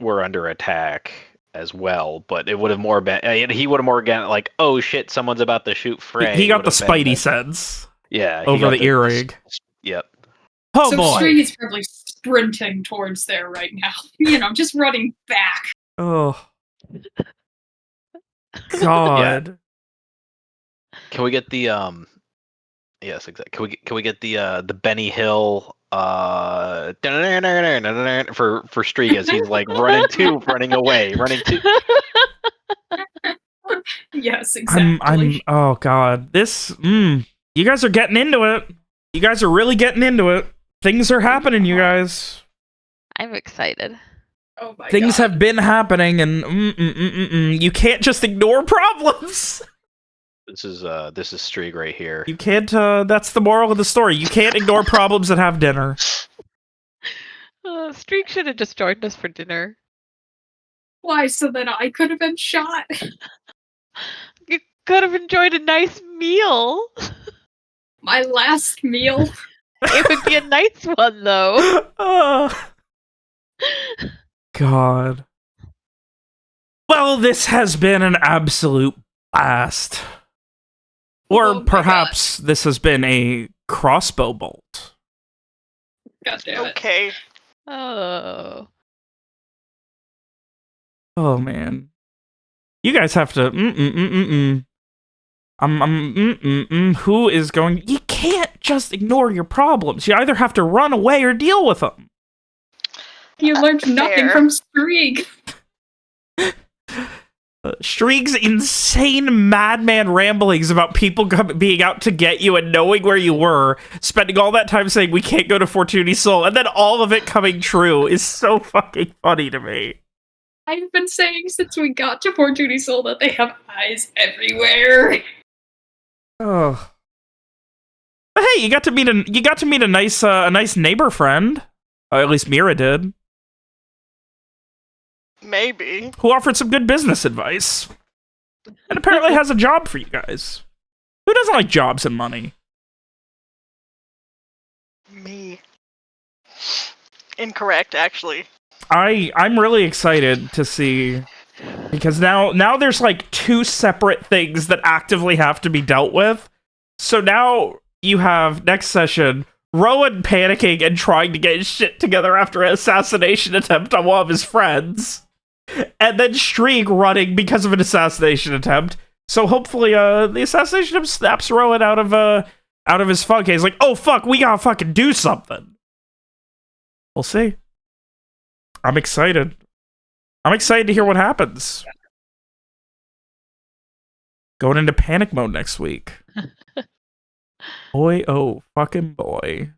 we're under attack as well, but it would have more been he would have more been like, oh shit, someone's about to shoot Frey. He got the Would have been Spidey like- sense Yeah, he over got the earring. Yep. Oh so boy. String is probably sprinting towards there right now. You know, just running back. Oh. God. Can we get the yes, exactly. Can we get the Benny Hill for Streak as he's like running away. Yes, exactly. I'm oh god. This you guys are getting into it. You guys are really getting into it. Things are happening, you guys. I'm excited. Oh my Things god. have been happening, and you can't just ignore problems. This is Streeg right here. You can't. That's the moral of the story. You can't ignore problems and have dinner. Streak should have just joined us for dinner. Why? So that I could have been shot? You could have enjoyed a nice meal. My last meal? It would be a nice one, though. God. Well, this has been an absolute blast. Or Oh my perhaps this has been a crossbow bolt. God damn it. Okay. Oh. Oh, man. You guys have to... Who is going... You can't just ignore your problems. You either have to run away or deal with them. You learned nothing fair. from Streak. Streeg's insane madman ramblings about people being out to get you and knowing where you were, spending all that time saying we can't go to Fortuny Sol, and then all of it coming true is so fucking funny to me. I've been saying since we got to Fortuny Sol that they have eyes everywhere. Oh. But hey, you got to meet a nice neighbor friend. At least Mira did. Maybe. Who offered some good business advice. And apparently has a job for you guys. Who doesn't like jobs and money? Me. Incorrect, actually. I'm really excited to see, because now there's like two separate things that actively have to be dealt with. So now you have next session Rowan panicking and trying to get his shit together after an assassination attempt on one of his friends, and then Streak running because of an assassination attempt. So hopefully the assassination attempt snaps Rowan out of his funk. He's like, oh fuck, we gotta fucking do something. We'll see. I'm excited. I'm excited to hear what happens. Going into panic mode next week. Boy, oh fucking boy.